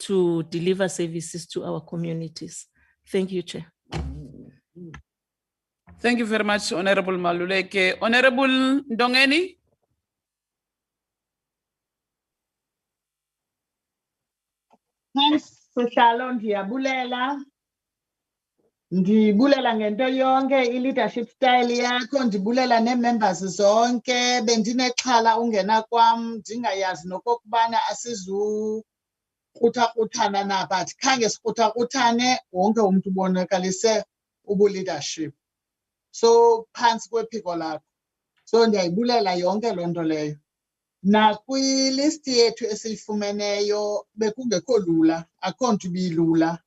to deliver services to our communities. Thank you, Chair. Thank you very much, Honorable Maluleke. Honorable Ndongeni. Thanks, Sihlalo, ndiyabulela. Ndibulela ngento yonke i-leadership style yakho, ndibulela nee-members zonke. Bendinexhala ungena kwam, ndingayazi nokokubana asizukruthakrutana na, but khange sikruthakrutane, wonke umntu ubonakalise ubu-leadership. So phantsi kwephiko lakho. So ndiyayibulela yonke loo nto leyo. Nakwilist yethu esiyifumeneyo bekungekho lula, akho nto ibilula.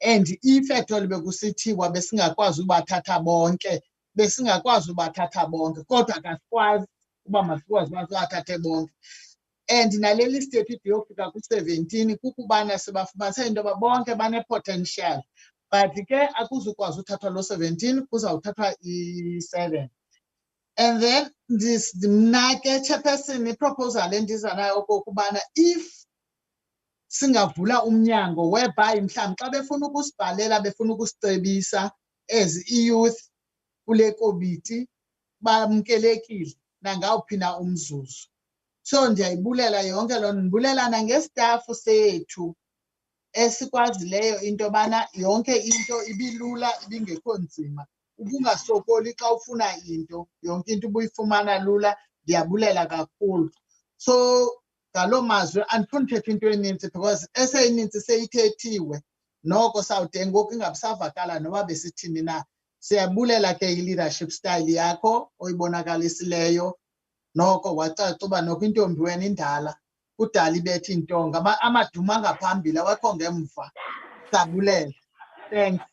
And if at all bekusithiwa besingakwazi ubathatha bonke, kodwa kasikwazi uba masikwazi ubathathe bonke. And nale list yethu idiyofika ku-17 kukubana sibafumanise into yoba bonke bane-potential. But ke akuzukwazi uthathwa lo 17, kuzawuthathwa i-7. And then mna ke Chairperson iproposal endiza nayo okokubana if singavula umnyango whereby mhlawumbi xa befuna ukusibhalela befuna ukusicebisa as i-youth kule komiti bamkelekile nangawuphi na umzuzu. So ndiyayibulela yonke loo nto, ndibulela nangestafu sethu esikwazileyo into yobana yonke into ibilula ibingekho nzima. Ubungasokoli xa ufuna into, yonke into ubuyifumana lula, ndiyabulela kakhulu. So ngaloo mazwi andifuni uthetha into eninzi because eseyinintsi seyithethiwe, noko sawude ngoku ingabisavakala noba besithini na. Siyabulela ke i-leadership style yakho oyibonakalisileyo, noko wacaca uba noko intombi wena indala, kudala ibetha intonga, amaduma angaphambili awekho ngemva. Siyabulela. Thanks.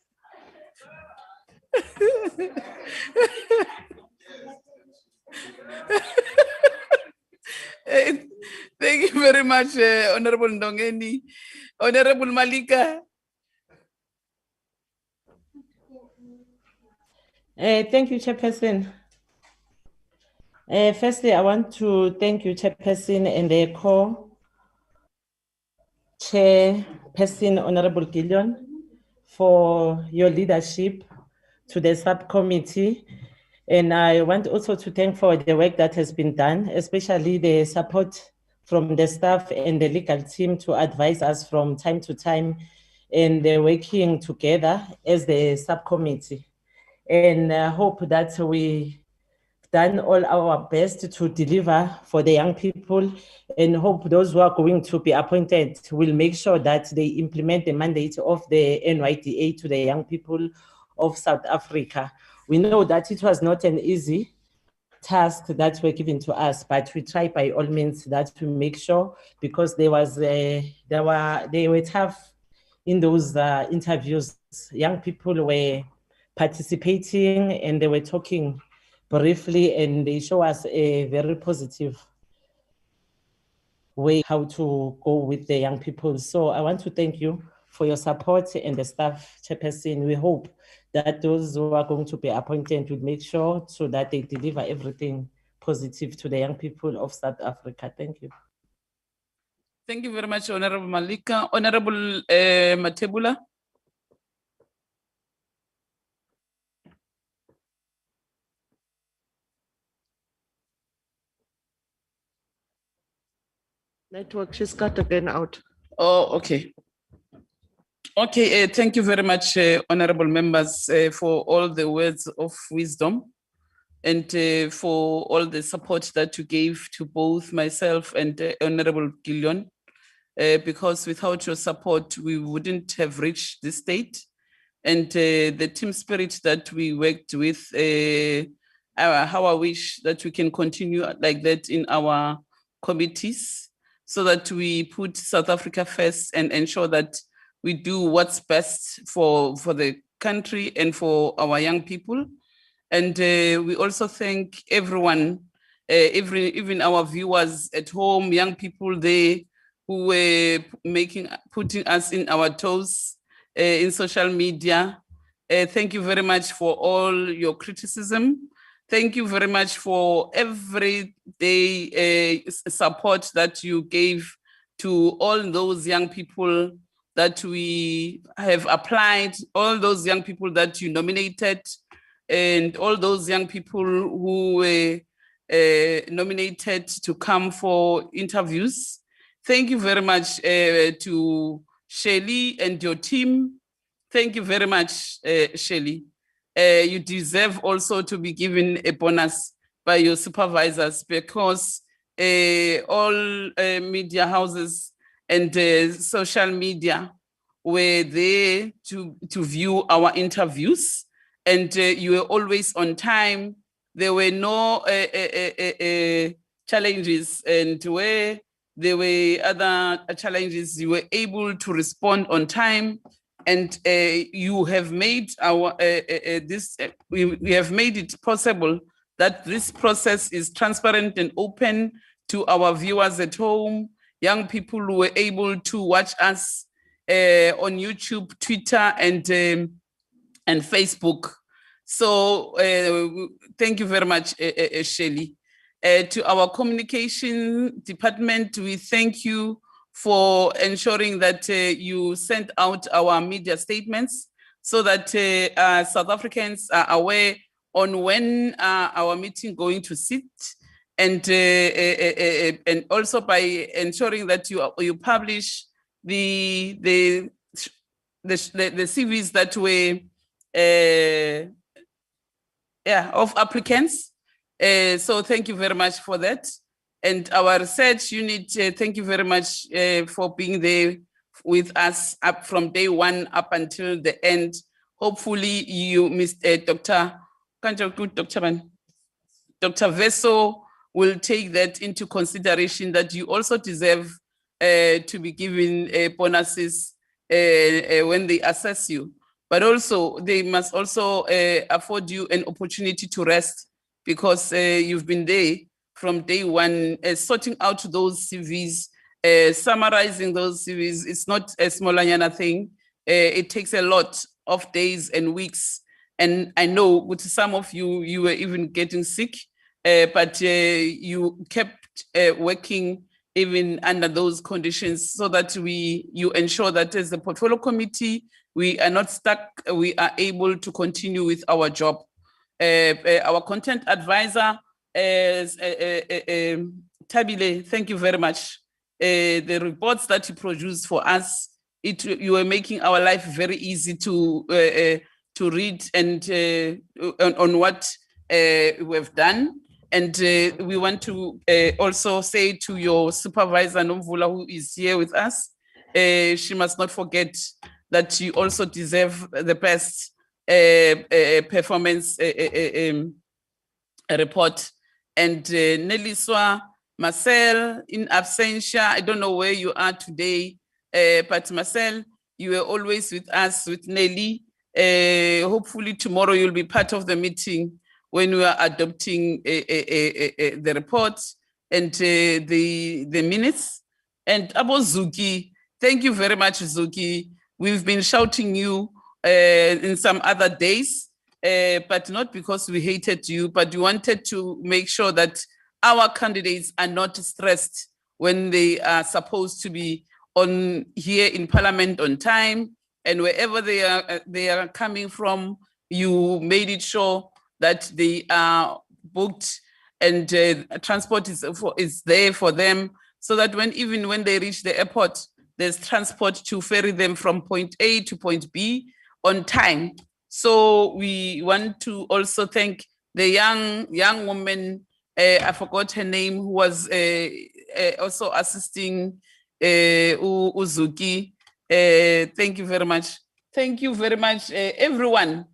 Thank you very much, Honorable Ndongeni. Honorable Malika. Thank you, Chairperson. Firstly, I want to thank you, Chairperson, and the co-chairperson, Honorable Gillion, for your leadership to the subcommittee. And I want also to thank for the work that has been done, especially the support from the staff and the legal team to advise us from time to time and they're working together as the subcommittee. And I hope that we've done all our best to deliver for the young people, and hope those who are going to be appointed will make sure that they implement the mandate of the NYDA to the young people of South Africa. We know that it was not an easy task that were given to us, but we try by all means that to make sure, because they were tough in those interviews. Young people were participating and they were talking briefly, and they show us a very positive way how to go with the young people. So I want to thank you for your support and the staff, Chairperson. We hope that those who are going to be appointed will make sure so that they deliver everything positive to the young people of South Africa. Thank you. Thank you very much, Honorable Malika. Honorable Matebula. Network, she's cut again out. Oh, okay. Okay, thank you very much, honorable members, for all the words of wisdom and for all the support that you gave to both myself and Honorable Gillion, because without your support, we wouldn't have reached this state. And the team spirit that we worked with, how I wish that we can continue like that in our committees, so that we put South Africa first and ensure that we do what's best for the country and for our young people. And we also thank everyone, even our viewers at home, young people there who were putting us in our toes in social media. Thank you very much for all your criticism. Thank you very much for every day support that you gave to all those young people that we have applied, all those young people that you nominated, and all those young people who were nominated to come for interviews. Thank you very much to Shelley and your team. Thank you very much, Shelley. You deserve also to be given a bonus by your supervisors, because all media houses and social media were there to view our interviews, and you were always on time. There were no challenges, and where there were other challenges, you were able to respond on time. And you have made our we have made it possible that this process is transparent and open to our viewers at home. Young people who were able to watch us on YouTube, Twitter, and Facebook. So thank you very much, Shelley. To our communication department, we thank you for ensuring that you sent out our media statements so that South Africans are aware on when our meeting going to sit, and also by ensuring that you publish the CVs that were of applicants. So thank you very much for that. And our research unit, thank you very much for being there with us up from day one up until the end. Hopefully you, Mr. Dr. Veso will take that into consideration, that you also deserve to be given bonuses when they assess you. But also they must also afford you an opportunity to rest, because you've been there from day one, sorting out those CVs, summarizing those CVs. It's not a small thing. It takes a lot of days and weeks. And I know with some of you, you were even getting sick, but you kept working even under those conditions, so that you ensure that as the portfolio committee, we are not stuck, we are able to continue with our job. Our content advisor, Tabile, thank you very much. The reports that you produce for us You were making our life very easy to read and on what we have done. And we want to also say to your supervisor, Nomvula, who is here with us, she must not forget that you also deserve the best performance report. And Neliswa, Marcel, in absentia, I don't know where you are today, but Marcel, you were always with us, with Nelly. Hopefully tomorrow you'll be part of the meeting when we are adopting the report and the minutes. And Abo Zuki, thank you very much, Zuki. We've been shouting you in some other days, but not because we hated you, but we wanted to make sure that our candidates are not stressed when they are supposed to be on here in Parliament on time, and wherever they are coming from, you made it sure that they are booked and transport is there for them, so that even when they reach the airport, there's transport to ferry them from point A to point B on time. So we want to also thank the young woman, I forgot her name, who was also assisting Uzuki. Thank you very much. Thank you very much, everyone.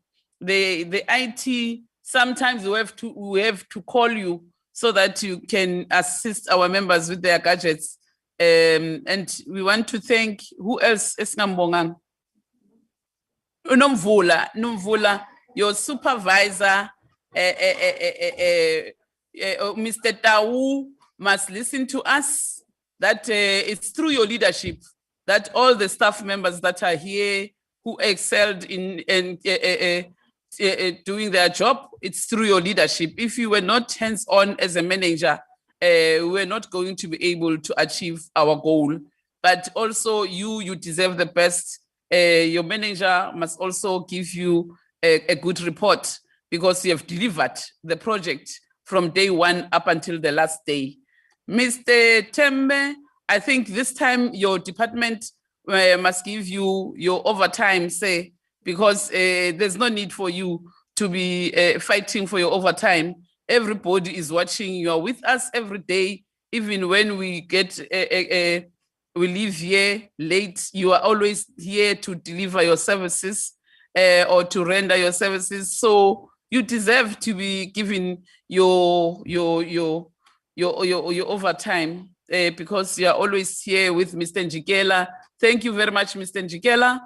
The IT, sometimes we have to call you so that you can assist our members with their gadgets. And we want to thank, who else? Esnambongang. Nomvula, your supervisor, Mr. Tau must listen to us, that it's through your leadership that all the staff members that are here who excelled in doing their job, it's through your leadership. If you were not hands-on as a manager, we're not going to be able to achieve our goal. But also you deserve the best. Your manager must also give you a good report, because you have delivered the project from day one up until the last day. Mr. Tembe, I think this time your department must give you your overtime, say, because there's no need for you to be fighting for your overtime. Everybody is watching. You are with us every day, even when we get we leave here late. You are always here to deliver your services or to render your services. So you deserve to be given your overtime because you are always here with Mr. Njikela. Thank you very much, Mr. Njikela,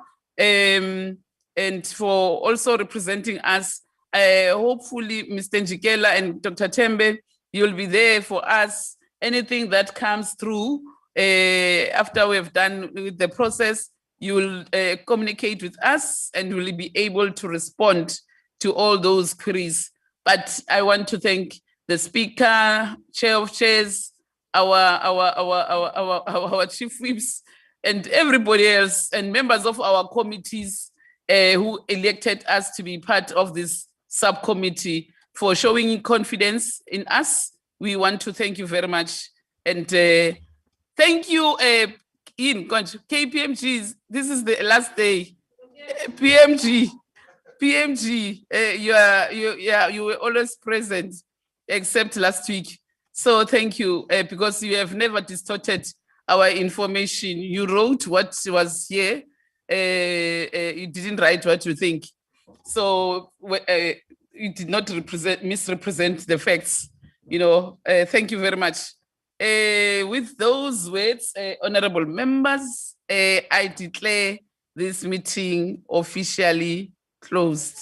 and for also representing us. Hopefully, Mr. Njikela and Dr. Tembe, you'll be there for us. Anything that comes through after we've done with the process, you will communicate with us and we'll be able to respond to all those queries. But I want to thank the Speaker, Chair of Chairs, our Chief Whips, and everybody else, and members of our committees who elected us to be part of this subcommittee for showing confidence in us. We want to thank you very much. And thank you, KPMGs. This is the last day. PMG, you were always present, except last week. So thank you, because you have never distorted our information. You wrote what was here. You didn't write what you think. So you did not misrepresent the facts. Thank you very much. With those words, honorable members, I declare this meeting officially closed.